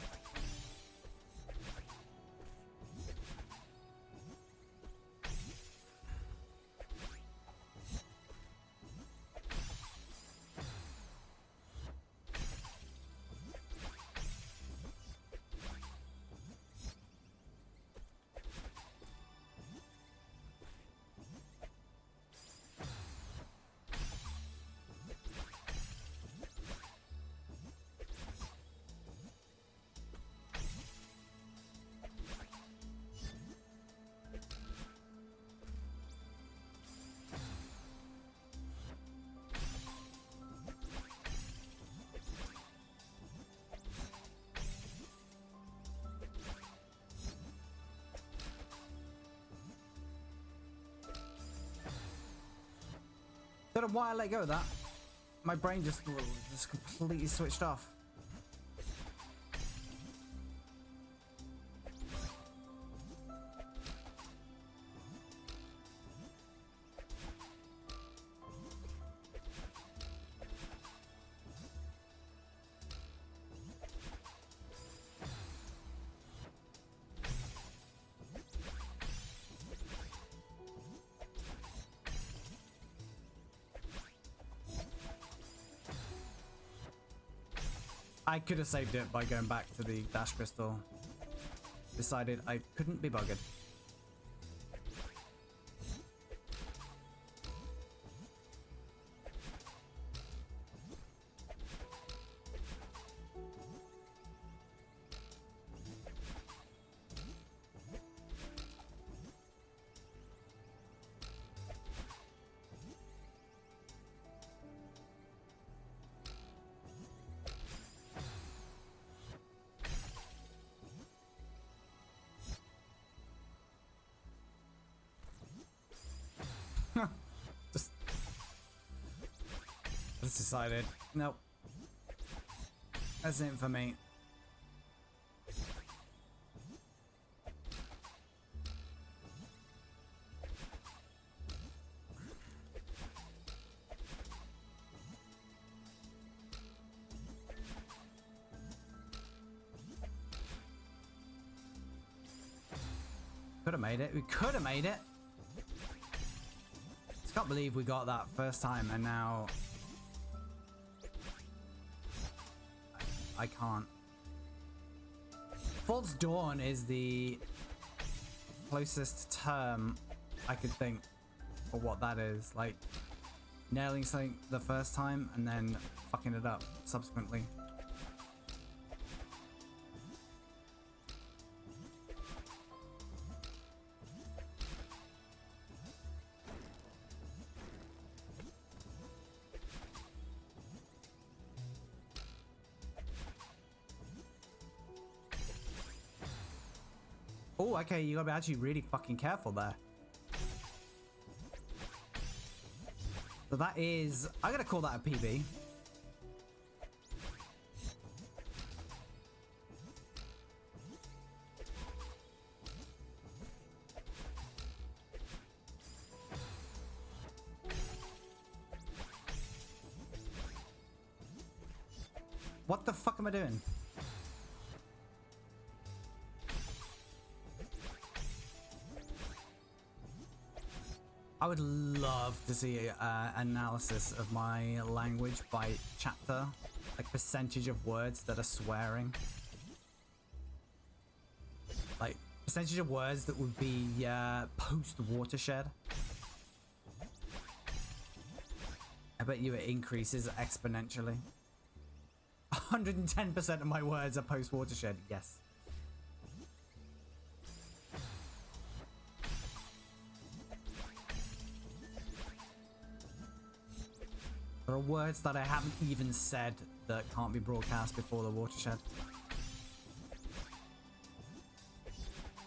Don't know why I let go of that. My brain just completely switched off. I could have saved it by going back to the dash crystal. Decided I couldn't be buggered. Just decided, nope. That's it for me. could have made it. We could have made it. Just can't believe we got that first time and now I can't. False Dawn is the closest term I could think for what that is. Like nailing something the first time and then fucking it up subsequently. Oh, okay, you gotta be actually really fucking careful there. So that is, I'm gonna call that a PB. What the fuck am I doing? I would love to see analysis of my language by chapter, like percentage of words that are swearing. Like percentage of words that would be post-watershed. I bet you it increases exponentially. 110% of my words are post-watershed, yes. There are words that I haven't even said that can't be broadcast before the watershed.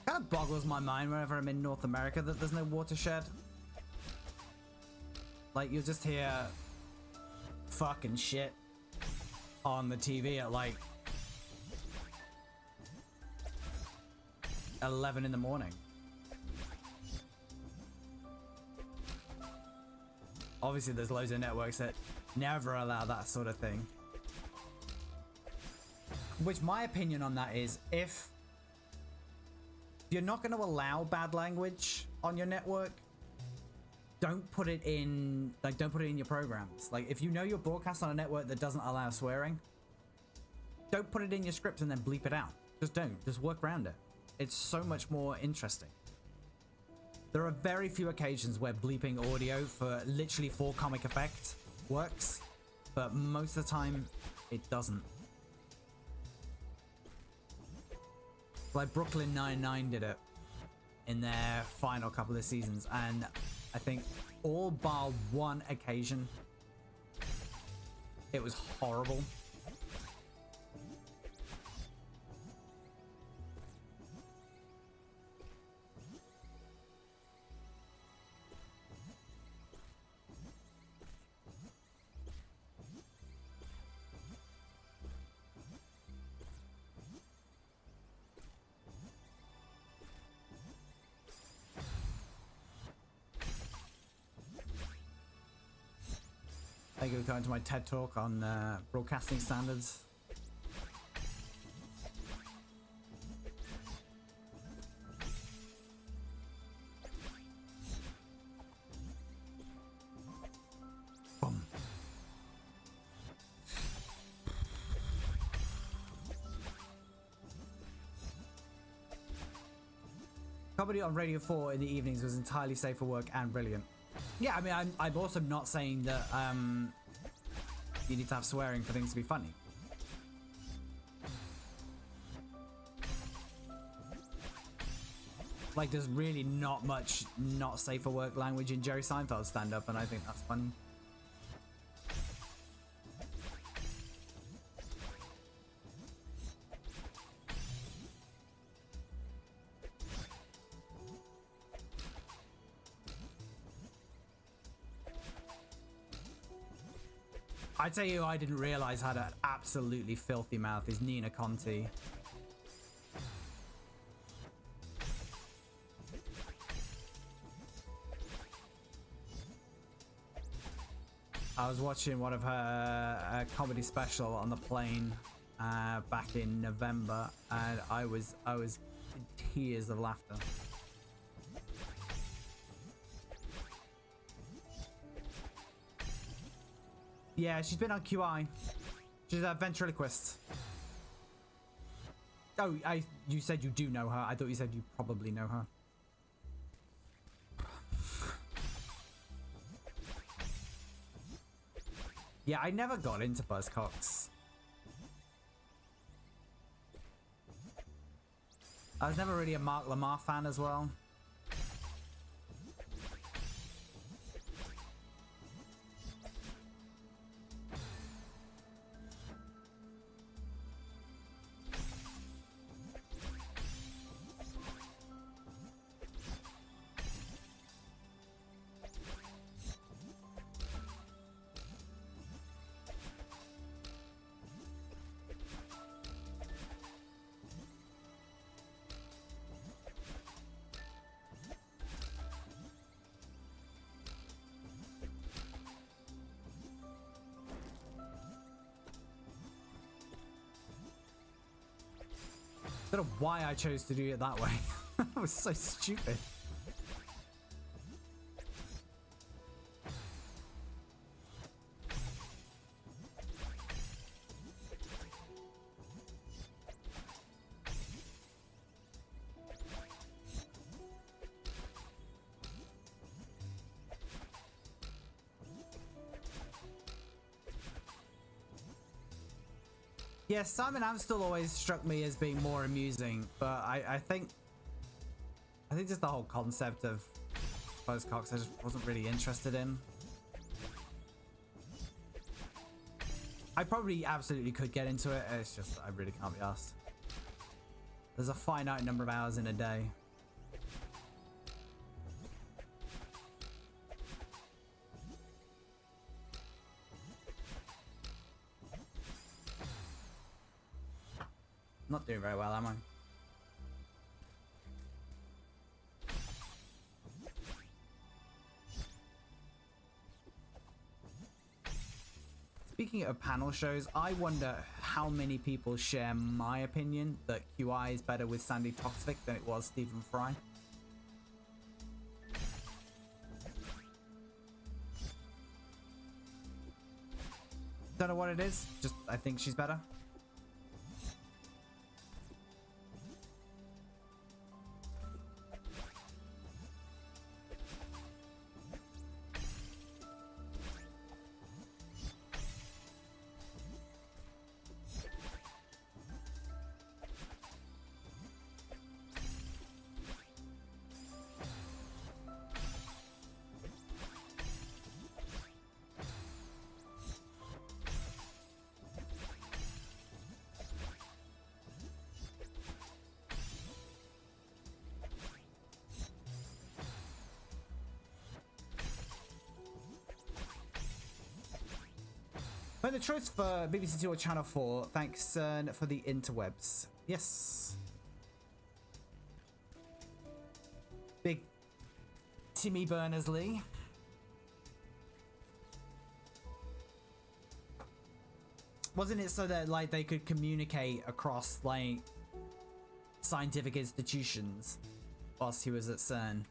Kind of boggles my mind whenever I'm in North America that there's no watershed. Like, you'll just hear fucking shit on the TV at like 11 in the morning. Obviously, there's loads of networks that never allow that sort of thing. Which my opinion on that is, if you're not going to allow bad language on your network, don't put it in, like, don't put it in your programs. Like, if you know you're broadcast on a network that doesn't allow swearing, don't put it in your script and then bleep it out. Just don't. Just work around it. It's so much more interesting. There are very few occasions where bleeping audio for literally for comic effect works, but most of the time it doesn't. Like Brooklyn Nine-Nine did it in their final couple of seasons, and I think all bar one occasion it was horrible. Thank you for coming to my TED talk on broadcasting standards. Boom. Comedy on Radio 4 in the evenings was entirely safe for work and brilliant. Yeah, I mean, I'm also not saying that you need to have swearing for things to be funny. Like, there's really not much not safe for work language in Jerry Seinfeld's stand-up, and I think that's funny. I tell you, I didn't realize had an absolutely filthy mouth is Nina Conti. I was watching one of her comedy special on the plane back in November, and I was in tears of laughter. Yeah, she's been on QI. She's a ventriloquist. Oh, you said you do know her. I thought you said you probably know her. Yeah, I never got into Buzzcocks. I was never really a Mark Lamar fan as well. I don't know why I chose to do it that way. That was so stupid. Yeah, Simon Amstel always struck me as being more amusing, but I think just the whole concept of Buzzcocks I just wasn't really interested in. I probably absolutely could get into it, it's just I really can't be asked. There's a finite number of hours in a day. Not doing very well, am I? Speaking of panel shows, I wonder how many people share my opinion that QI is better with Sandy Toksvik than it was Stephen Fry. Don't know what it is, just I think she's better. But the choice for BBC Two or Channel 4, thanks CERN for the interwebs. Yes. Big Timmy Berners-Lee. Wasn't it so that like they could communicate across like scientific institutions whilst he was at CERN?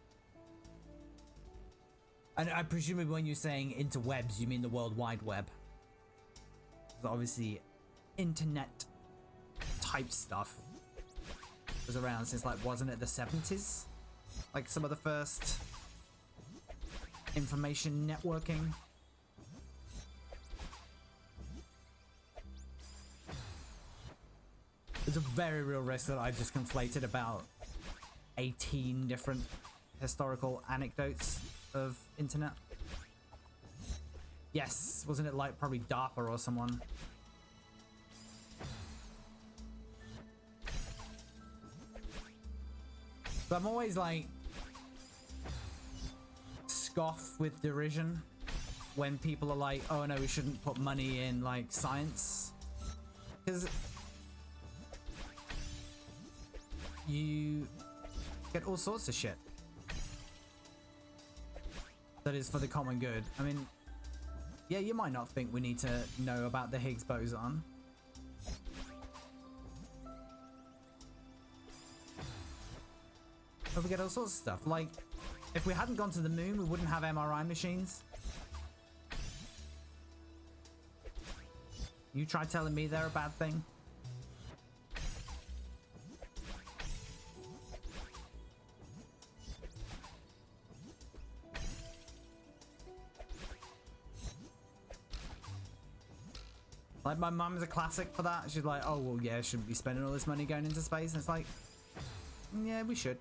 And I presume when you're saying interwebs, you mean the World Wide Web. Obviously internet type stuff was around since like, wasn't it the 70s, like some of the first information networking? There's a very real risk that I've just conflated about 18 different historical anecdotes of internet. Yes, wasn't it like probably DARPA or someone? But I'm always like scoff with derision when people are like, oh no, we shouldn't put money in like science, because you get all sorts of shit that is for the common good. I mean, yeah, you might not think we need to know about the Higgs boson. But we get all sorts of stuff. Like, if we hadn't gone to the moon, we wouldn't have MRI machines. You try telling me they're a bad thing? Like, my mum's a classic for that. She's like, oh, well, yeah, shouldn't be spending all this money going into space. And it's like, yeah, we should.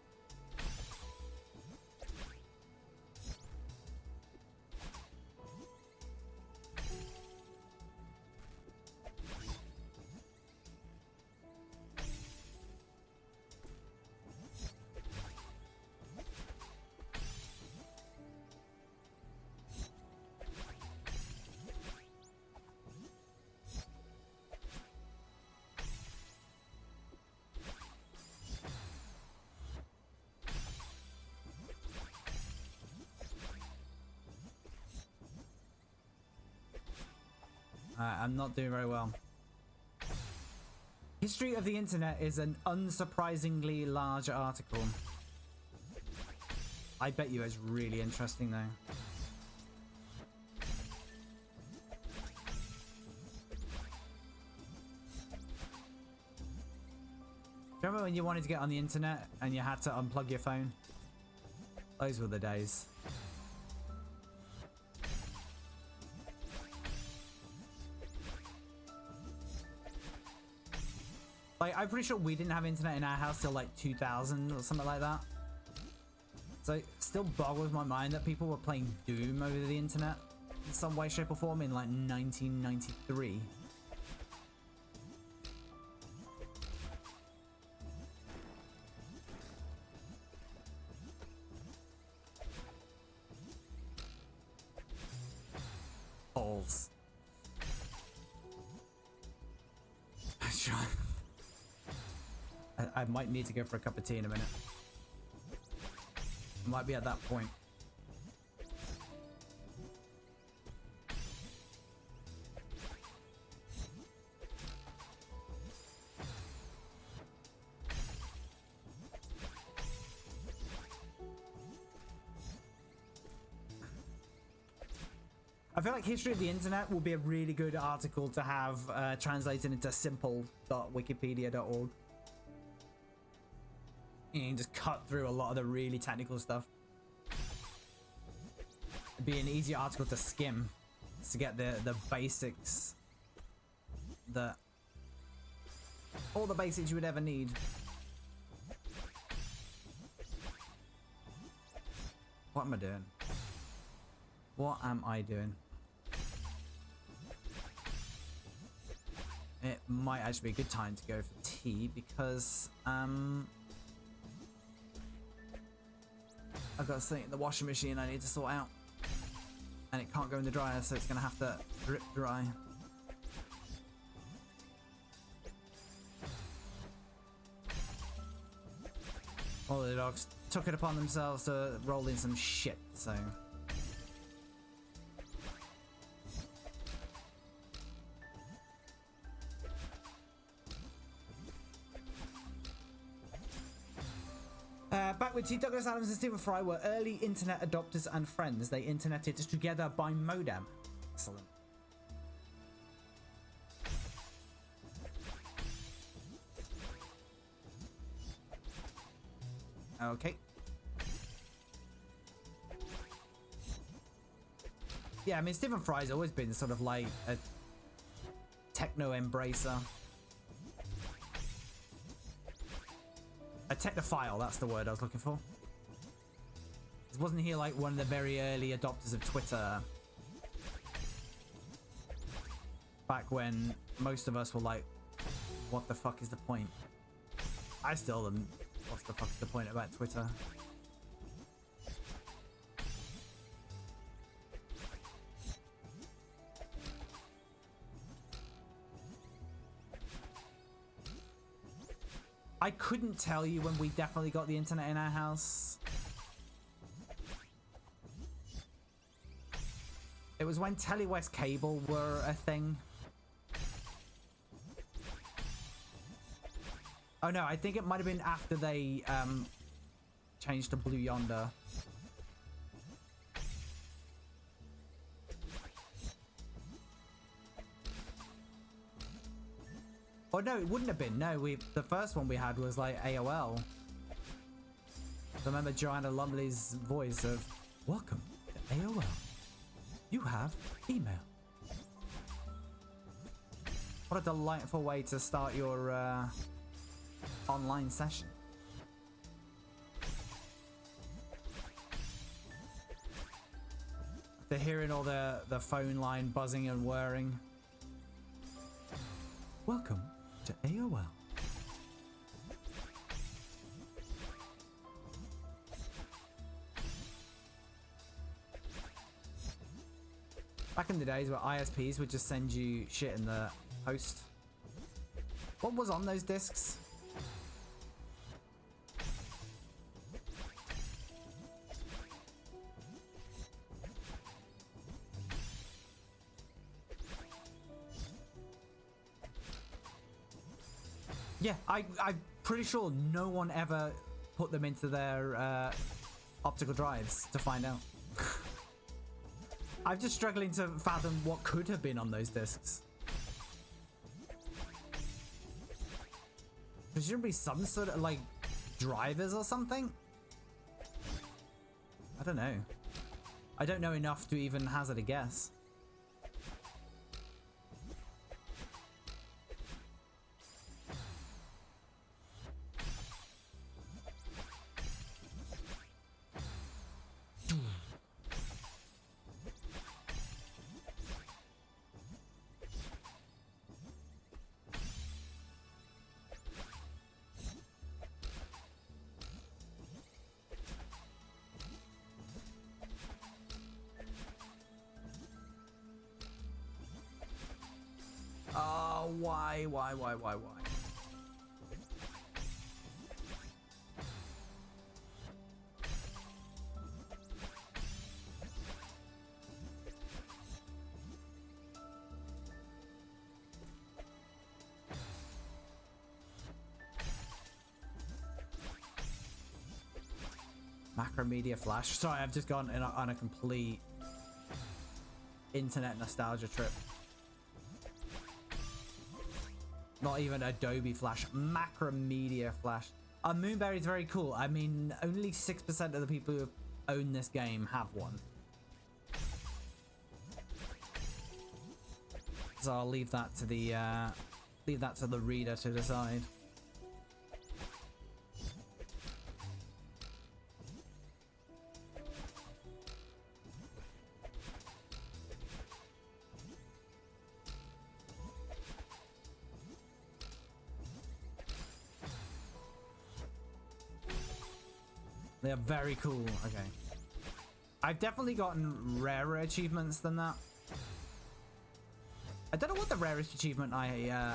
I'm not doing very well. History of the internet is an unsurprisingly large article. I bet you it's really interesting though. Do you remember when you wanted to get on the internet and you had to unplug your phone? Those were the days. Like, I'm pretty sure we didn't have internet in our house till like 2000 or something like that. So it still boggles my mind that people were playing Doom over the internet in some way, shape or form in like 1993. Balls. Sure. I might need to go for a cup of tea in a minute. Might be at that point. I feel like history of the internet will be a really good article to have translated into simple.wikipedia.org. You can just cut through a lot of the really technical stuff. It'd be an easier article to skim to get the basics, all the basics you would ever need. What am I doing? What am I doing? It might actually be a good time to go for tea because I've got something in the washing machine I need to sort out. And it can't go in the dryer, so it's going to have to drip dry. All the dogs took it upon themselves to roll in some shit, so... Back with T. Douglas Adams and Stephen Fry were early internet adopters and friends. They interneted together by modem. Excellent. Okay. Yeah, I mean, Stephen Fry's always been sort of like a techno embracer. A technophile, that's the word I was looking for. Wasn't he like one of the very early adopters of Twitter? Back when most of us were like, what the fuck is the point? I still am, what's the fuck is the point about Twitter? I couldn't tell you when we definitely got the internet in our house. It was when Telewest cable were a thing. Oh no, I think it might have been after they changed to Blue Yonder. Oh no, it wouldn't have been. No, the first one we had was like AOL. I remember Joanna Lumley's voice of, "Welcome to AOL. You have email." What a delightful way to start your online session. They're hearing all the phone line buzzing and whirring. Welcome to AOL. Back in the days where ISPs would just send you shit in the post. What was on those discs? Yeah, I'm pretty sure no one ever put them into their optical drives to find out. I'm just struggling to fathom what could have been on those discs. Presumably some sort of like drivers or something? I don't know. I don't know enough to even hazard a guess. Why? Macromedia Flash. Sorry, I've just gone on a complete internet nostalgia trip. Not even Adobe Flash, Macromedia Flash. Moonberry is very cool. I mean, only 6% of the people who own this game have one. So I'll leave that to the reader to decide. They are very cool. Okay. I've definitely gotten rarer achievements than that. I don't know what the rarest achievement I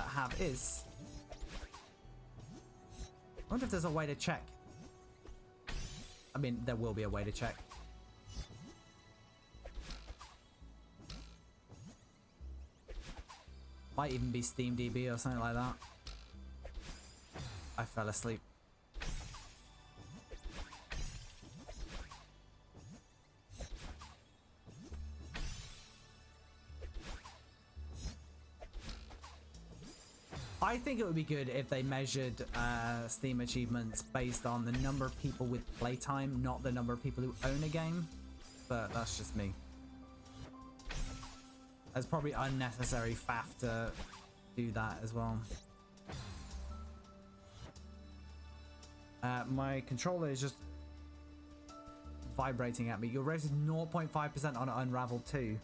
have is. I wonder if there's a way to check. I mean, there will be a way to check. Might even be SteamDB or something like that. I fell asleep. I think it would be good if they measured Steam achievements based on the number of people with playtime, not the number of people who own a game. But that's just me. There's probably unnecessary faff to do that as well. My controller is just vibrating at me. You're rated 0.5% on Unravel 2.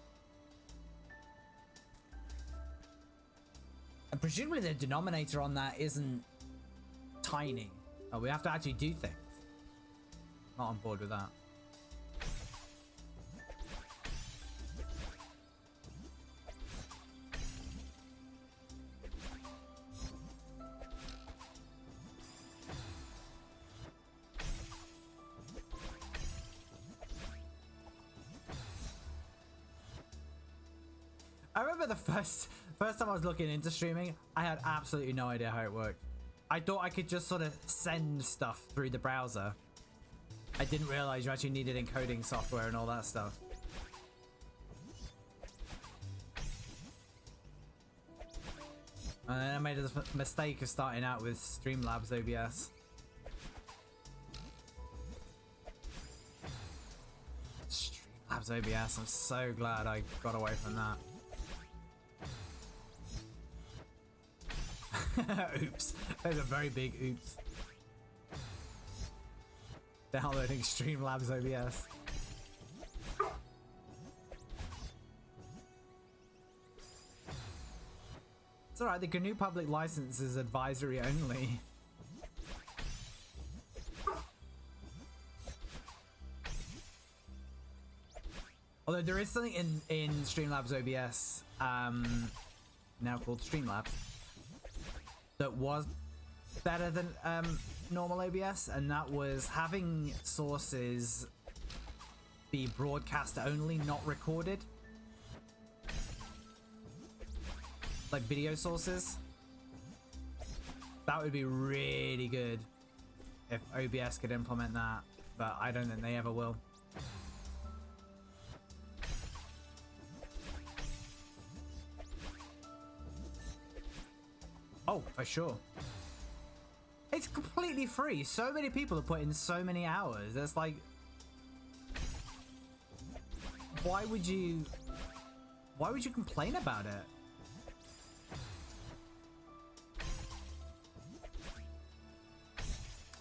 And presumably the denominator on that isn't tiny. Oh, we have to actually do things. Not on board with that. I remember the first time I was looking into streaming, I had absolutely no idea how it worked. I thought I could just sort of send stuff through the browser. I didn't realize you actually needed encoding software and all that stuff. And then I made a mistake of starting out with Streamlabs OBS. Streamlabs OBS, I'm so glad I got away from that. Oops. There's a very big oops. Downloading Streamlabs OBS. It's alright, the GNU public license is advisory only. Although there is something in Streamlabs OBS, now called Streamlabs, that was better than normal OBS, and that was having sources be broadcast only, not recorded. Like video sources. That would be really good if OBS could implement that, but I don't think they ever will. Oh, for sure. It's completely free. So many people have put in so many hours. It's like, why would you complain about it?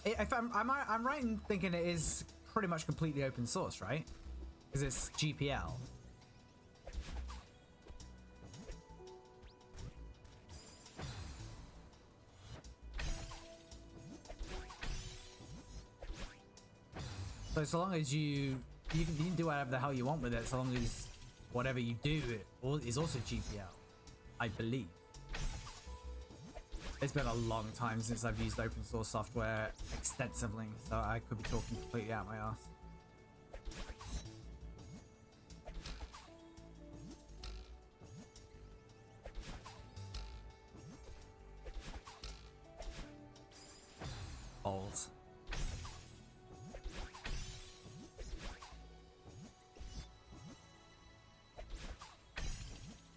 If I'm right in thinking it is pretty much completely open source, right? Because it's GPL. So long as you can do whatever the hell you want with it, so long as whatever you do is also GPL, I believe. It's been a long time since I've used open source software extensively, so I could be talking completely out my ass. Balls.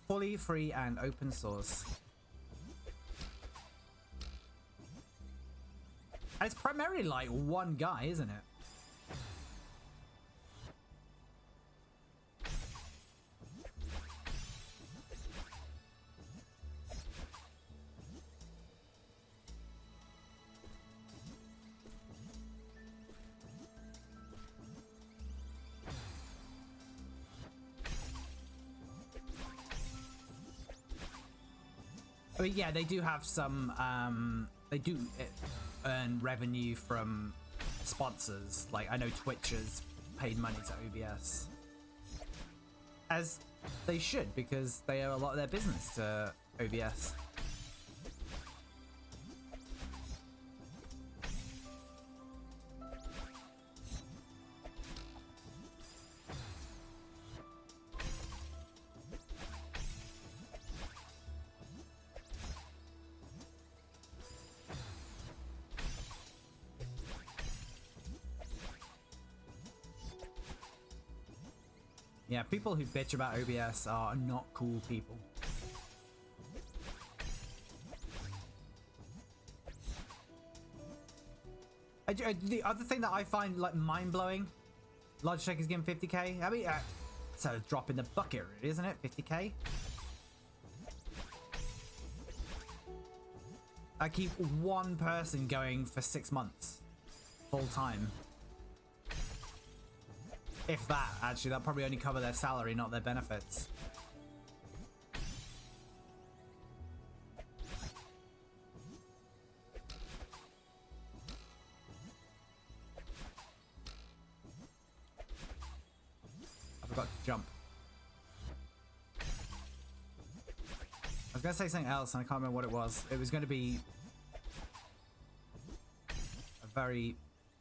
Fully free and open source. And it's primarily like one guy, isn't it? I mean, yeah, they do have some, they do earn revenue from sponsors. Like, I know Twitch has paid money to OBS. As they should, because they owe a lot of their business to OBS. Yeah, people who bitch about OBS are not cool people. The other thing that I find like mind-blowing, Logitech is giving 50k. I mean, it's a drop in the bucket, really, isn't it? 50k. I keep one person going for 6 months, full time. If that, actually, that'll probably only cover their salary, not their benefits. I forgot to jump. I was going to say something else, and I can't remember what it was. It was going to be a very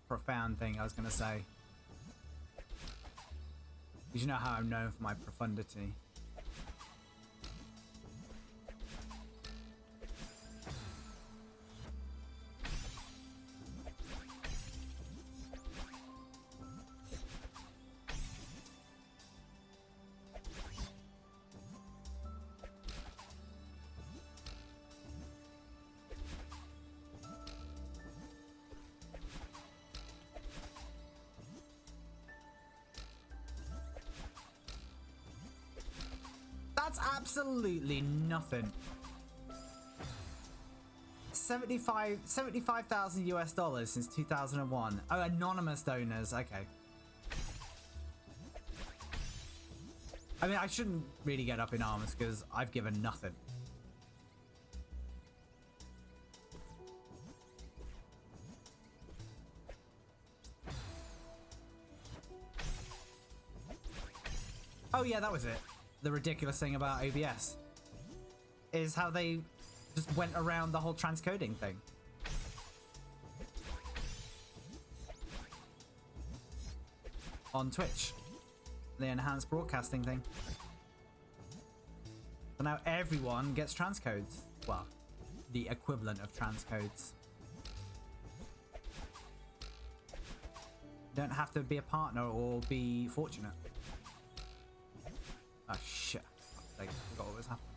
profound thing I was going to say. Because you know how I'm known for my profundity. absolutely nothing. 75,000 US dollars since 2001. Oh, anonymous donors. Okay. I mean, I shouldn't really get up in arms because I've given nothing. Oh yeah, that was it. The ridiculous thing about OBS is how they just went around the whole transcoding thing. On Twitch. The enhanced broadcasting thing. So now everyone gets transcodes. Well, the equivalent of transcodes. You don't have to be a partner or be fortunate. Oh shit. I forgot what was happening.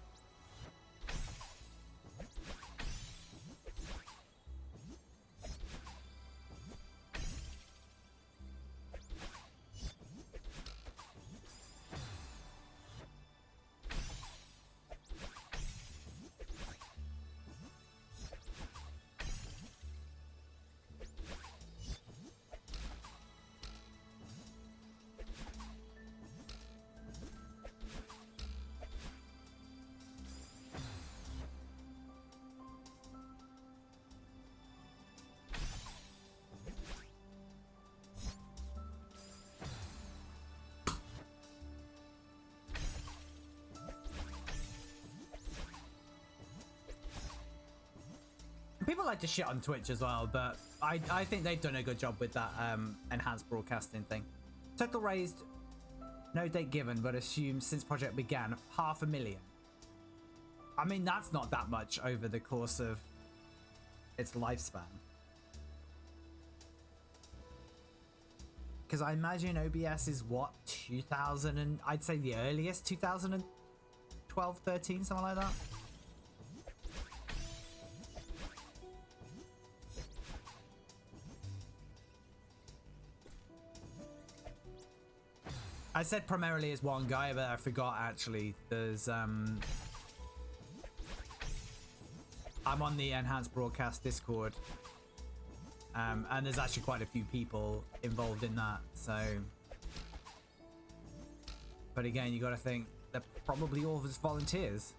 People like to shit on Twitch as well, but I think they've done a good job with that enhanced broadcasting thing. Total raised, no date given, but assumed since project began, 500,000. I mean, that's not that much over the course of its lifespan. Because I imagine OBS is what, 2000 and I'd say the earliest 2012, 13, something like that. I said primarily as one guy, but I forgot actually. There's I'm on the enhanced broadcast Discord, and there's actually quite a few people involved in that. So, but again, you got to think they're probably all just volunteers.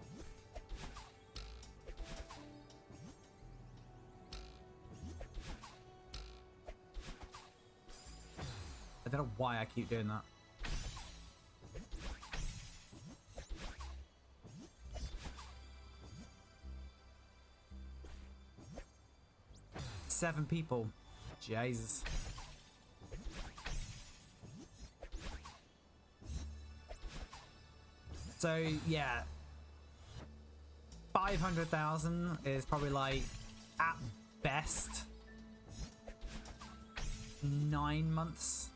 I don't know why I keep doing that. Seven people. Jesus. So yeah, 500,000 is probably like at best 9 months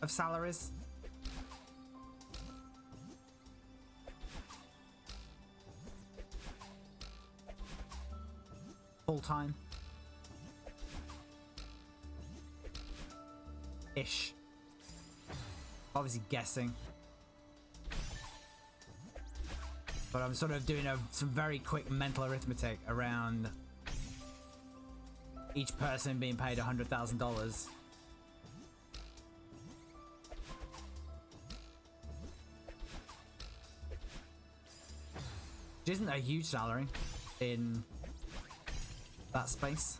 of salaries. Full time. Ish. Obviously guessing. But I'm sort of doing some very quick mental arithmetic around each person being paid $100,000. Which isn't a huge salary in that space.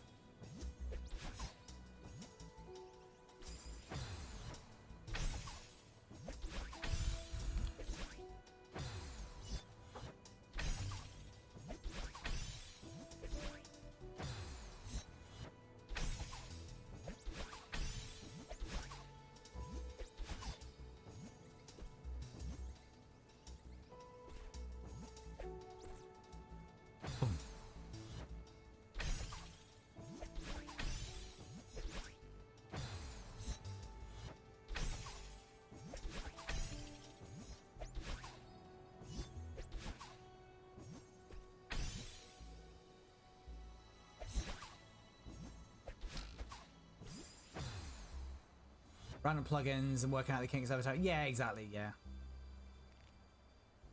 Random plugins and working out the kinks over time. Yeah, exactly, yeah.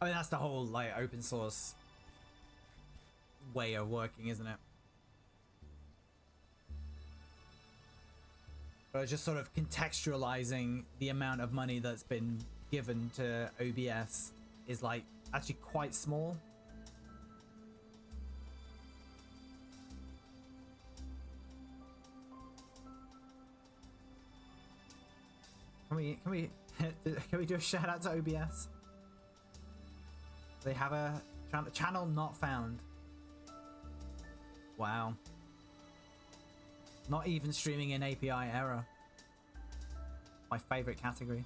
I mean, that's the whole like open source way of working, isn't it? But just sort of contextualizing the amount of money that's been given to OBS is like actually quite small. Can we do a shout out to OBS? They have a channel not found. Wow. Not even streaming in API error. My favorite category.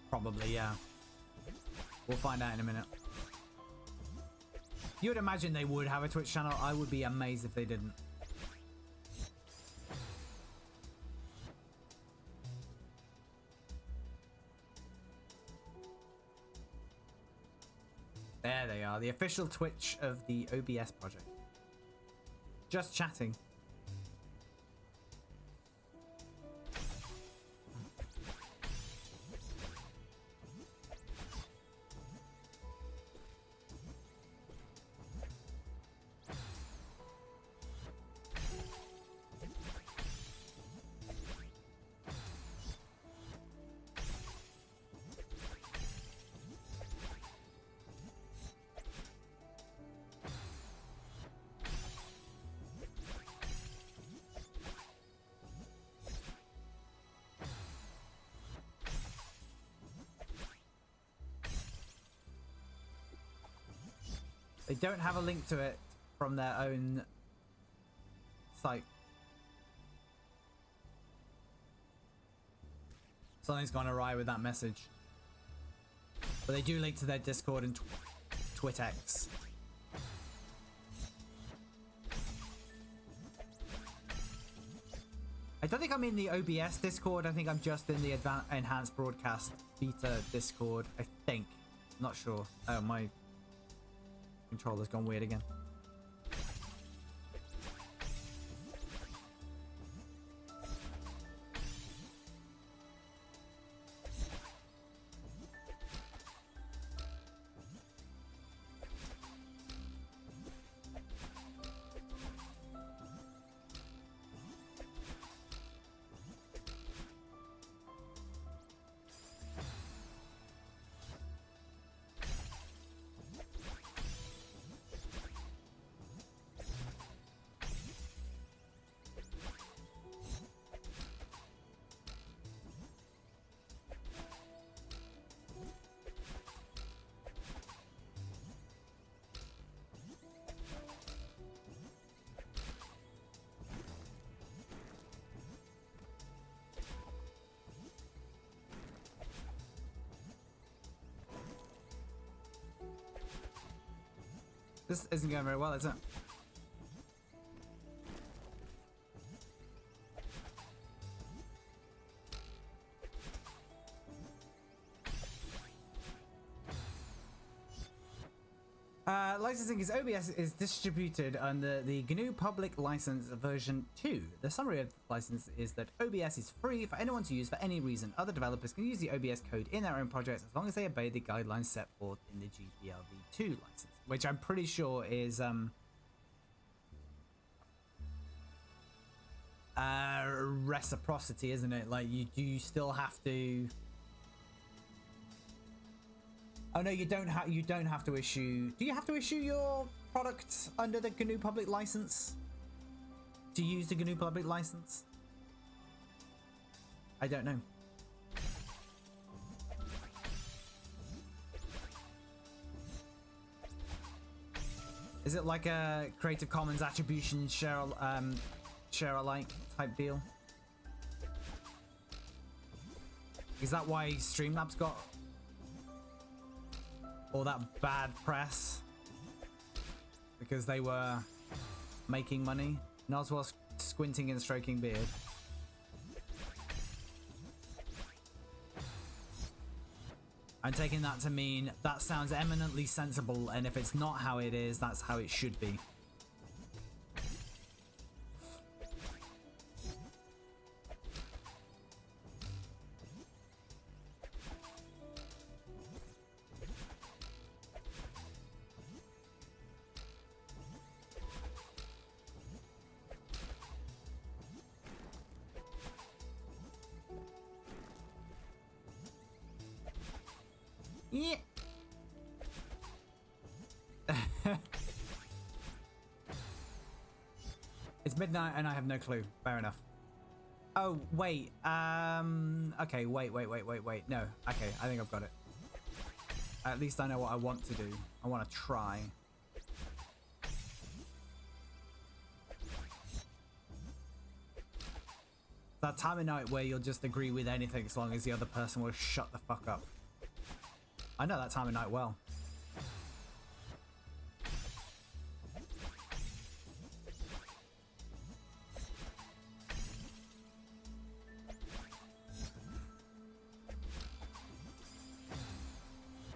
Probably, yeah. We'll find out in a minute. You would imagine they would have a Twitch channel. I would be amazed if they didn't. There they are, the official Twitch of the OBS project. Just chatting. They don't have a link to it from their own site. Something's gone awry with that message. But they do link to their Discord and TwitX. I don't think I'm in the OBS Discord. I think I'm just in the Enhanced Broadcast Beta Discord. I think. Not sure. Oh, my controller's gone weird again. This isn't going very well, is it? Licensing is OBS is distributed under the GNU Public License version 2. The summary of the license is that OBS is free for anyone to use for any reason. Other developers can use the OBS code in their own projects as long as they obey the guidelines set forth in the GPLv2 license, which I'm pretty sure is reciprocity, isn't it? Like you still have to. Oh no, you don't have to issue. Do you have to issue your product under the GNU Public License to use the GNU Public License? I don't know. Is it like a Creative Commons attribution share alike type deal? Is that why Streamlabs got all that bad press? Because they were making money? Not as well squinting and stroking beard. I'm taking that to mean that sounds eminently sensible, and if it's not how it is, that's how it should be. Yeah. It's midnight and I have no clue. Fair enough. Oh, wait. Okay, wait. No. Okay, I think I've got it. At least I know what I want to do. I want to try. That time of night where you'll just agree with anything as long as the other person will shut the fuck up. I know that time of night well.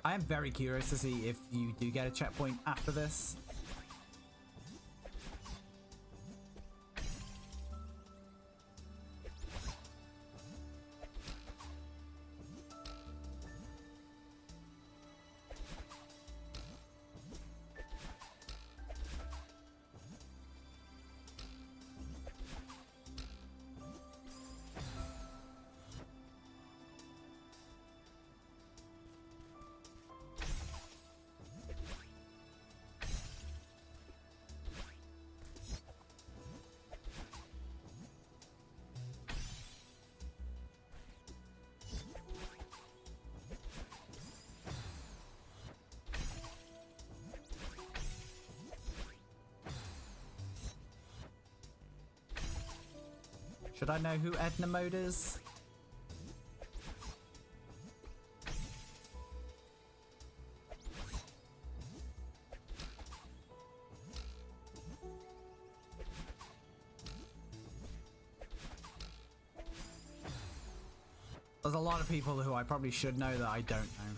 I am very curious to see if you do get a checkpoint after this. Should I know who Edna Mode is? There's a lot of people who I probably should know that I don't know.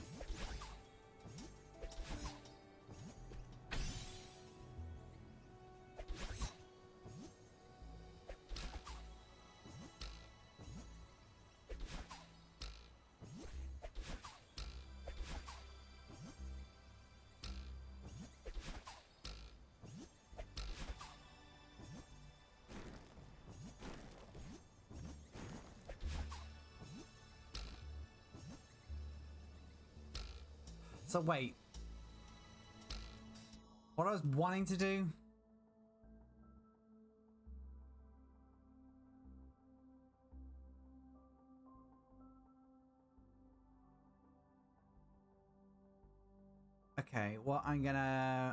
So wait, what I was wanting to do? Okay, well, I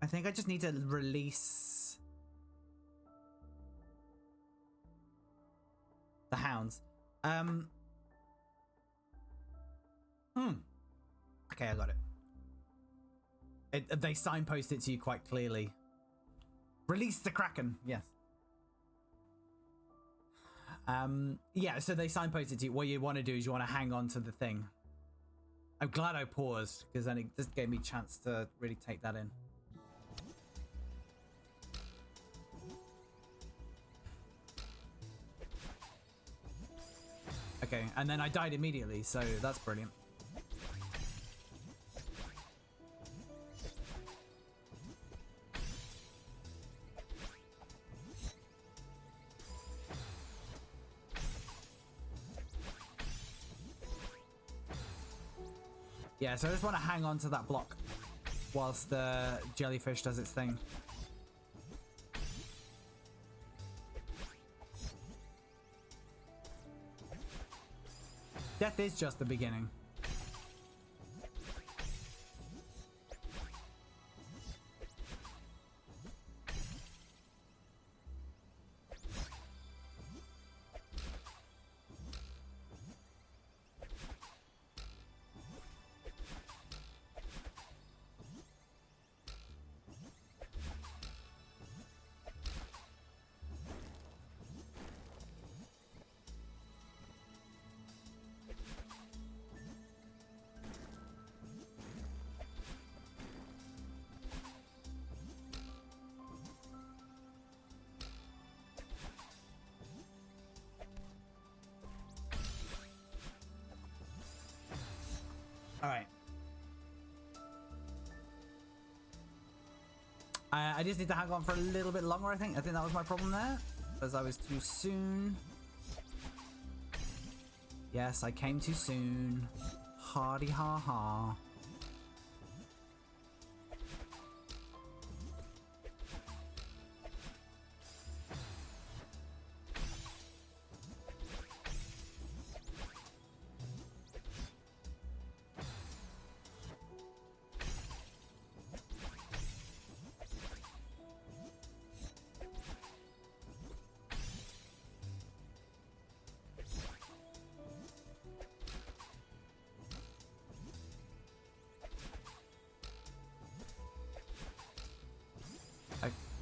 think I just need to release the hounds. Okay, I got it. They signpost it to you quite clearly. Release the Kraken, yes. Yeah, so they signpost it to you. What you want to do is you want to hang on to the thing. I'm glad I paused, because then it just gave me a chance to really take that in. Okay, and then I died immediately, so that's brilliant. Yeah, so I just want to hang on to that block whilst the jellyfish does its thing. Death is just the beginning. All right. I just need to hang on for a little bit longer, I think. I think that was my problem there, because I was too soon. Yes, I came too soon. Hardy ha ha.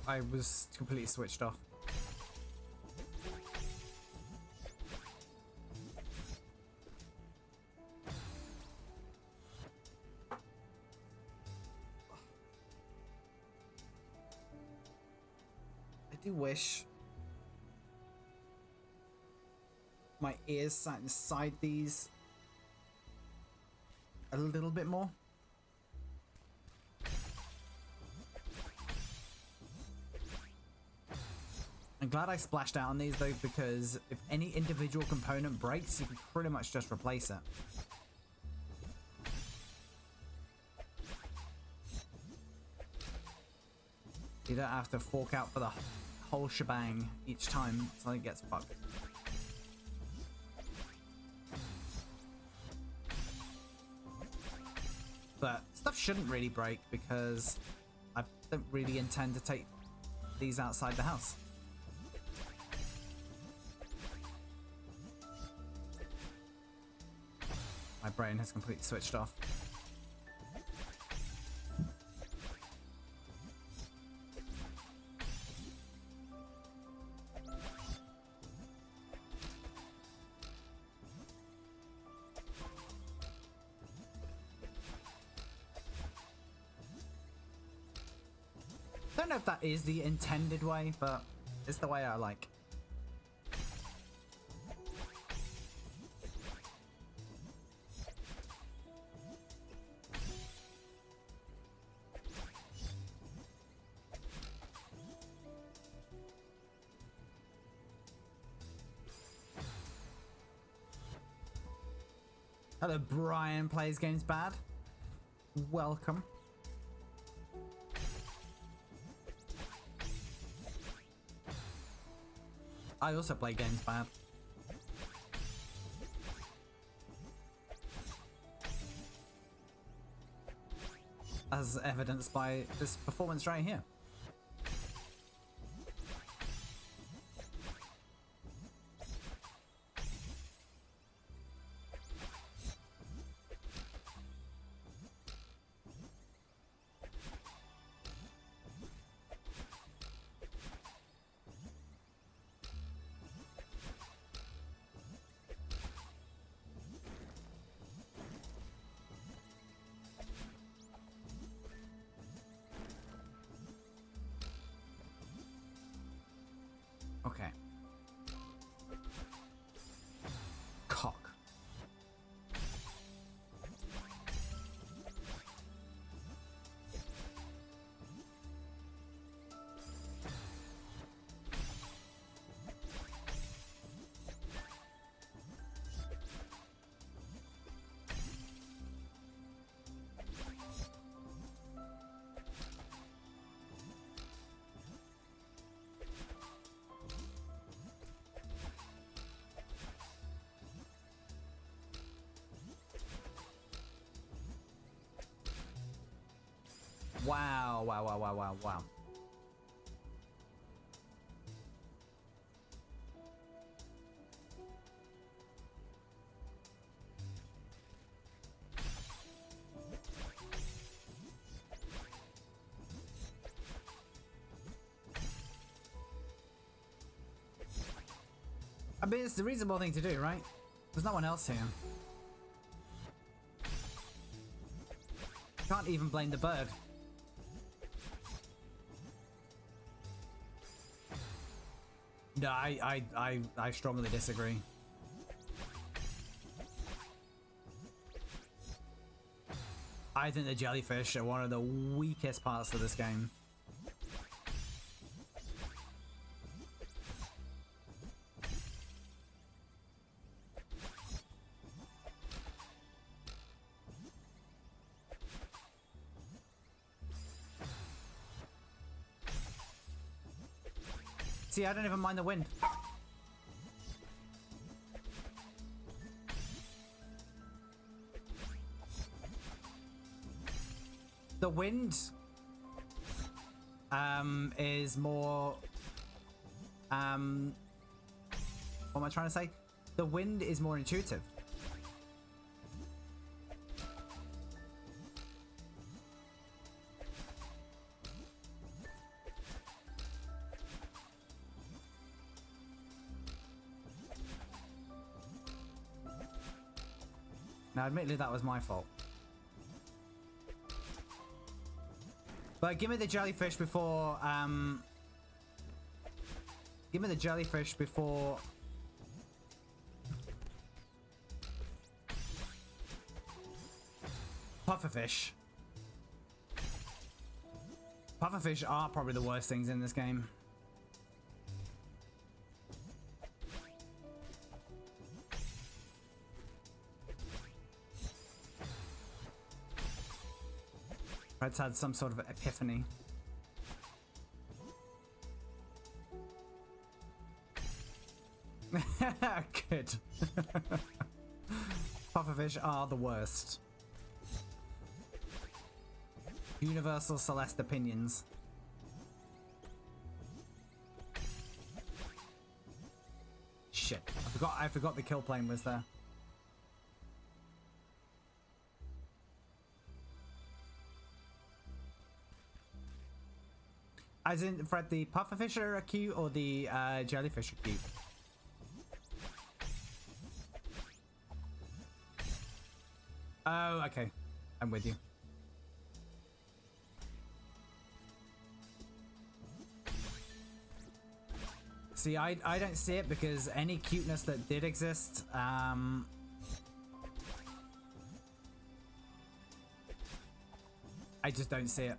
I was completely switched off. I do wish my ears sat inside these a little bit more. I'm glad I splashed out on these though, because if any individual component breaks, you can pretty much just replace it. You don't have to fork out for the whole shebang each time something gets fucked. But stuff shouldn't really break because I don't really intend to take these outside the house. My brain has completely switched off. Don't know if that is the intended way, but it's the way I like. Hello, Brian plays games bad. Welcome. I also play games bad. As evidenced by this performance right here. Okay. Cock. Wow, wow, wow, wow, wow, wow. I mean, it's the reasonable thing to do, right? There's no one else here. Can't even blame the bird. No, I strongly disagree. I think the jellyfish are one of the weakest parts of this game. See, I don't even mind the wind. The wind is more what am I trying to say? The wind is more intuitive. Now, admittedly, that was my fault. But give me the jellyfish before, give me the jellyfish before... Pufferfish. Pufferfish are probably the worst things in this game. Fred's had some sort of epiphany. Good. Pufferfish are the worst. Universal Celeste opinions. Shit. I forgot the kill plane was there. As in, Fred, the pufferfish are cute or the jellyfish are cute? Oh, okay. I'm with you. See, I don't see it because any cuteness that did exist, I just don't see it.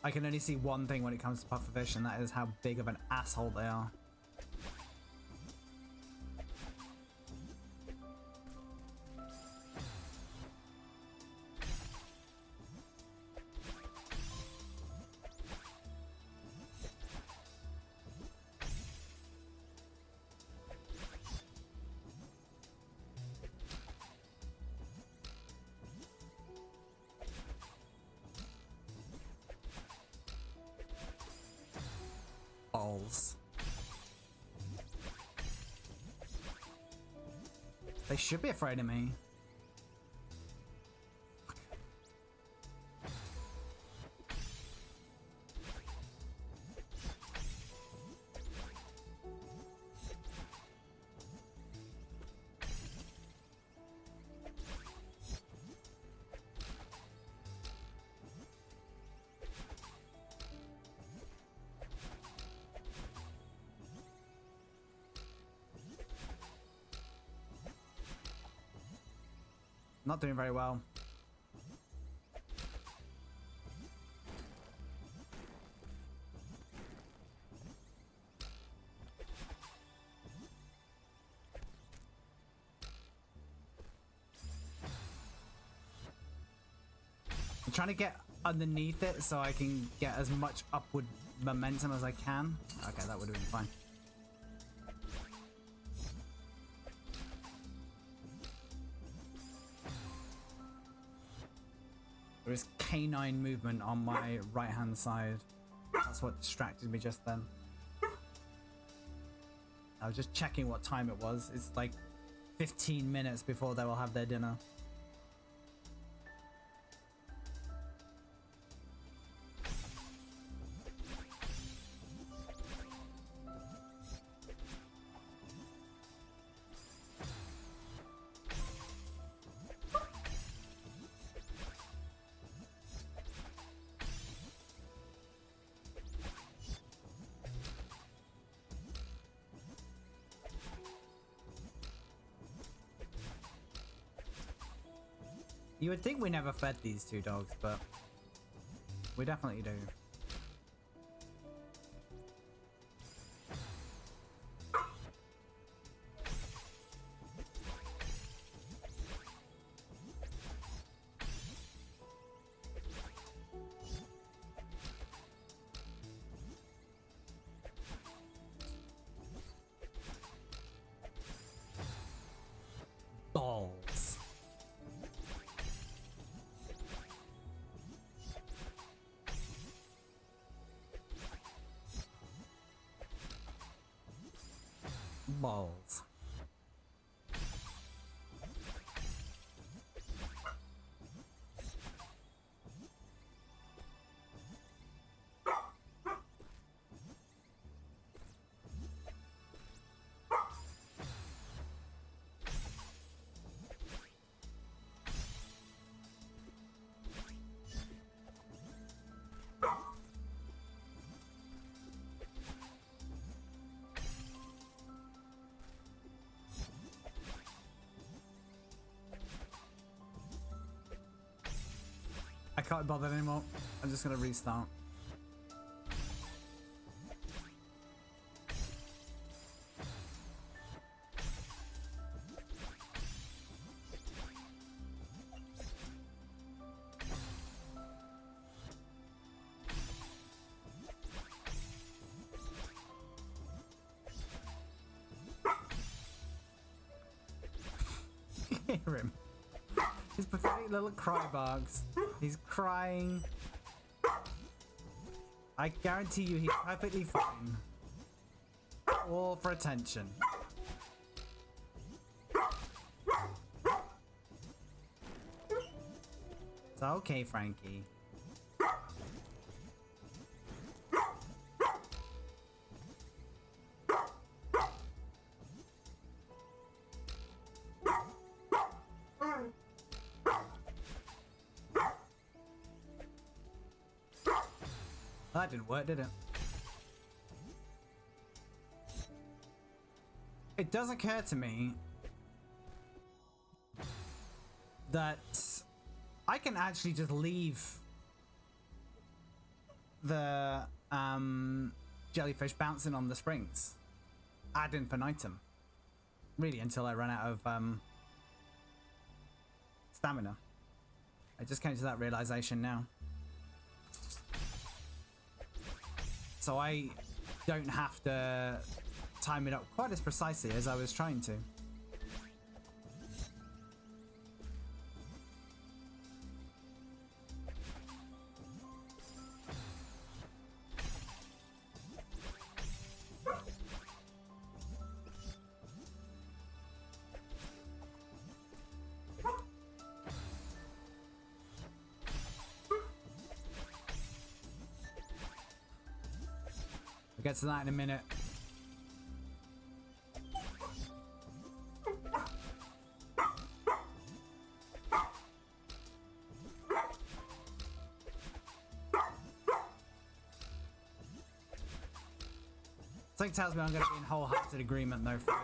I can only see one thing when it comes to pufferfish, and that is how big of an asshole they are. Balls. They should be afraid of me. Not doing very well. I'm trying to get underneath it so I can get as much upward momentum as I can. Okay, that would have been fine. There is canine movement on my right hand side. That's what distracted me just then. I was just checking what time it was. It's like 15 minutes before they will have their dinner. You would think we never fed these two dogs, but we definitely do. balls. I can't bother anymore. I'm just gonna restart. Hear him. His pathetic little cry barks. He's crying. I guarantee you he's perfectly fine. All for attention. It's okay, Frankie. That didn't work, did it? It does occur to me that I can actually just leave the jellyfish bouncing on the springs ad infinitum, really, until I run out of stamina. I just came to that realization now. So I don't have to time it up quite as precisely as I was trying to. We'll get to that in a minute. Something tells me I'm going to be in wholehearted agreement though, Fred.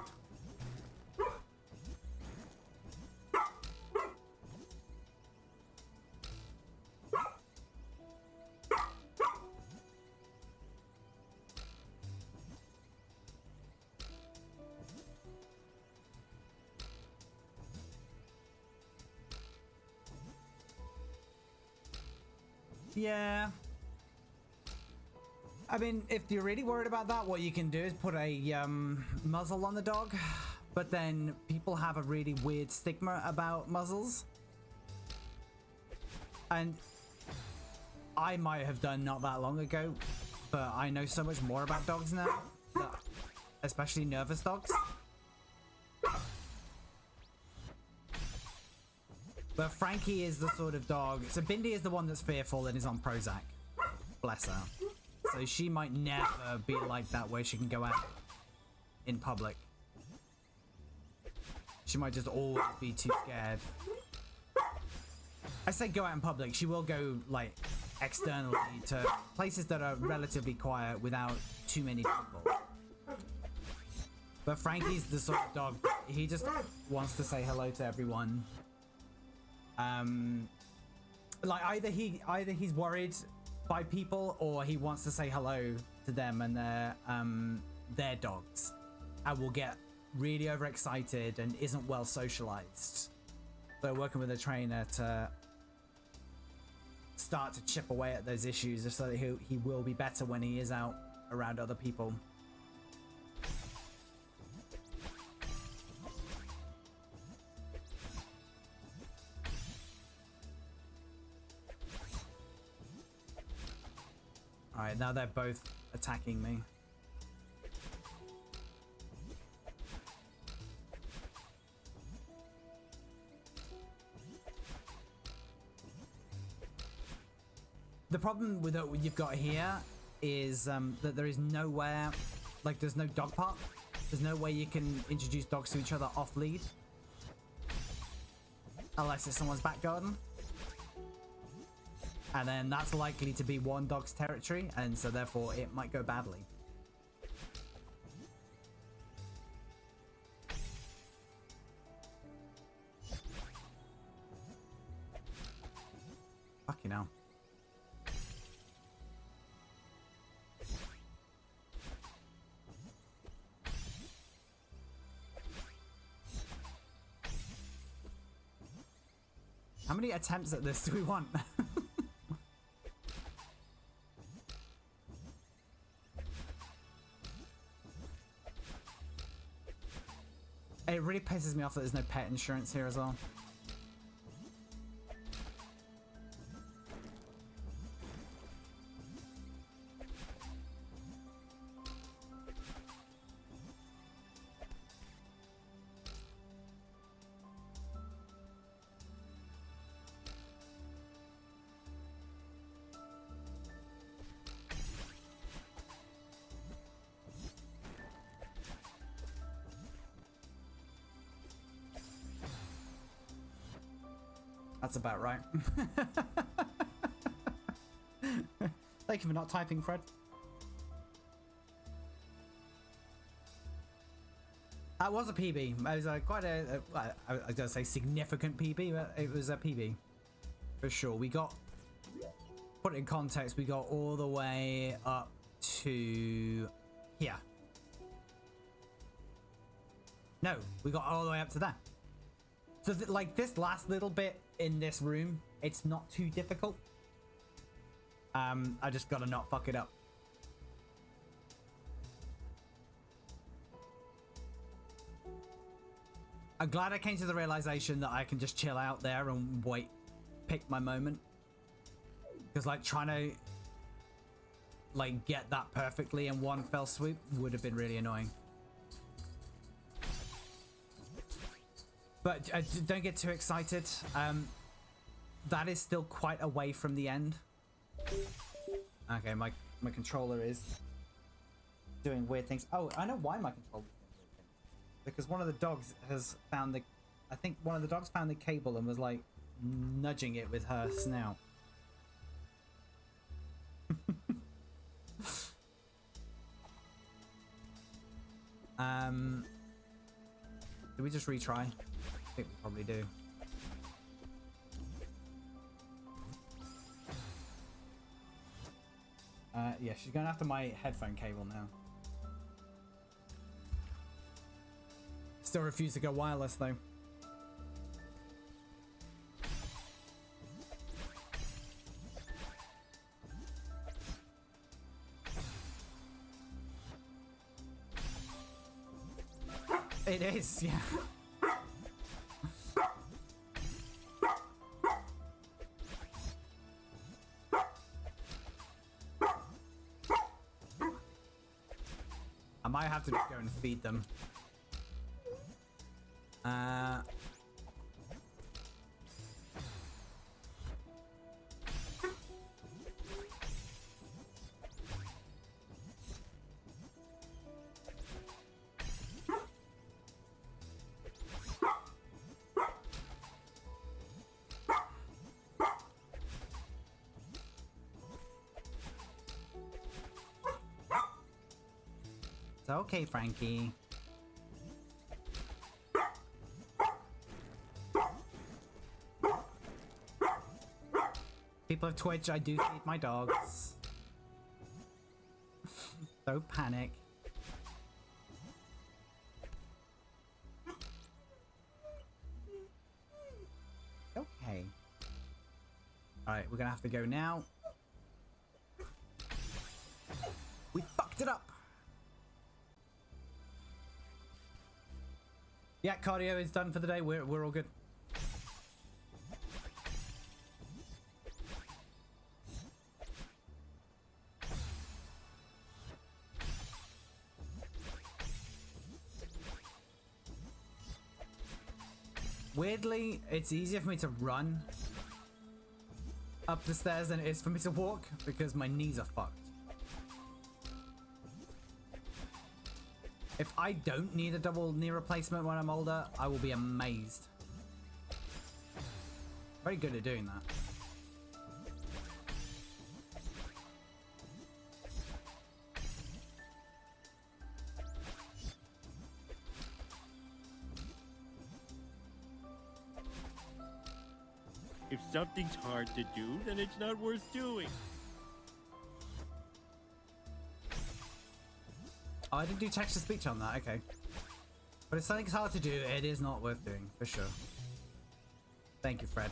Yeah. I mean, if you're really worried about that, what you can do is put a muzzle on the dog. But then people have a really weird stigma about muzzles. And I might have done not that long ago, but I know so much more about dogs now, especially nervous dogs. But Frankie is the sort of dog. So Bindi is the one that's fearful and is on Prozac. Bless her. So she might never be like that where she can go out in public. She might just always be too scared. I say go out in public. She will go like externally to places that are relatively quiet without too many people. But Frankie's the sort of dog, he just wants to say hello to everyone. Like either he's worried by people or he wants to say hello to them and their dogs, and will get really overexcited and isn't well socialized. So working with a trainer to start to chip away at those issues so that he will be better when he is out around other people. Alright, now they're both attacking me. The problem with what you've got here is that there is nowhere, like there's no dog park. There's no way you can introduce dogs to each other off lead. Unless it's someone's back garden. And then that's likely to be one dog's territory, and so therefore it might go badly. Fucking hell. How many attempts at this do we want? It really pisses me off that there's no pet insurance here as well. That's about right. Thank you for not typing, Fred. That was a PB. It was quite a I was gonna say significant PB, but it was a PB for sure. We got, put it in context, we got all the way up to here. No, we got all the way up to there. So like this last little bit in this room, it's not too difficult. I just gotta not fuck it up. I'm glad I came to the realization that I can just chill out there and wait, pick my moment. Because like trying to like get that perfectly in one fell swoop would have been really annoying. But don't get too excited. That is still quite away from the end. Okay, my controller is doing weird things. Oh, I know why my controller is doing weird things. Because one of the dogs has found the... I think one of the dogs found the cable and was like nudging it with her snout. Do we just retry? I think we probably do. Yeah, she's going after my headphone cable now. Still refuse to go wireless though. It is, yeah. I might have to just go and feed them. It's okay, Frankie. People of Twitch, I do feed my dogs. Don't panic. Okay. Alright, we're gonna have to go now. We fucked it up! Yeah, cardio is done for the day. We're all good. Weirdly, it's easier for me to run up the stairs than it is for me to walk because my knees are fucked. If I don't need a double knee replacement when I'm older, I will be amazed. Very good at doing that. If something's hard to do, then it's not worth doing. Oh, I didn't do text-to-speech on that, okay. But if something's hard to do, it is not worth doing, for sure. Thank you, Fred.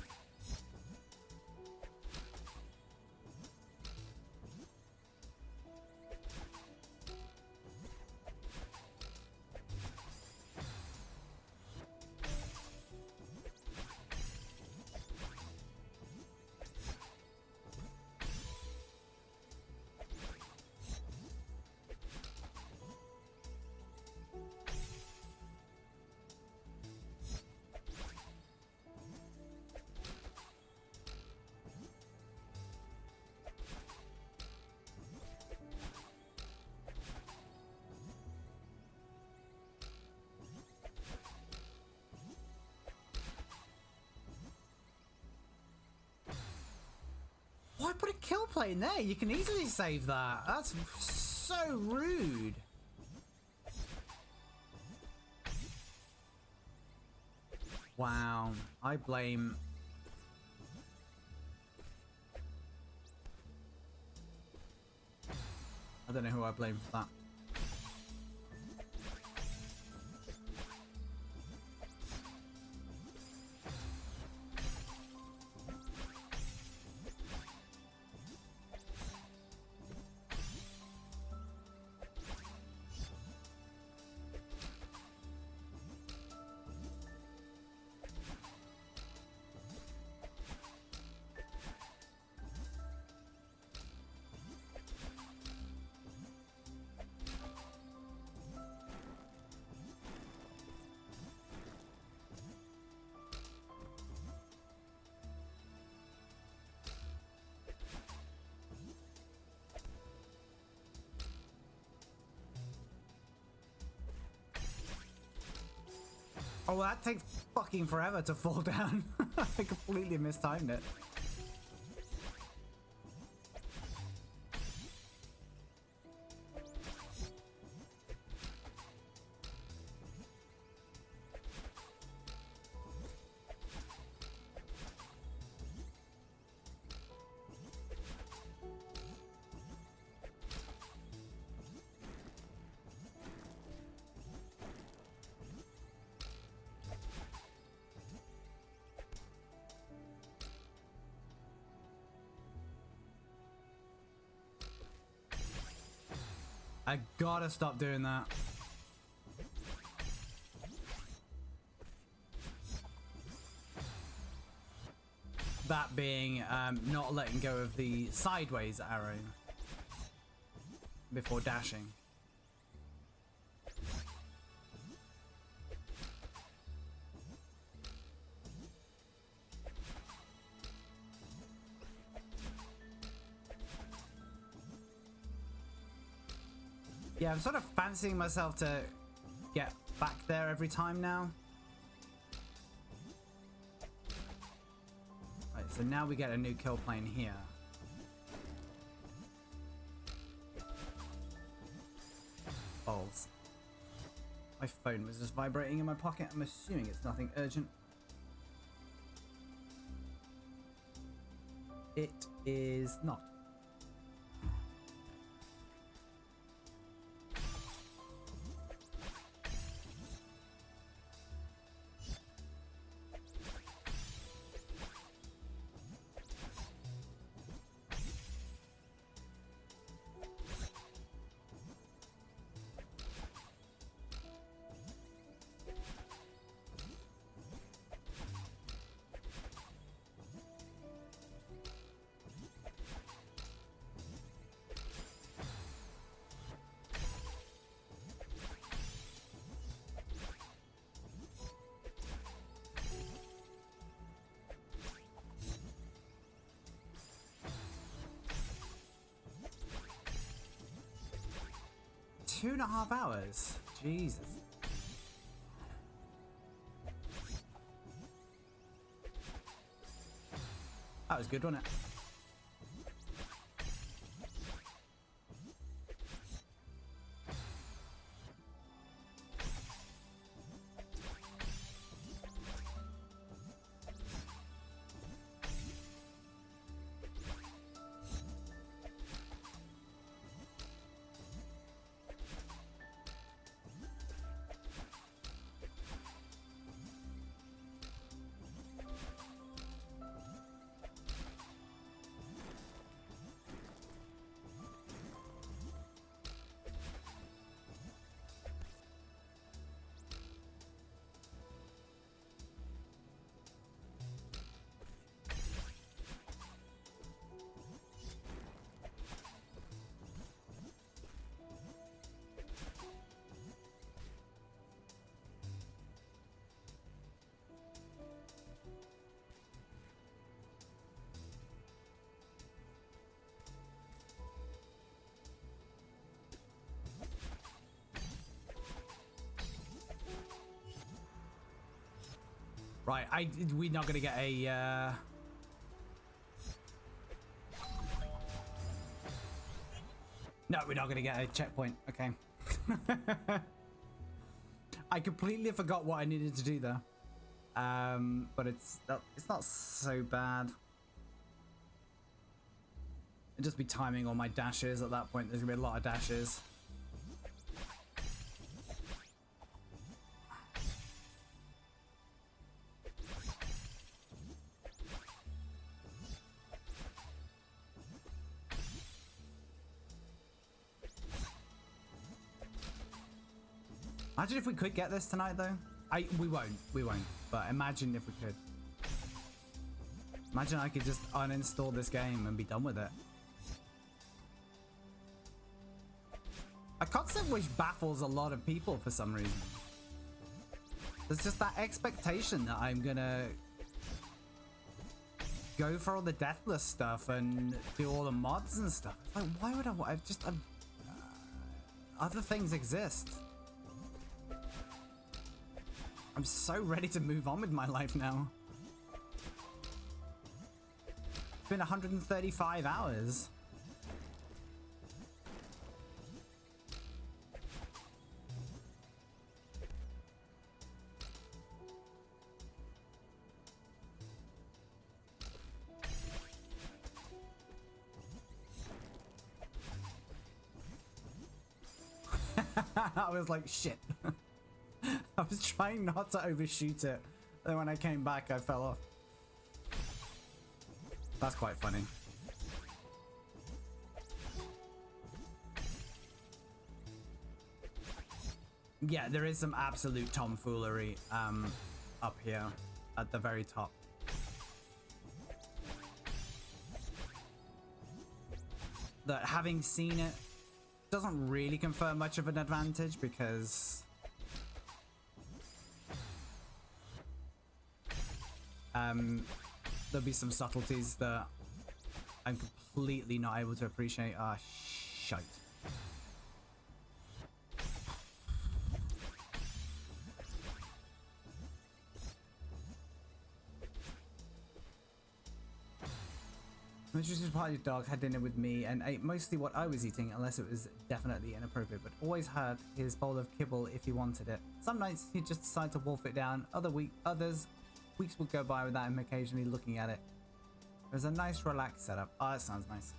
Why put a kill plane there? You can easily save that. That's so rude. Wow. I blame... I don't know who I blame for that. Oh, well, that takes fucking forever to fall down. I completely mistimed it. I gotta stop doing that. That being not letting go of the sideways arrow before dashing. Yeah, I'm sort of fancying myself to get back there every time now. Right, so now we get a new kill plane here. Balls. My phone was just vibrating in my pocket. I'm assuming it's nothing urgent. It is not. 2.5 hours. Jesus. That was good, wasn't it? Right, we're not gonna get a no, we're not gonna get a checkpoint. Okay. I completely forgot what I needed to do there. But it's not so bad. It'd just be timing all my dashes at that point. There's gonna be a lot of dashes. Imagine if we could get this tonight, though. We won't. But imagine if we could. Imagine I could just uninstall this game and be done with it. A concept which baffles a lot of people for some reason. There's just that expectation that I'm gonna go for all the deathless stuff and do all the mods and stuff. It's like, why would I just other things exist. I'm so ready to move on with my life now. It's been 135 hours. I was like, shit. I was trying not to overshoot it. Then when I came back, I fell off. That's quite funny. Yeah, there is some absolute tomfoolery up here at the very top. That having seen it doesn't really confer much of an advantage because there'll be some subtleties that I'm completely not able to appreciate. Ah, shite. Interesting party dog had dinner with me and ate mostly what I was eating, unless it was definitely inappropriate, but always had his bowl of kibble if he wanted it. Some nights he'd just decide to wolf it down, others weeks would go by without him occasionally looking at it. It was a nice relaxed setup. Oh, that sounds nice.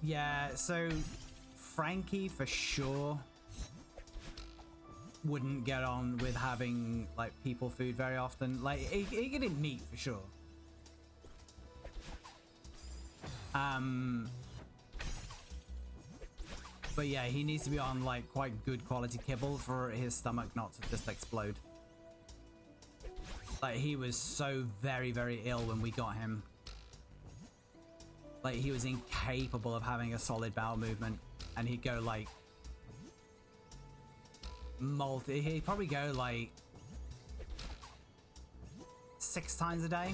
Yeah, so Frankie for sure wouldn't get on with having like people food very often. Like he could eat meat for sure. But yeah, he needs to be on like quite good quality kibble for his stomach not to just explode. Like he was so very, very ill when we got him. Like he was incapable of having a solid bowel movement, and he'd go like he'd probably go like 6 times a day.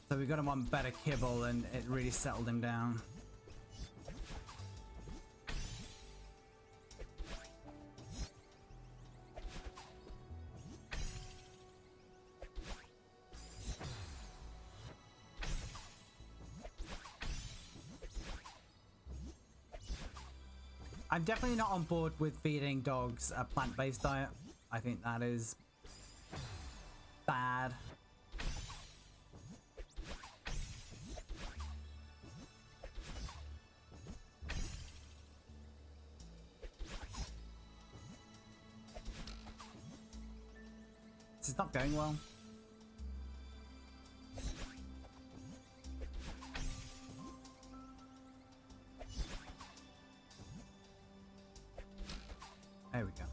So we got him on better kibble and it really settled him down. I'm definitely not on board with feeding dogs a plant-based diet. I think that is bad. This is not going well. There we go.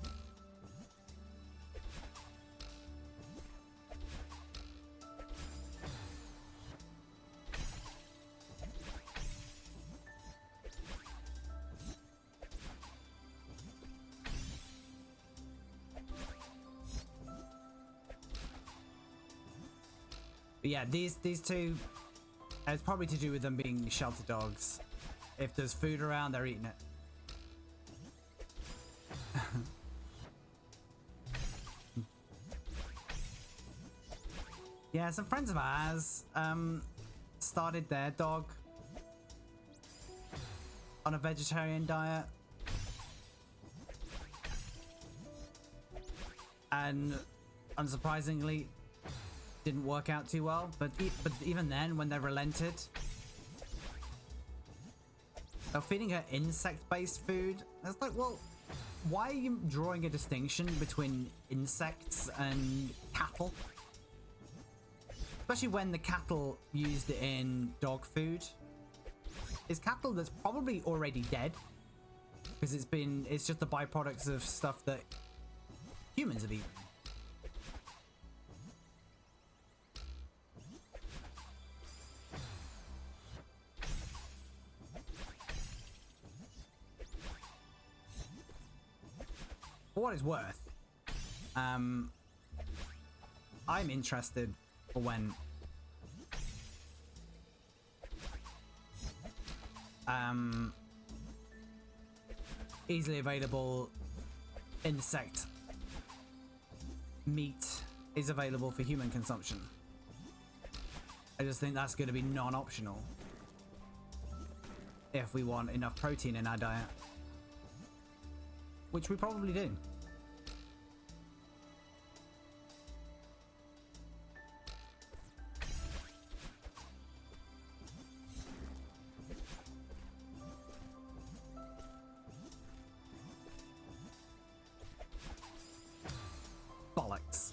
But yeah, these two, it's probably to do with them being shelter dogs. If there's food around, they're eating it. Yeah, some friends of ours started their dog on a vegetarian diet, and unsurprisingly didn't work out too well. But even then, when they relented, they're feeding her insect-based food. It's like, well, why are you drawing a distinction between insects and cattle? Especially when the cattle used in dog food is cattle that's probably already dead, because it's just the byproducts of stuff that humans have eaten. For what it's worth, I'm interested for when easily available insect meat is available for human consumption. I just think that's going to be non-optional if we want enough protein in our diet, which we probably do. Bollocks.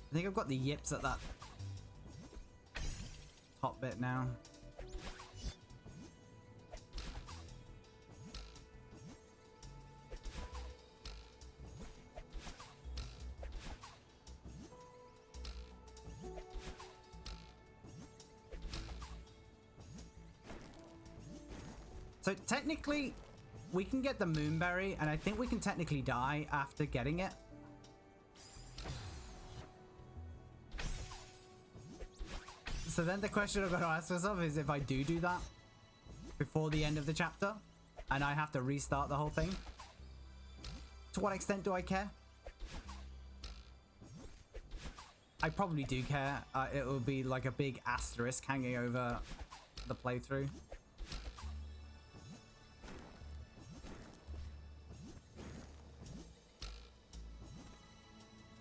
I think I've got the yips at that top bit now. So technically, we can get the Moonberry, and I think we can technically die after getting it. So then the question I've got to ask myself is, if I do that before the end of the chapter, and I have to restart the whole thing, to what extent do I care? I probably do care. It will be like a big asterisk hanging over the playthrough.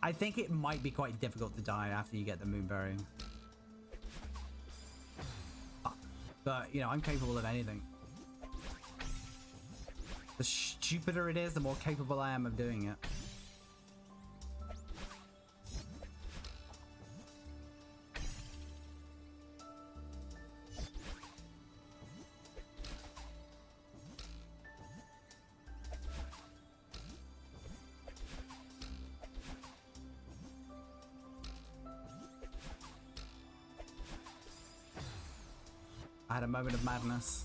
I think it might be quite difficult to die after you get the Moonberry. But, you know, I'm capable of anything. The stupider it is, the more capable I am of doing it. I had a moment of madness.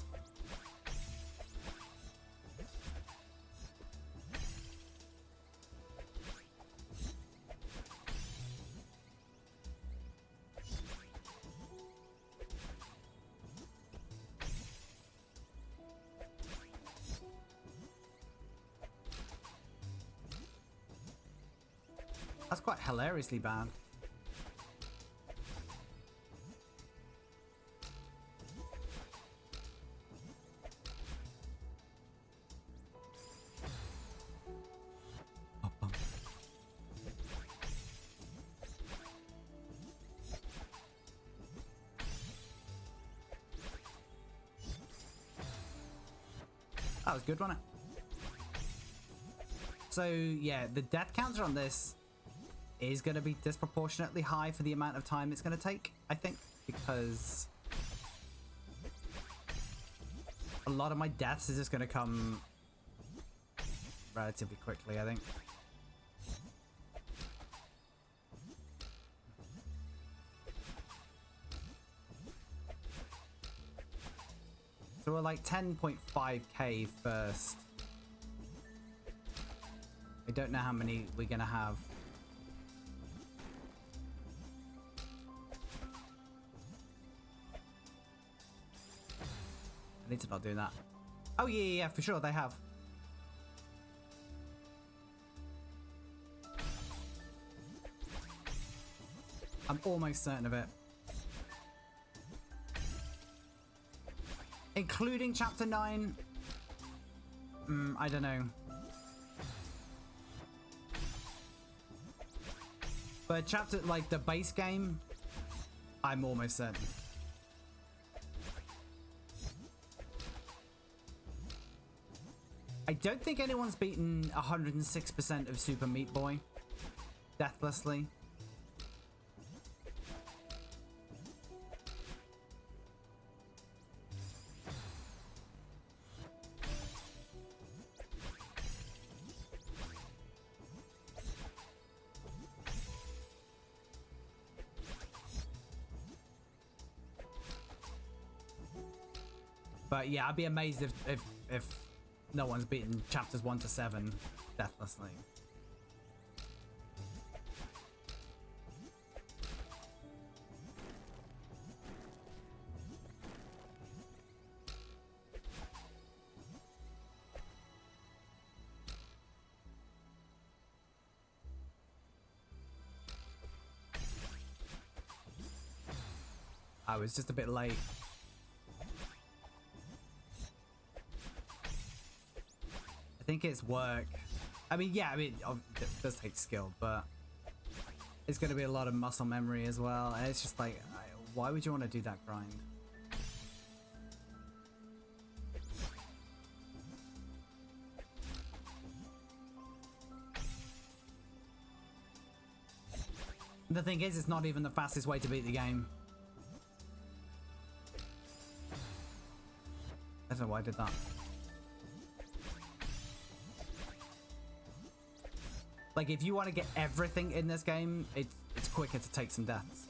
That's quite hilariously bad. That was good, wasn't it? So yeah, the death counter on this is going to be disproportionately high for the amount of time it's going to take, I think, because a lot of my deaths is just going to come relatively quickly, I think. So we're like 10.5k first. I don't know how many we're gonna have. I need to not do that. Oh yeah, for sure they have. I'm almost certain of it. Including chapter 9? I don't know. But chapter, like the base game, I'm almost certain. I don't think anyone's beaten 106% of Super Meat Boy deathlessly. But yeah, I'd be amazed if no one's beaten chapters 1 to 7 deathlessly. I was just a bit late. I think it's work. I mean, yeah, it does take skill, but it's going to be a lot of muscle memory as well. And it's just like, why would you want to do that grind? The thing is, it's not even the fastest way to beat the game. I don't know why I did that. Like, if you want to get everything in this game, it's quicker to take some deaths.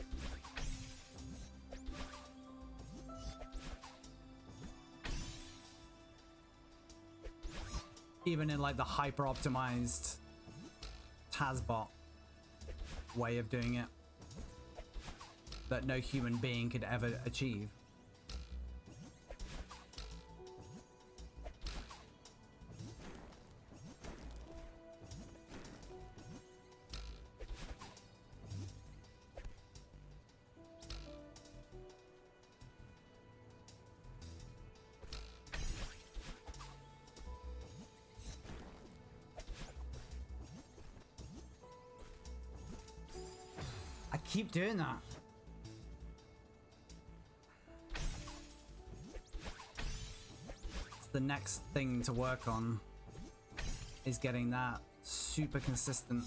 Even in, like, the hyper-optimized Tazbot way of doing it that no human being could ever achieve. Keep doing that. It's the next thing to work on, is getting that super consistent.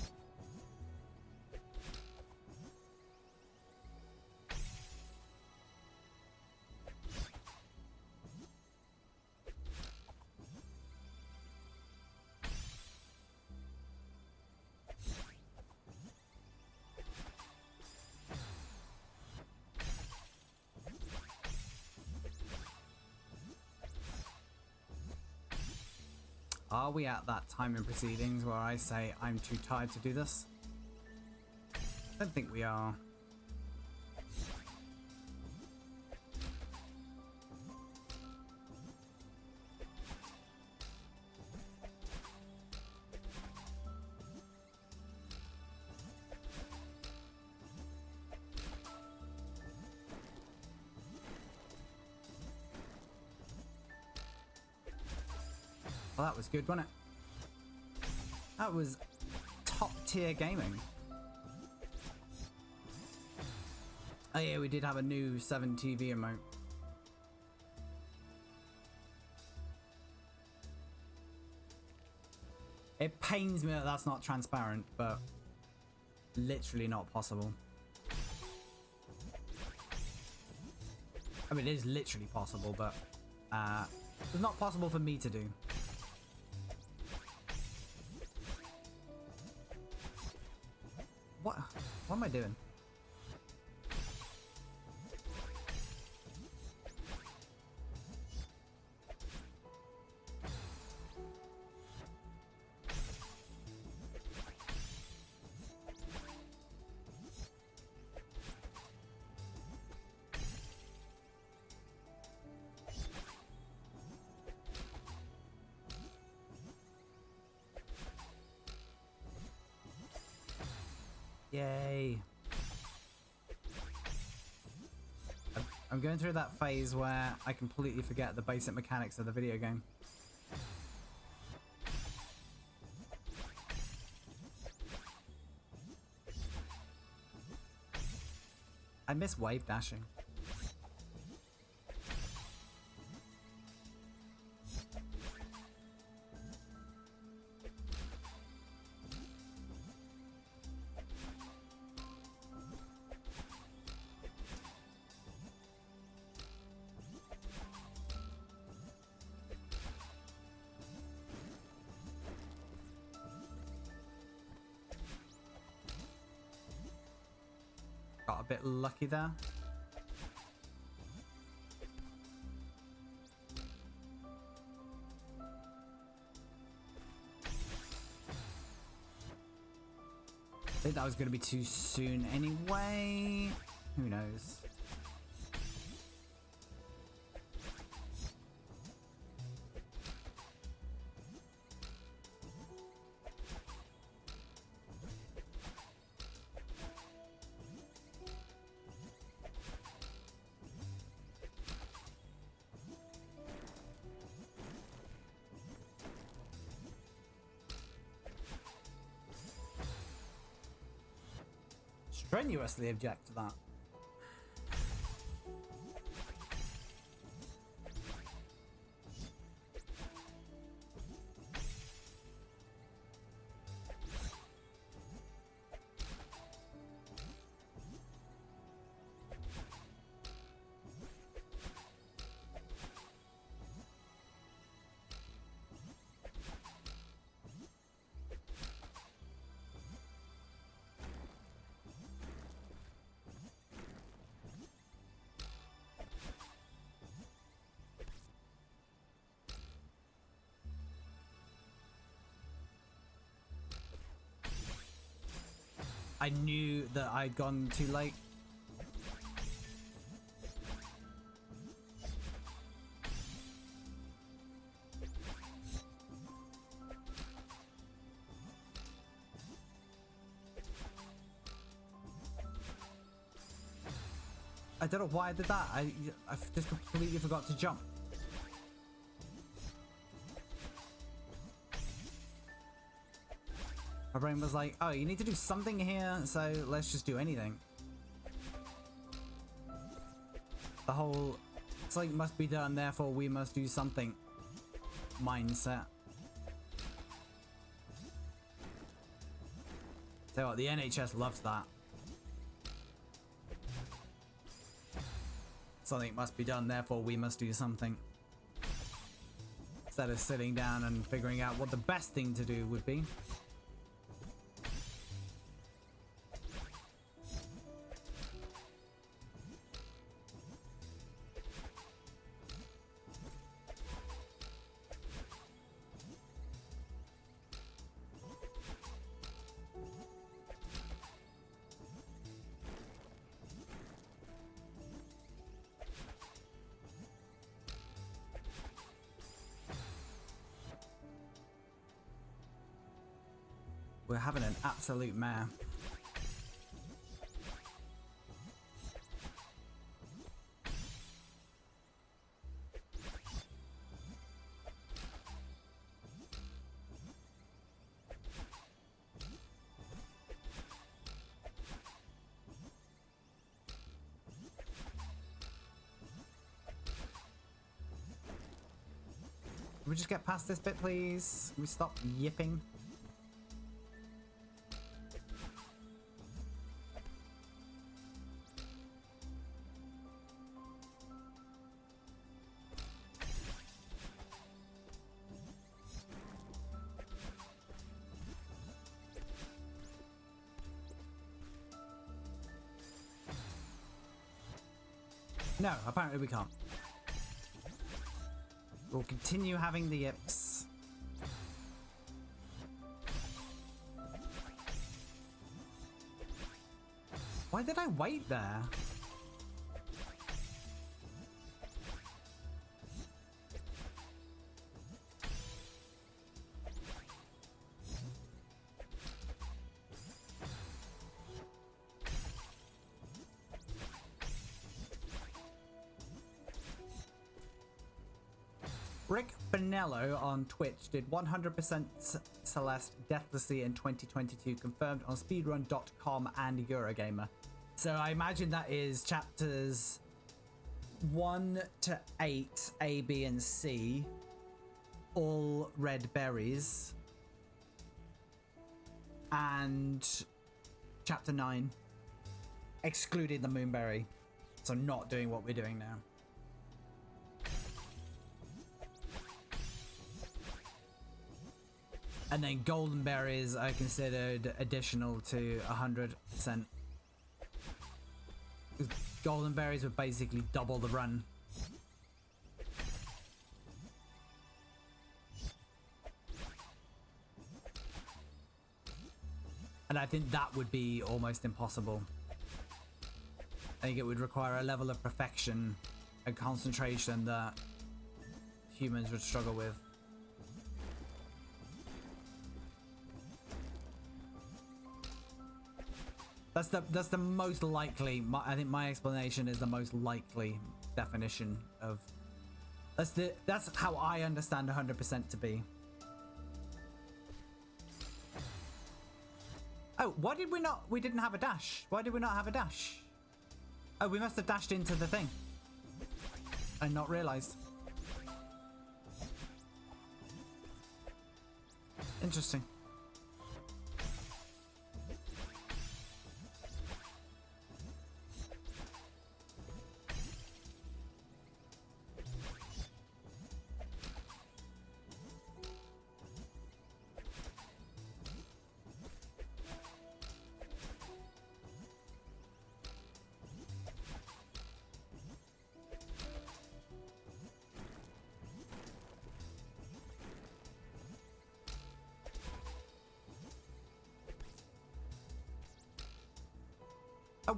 Are we at that time in proceedings where I say I'm too tired to do this? I don't think we are. Well, that was good, wasn't it? That was top tier gaming. Oh yeah, we did have a new 7 TV emote. It pains me that that's not transparent, but literally not possible. I mean, it is literally possible, but it's not possible for me to do. What am I doing? Yay. I'm going through that phase where I completely forget the basic mechanics of the video game. I miss wave dashing. Got a bit lucky there. I think that was going to be too soon anyway. Who knows? Strenuously object to that. I knew that I'd gone too late. I don't know why I did that. I just completely forgot to jump. My brain was like, oh, you need to do something here, so let's just do anything. The whole, something must be done, therefore we must do something mindset. Tell you what, the NHS loves that. Something must be done, therefore we must do something. Instead of sitting down and figuring out what the best thing to do would be. We're having an absolute mare. Can we just get past this bit, please? Can we stop yipping? No, apparently we can't. We'll continue having the yips. Why did I wait there? Rick Bonello on Twitch did 100% Celeste deathlessly in 2022, confirmed on speedrun.com and Eurogamer. So I imagine that is chapters 1 to 8, A, B, and C, all red berries, and chapter 9, excluding the Moonberry. So not doing what we're doing now. And then golden berries are considered additional to 100%. Golden berries would basically double the run. And I think that would be almost impossible. I think it would require a level of perfection and concentration that humans would struggle with. That's the most likely. I think my explanation is the most likely definition of. That's how I understand 100% to be. Oh, why did we not? We didn't have a dash. Why did we not have a dash? Oh, we must have dashed into the thing and not realized. Interesting.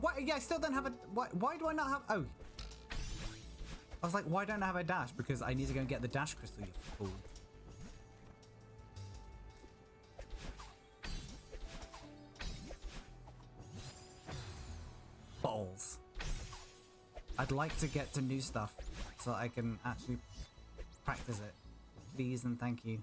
What? Yeah, I still don't have a. Why do I not have? Oh, I was like, why don't I have a dash? Because I need to go and get the dash crystal. You fool. Balls. I'd like to get to new stuff so that I can actually practice it. Please and thank you.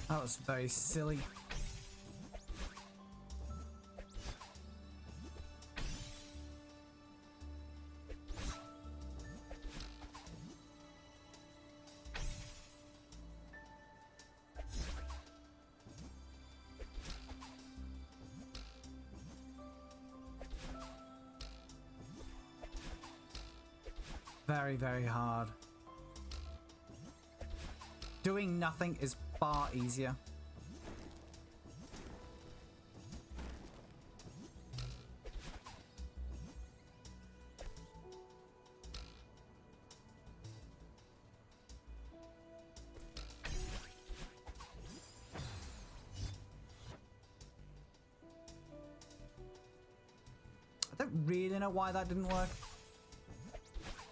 That was very silly. Very, very hard. Doing nothing is far easier. I don't really know why that didn't work.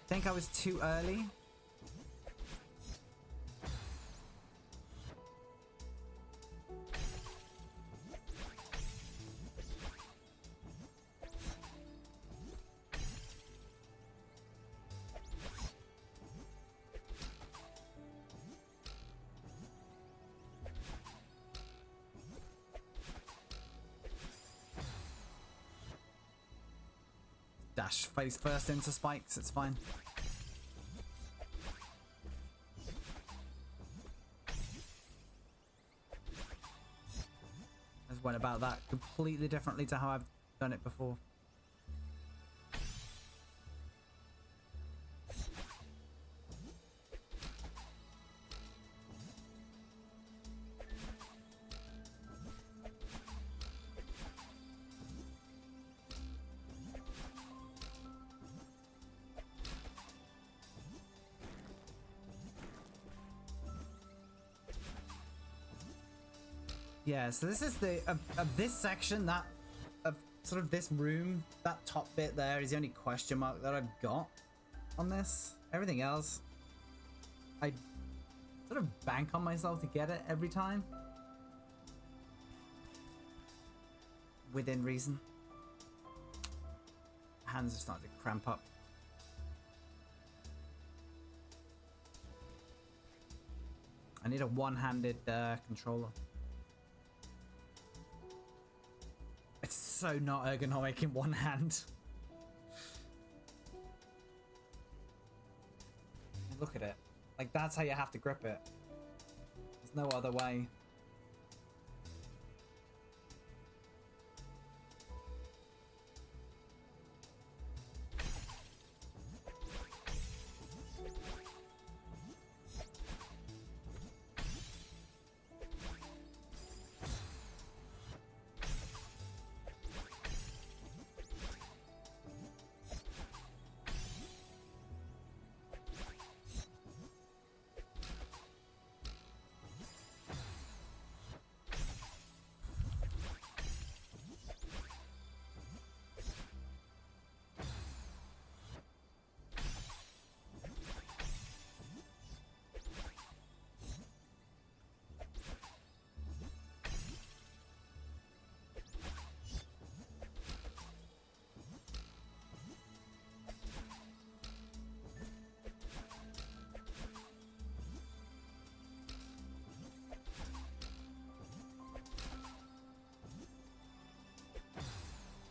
I think I was too early. Dash face first into spikes, it's fine. I just went about that completely differently to how I've done it before. Yeah, so this is the of this section, that of sort of this room, that top bit there is the only question mark that I've got on this. Everything else, I sort of bank on myself to get it every time, within reason. Hands are starting to cramp up. I need a one-handed controller. It's so not ergonomic in one hand. Look at it. Like, that's how you have to grip it. There's no other way.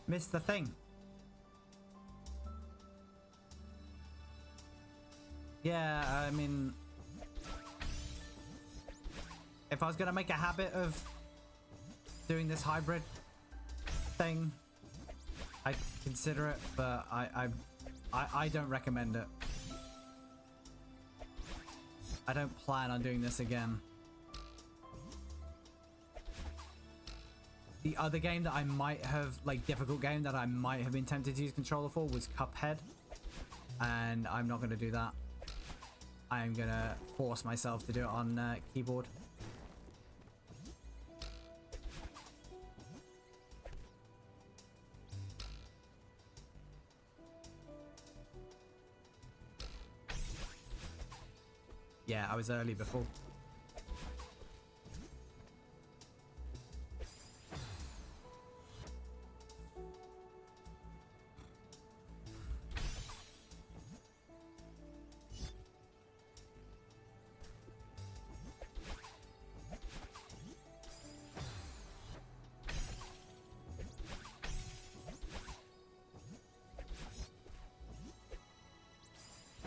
Missed the thing. Yeah, I mean, if I was gonna make a habit of doing this hybrid thing, I'd consider it, but I don't recommend it. I don't plan on doing this again. The other game that I might have, like, difficult game that I might have been tempted to use controller for was Cuphead. And I'm not going to do that. I'm going to force myself to do it on keyboard. Yeah, I was early before.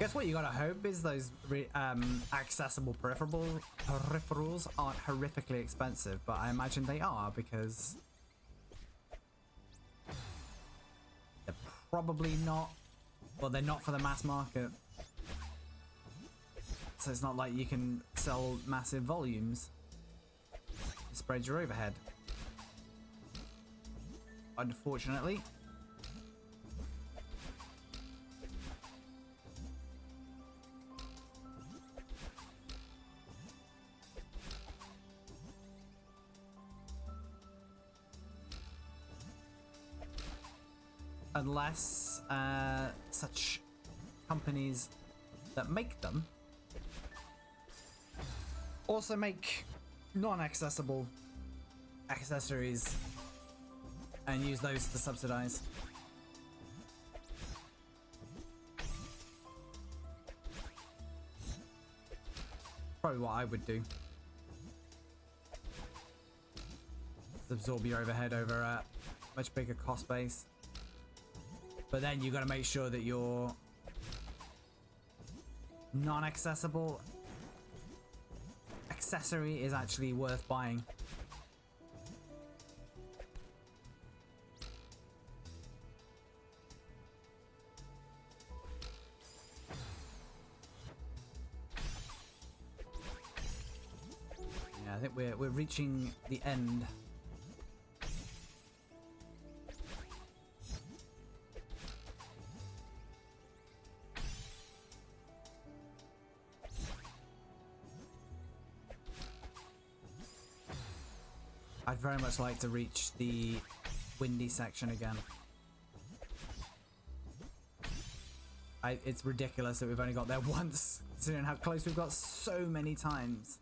guess what you gotta hope is those accessible peripherals aren't horrifically expensive, but I imagine they are because they're probably not. Well, they're not for the mass market, so it's not like you can sell massive volumes. It spreads your overhead. Unfortunately. Unless such companies that make them also make non-accessible accessories and use those to subsidize. Probably what I would do. Absorb your overhead over a much bigger cost base. But then you got to make sure that your non-accessible accessory is actually worth buying. Yeah, I think we're reaching the end. I'd very much like to reach the windy section again. It's ridiculous that we've only got there once, considering how close we've got so many times.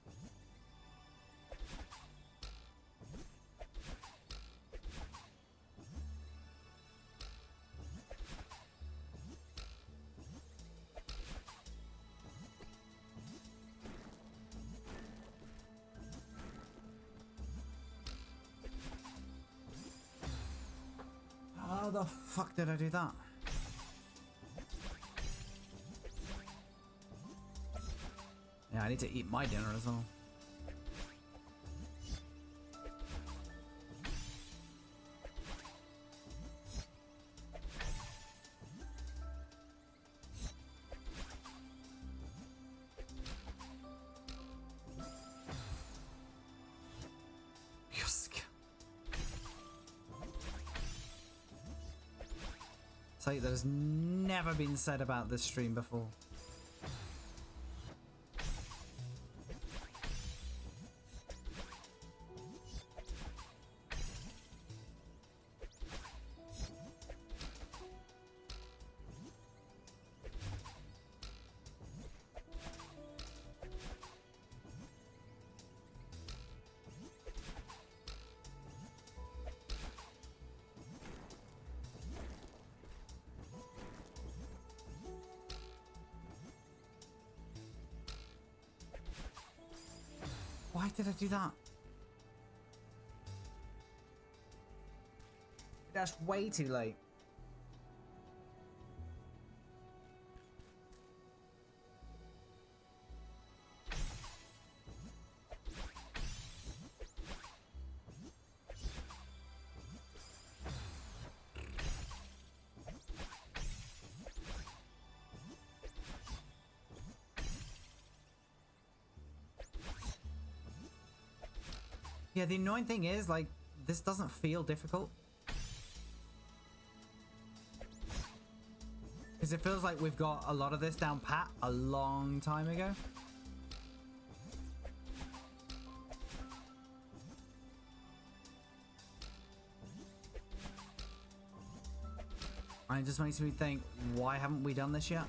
How the fuck did I do that? Yeah, I need to eat my dinner as well. Something that has never been said about this stream before. Why did I do that? That's way too late. Yeah, the annoying thing is, like, this doesn't feel difficult. Because it feels like we've got a lot of this down pat a long time ago. And it just makes me think, why haven't we done this yet?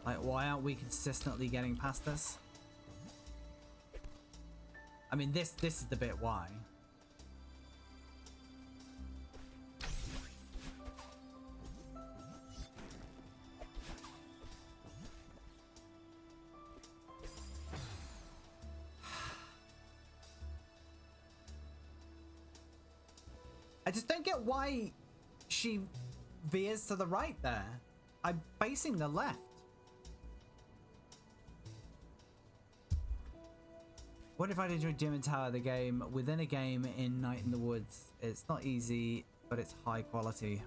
Like, why aren't we consistently getting past this? I mean, this is the bit why. I just don't get why she veers to the right there. I'm facing the left. What if I enjoy Gym and Tower, the game within a game in Night in the Woods? It's not easy, but it's high quality.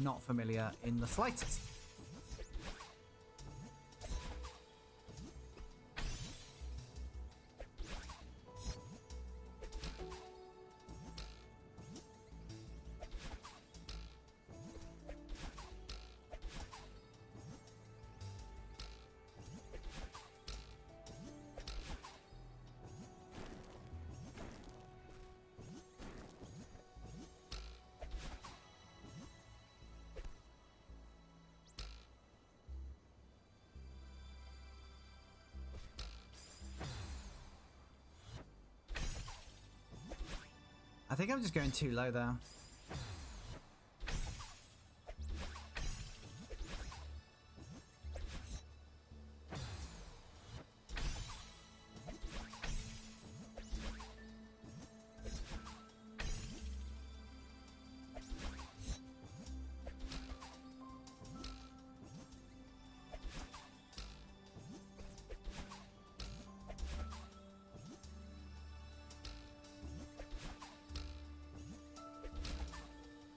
Not familiar in the slightest. I think I'm just going too low there.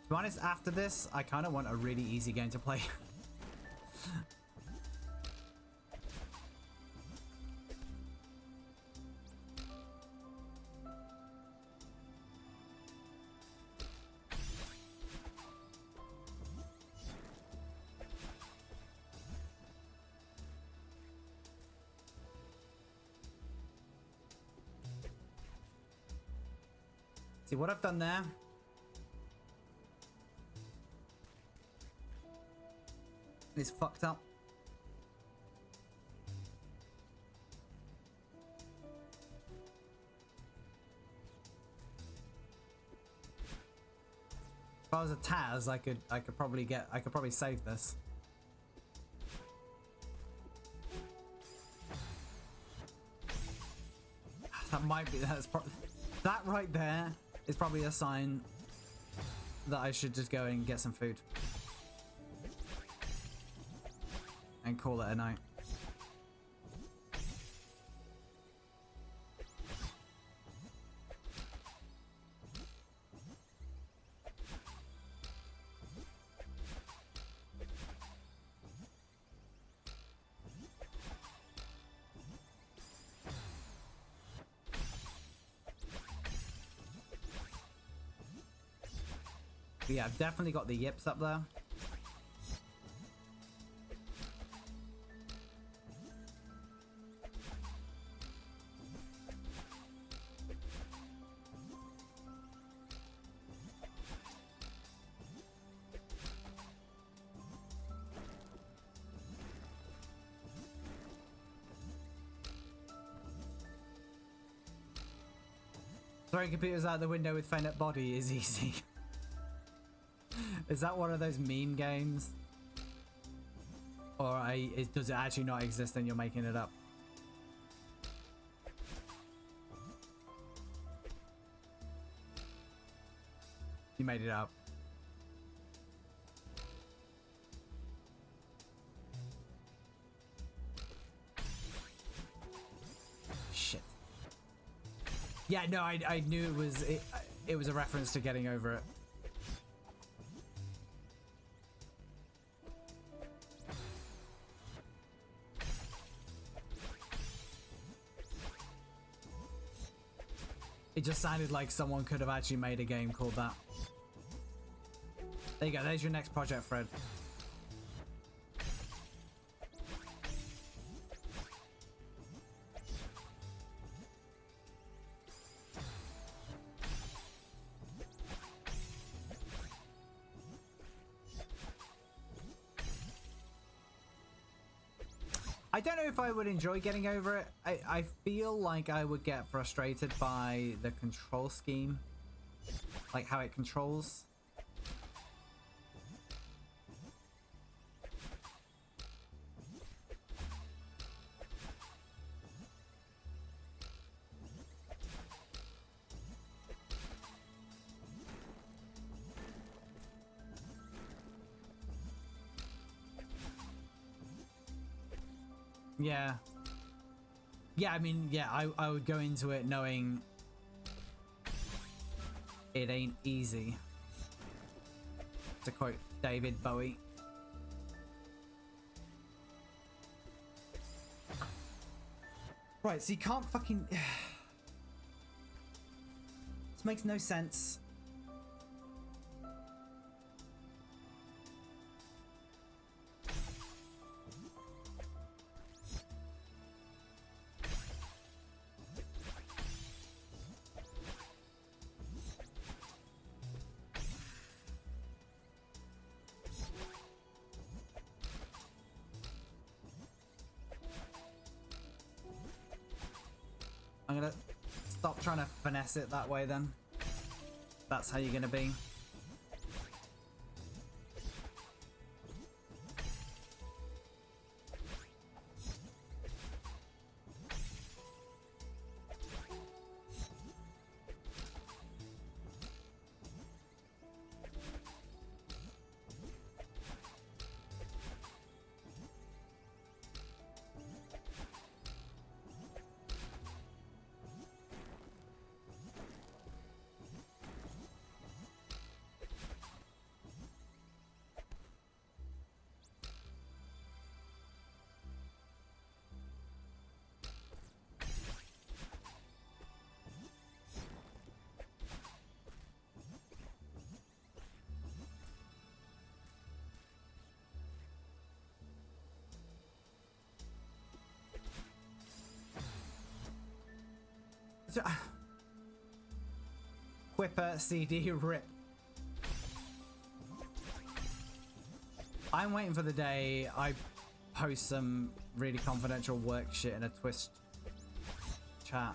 To be honest, after this, I kind of want a really easy game to play. See what I've done there? Is fucked up. If I was a Taz, I could probably save this. That might be that right there is probably a sign that I should just go and get some food. And call it a night. But yeah, I've definitely got the yips up there. Throwing computers out the window with finite body is easy. Is that one of those meme games? Or does it actually not exist and you're making it up? You made it up. Shit. Yeah, no, I knew it was a reference to getting over it. It just sounded like someone could have actually made a game called that. There you go, there's your next project, Fred. I don't know if I would enjoy getting over it. I feel like I would get frustrated by the control scheme. Like how it controls. Yeah. Yeah, I mean, yeah, I would go into it knowing it ain't easy. To quote David Bowie. Right, so you can't fucking... This makes no sense. I'm gonna stop trying to finesse it that way then. That's how you're gonna be. Whipper CD rip. I'm waiting for the day I post some really confidential work shit in a Twist chat.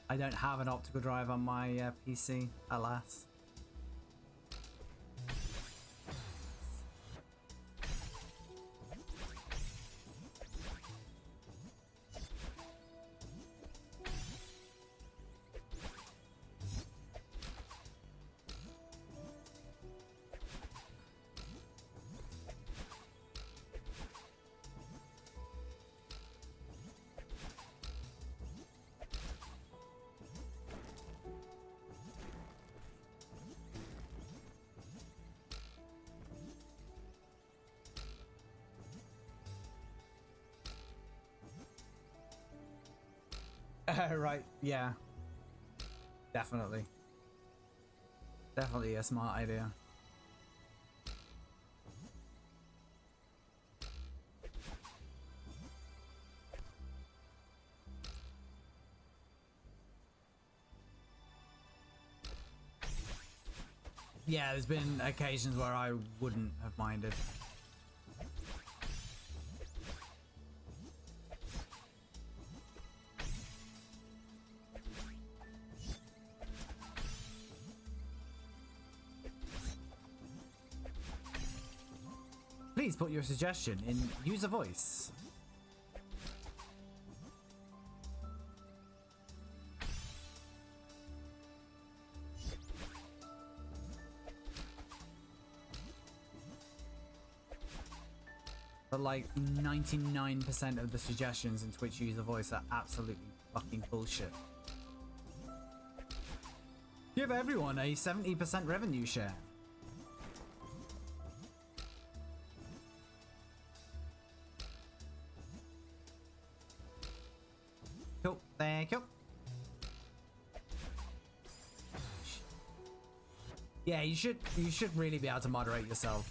I don't have an optical drive on my PC, alas. Right, yeah. Definitely. Definitely a smart idea. Yeah, there's been occasions where I wouldn't have minded. Please put your suggestion in user voice. But like 99% of the suggestions in Twitch user voice are absolutely fucking bullshit. Give everyone a 70% revenue share. Cool, thank you. Yeah, you should really be able to moderate yourself.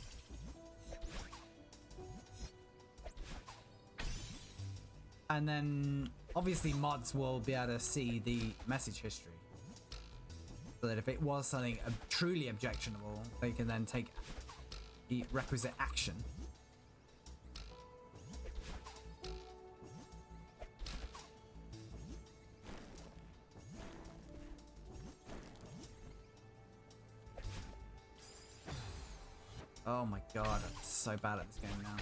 And then obviously mods will be able to see the message history. So that if it was something truly objectionable, they can then take the requisite action. Oh my god, I'm so bad at this game now.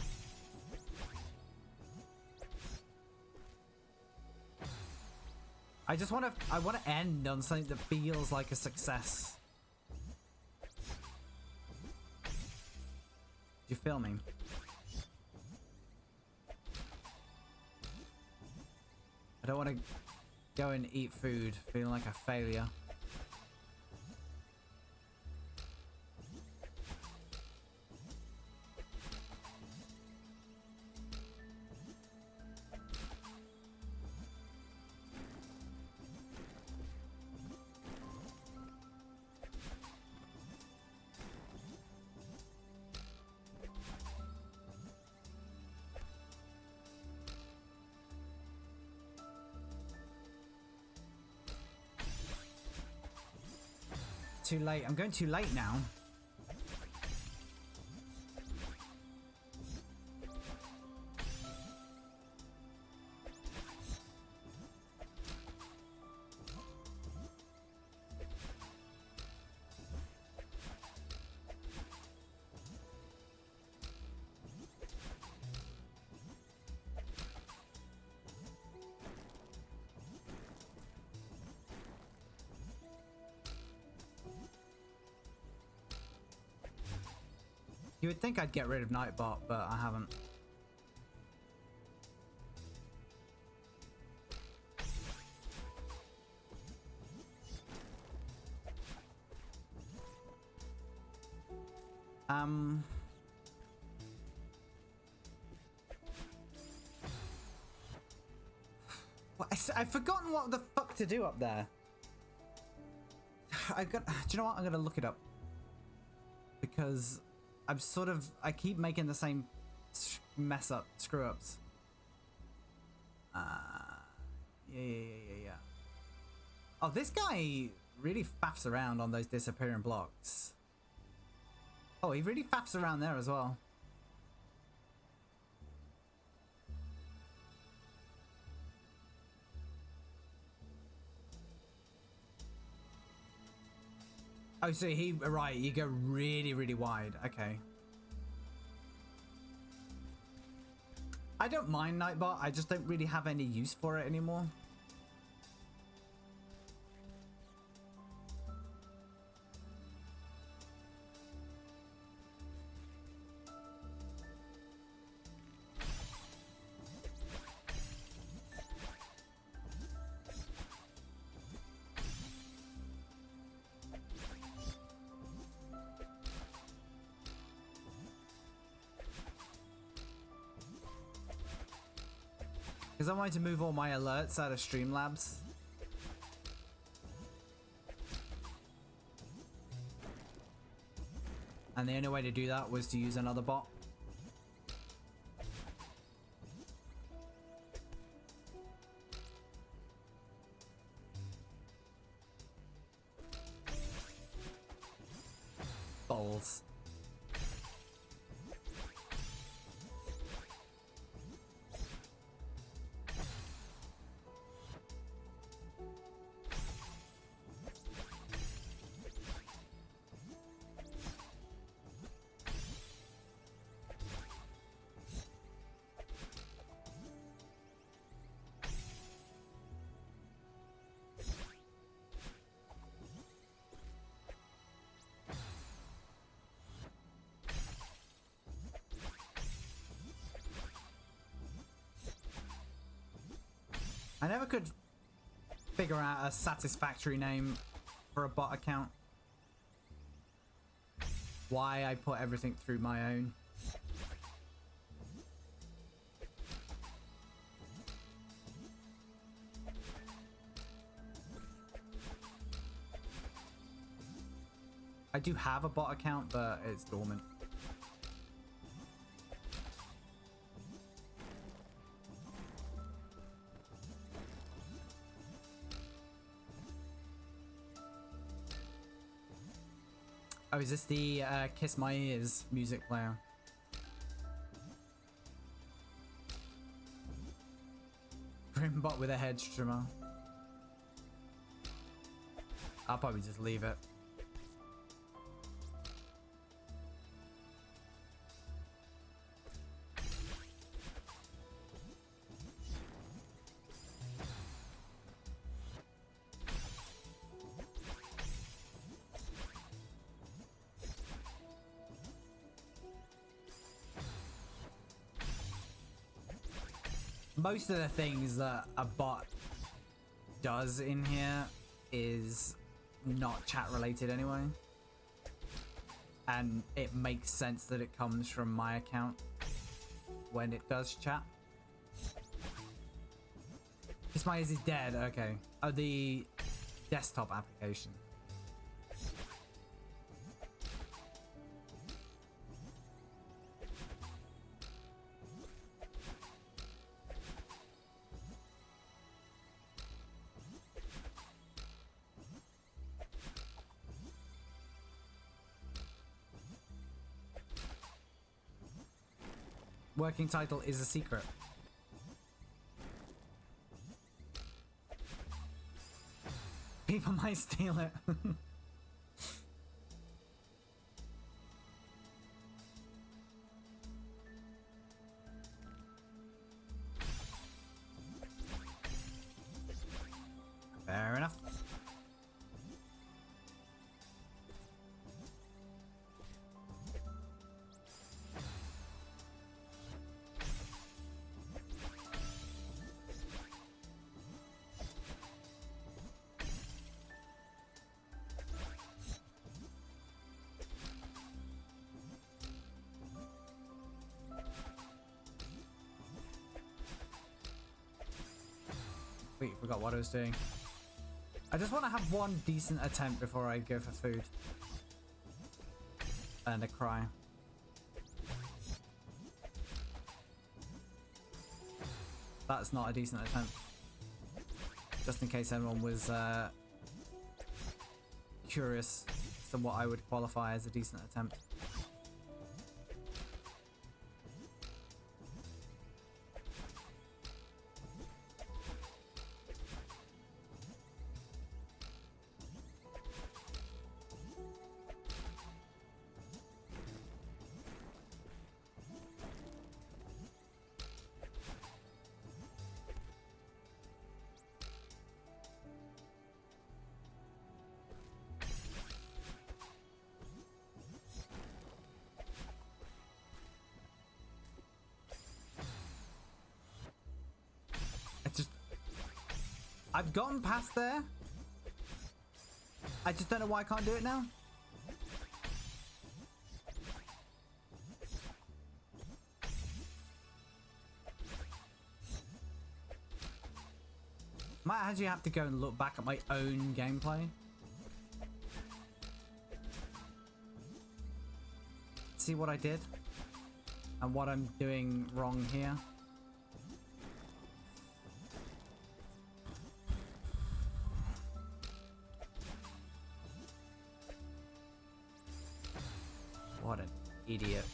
I want to end on something that feels like a success. Do you feel me? I don't want to go and eat food feeling like a failure. Too late. I'm going too late now. You would think I'd get rid of Nightbot, but I haven't. I've forgotten what the fuck to do up there. Do you know what? I'm gonna look it up. Because I keep making the same screw ups. Yeah. Oh, this guy really faffs around on those disappearing blocks. Oh, he really faffs around there as well. Oh, so right, you go really, really wide. Okay. I don't mind Nightbot, I just don't really have any use for it anymore. Because I wanted to move all my alerts out of Streamlabs. And the only way to do that was to use another bot. Balls. I never could figure out a satisfactory name for a bot account. Why I put everything through my own. I do have a bot account, but it's dormant. Oh, is this the Kiss My Ears music player? Grimbot with a head trimmer. I'll probably just leave it. most of the things that a bot does in here is not chat related anyway. And it makes sense that it comes from my account when it does chat. Kiss My Ears is dead, okay. Oh, the desktop application. Working title is a secret. People might steal it. Fair enough. Wait, forgot what I was doing. I just want to have one decent attempt before I go for food. And a cry. That's not a decent attempt. Just in case anyone was curious as to what I would qualify as a decent attempt. I've gotten past there. I just don't know why I can't do it now. Might actually have to go and look back at my own gameplay. See what I did and what I'm doing wrong here. What an idiot.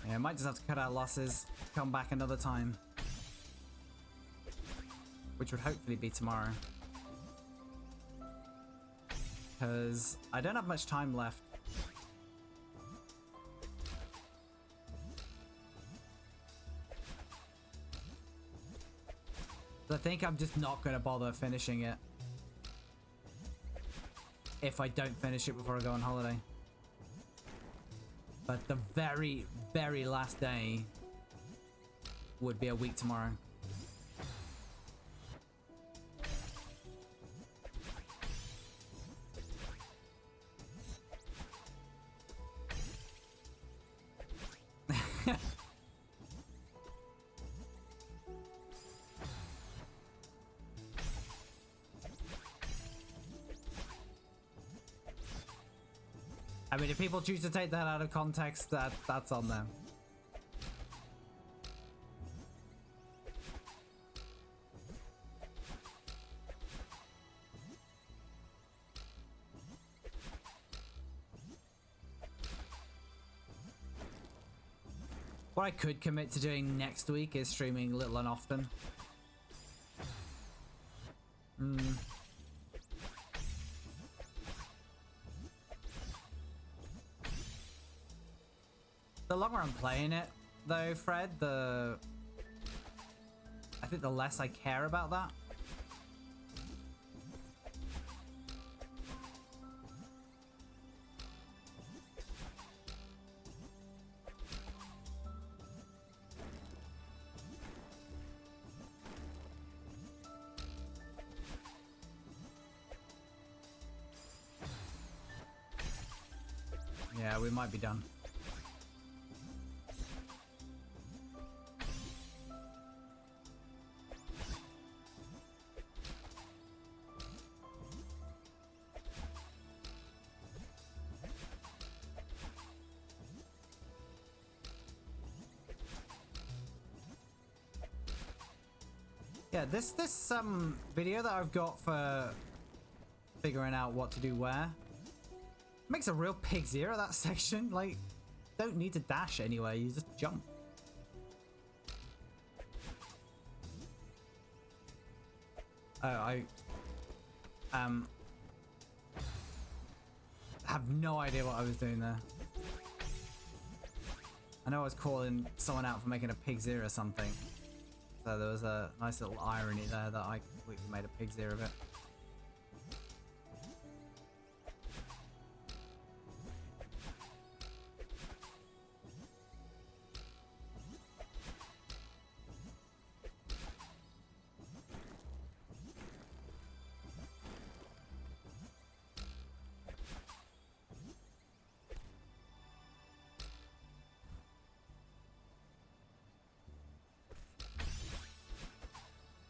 Yeah, I might just have to cut out losses, come back another time. Which would hopefully be tomorrow. Because I don't have much time left. I think I'm just not going to bother finishing it. If I don't finish it before I go on holiday. But the very, very last day would be a week tomorrow. I mean, if people choose to take that out of context, that's on them. What I could commit to doing next week is streaming little and often. The longer I'm playing it, though, Fred, I think the less I care about that. Yeah, we might be done. Yeah, this video that I've got for figuring out what to do where makes a real pig's ear of that section. Like, don't need to dash anywhere, you just jump. Oh, I have no idea what I was doing there. I know I was calling someone out for making a pig's ear or something. So there was a nice little irony there that I completely made a pig's ear of it.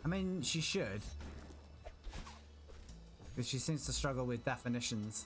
I mean, she should. Because she seems to struggle with definitions.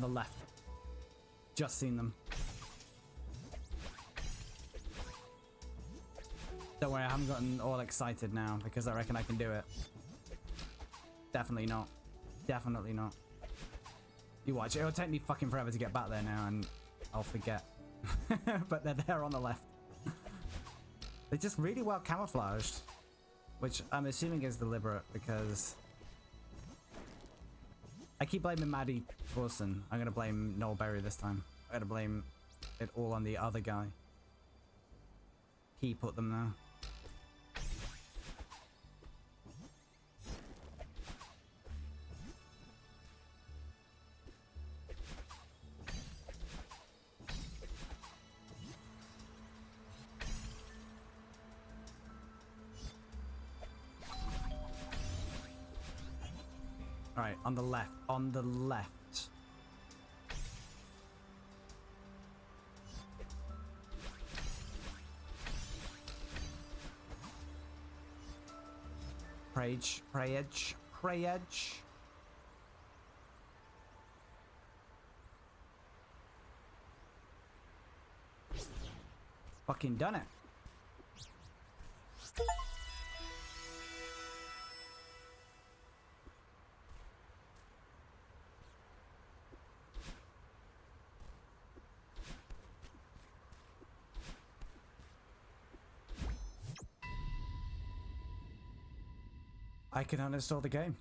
on the left. Just seen them. Don't worry, I haven't gotten all excited now because I reckon I can do it. Definitely not. Definitely not. You watch, it'll take me fucking forever to get back there now and I'll forget. But they're there on the left. They're just really well camouflaged, which I'm assuming is deliberate because I keep blaming Maddie Forson. I'm gonna blame Moonberry this time. I'm gonna blame it all on the other guy. He put them there. Alright, on the left. On the left. Prayedge, prayedge, prayedge. Fucking done it. I can uninstall the game.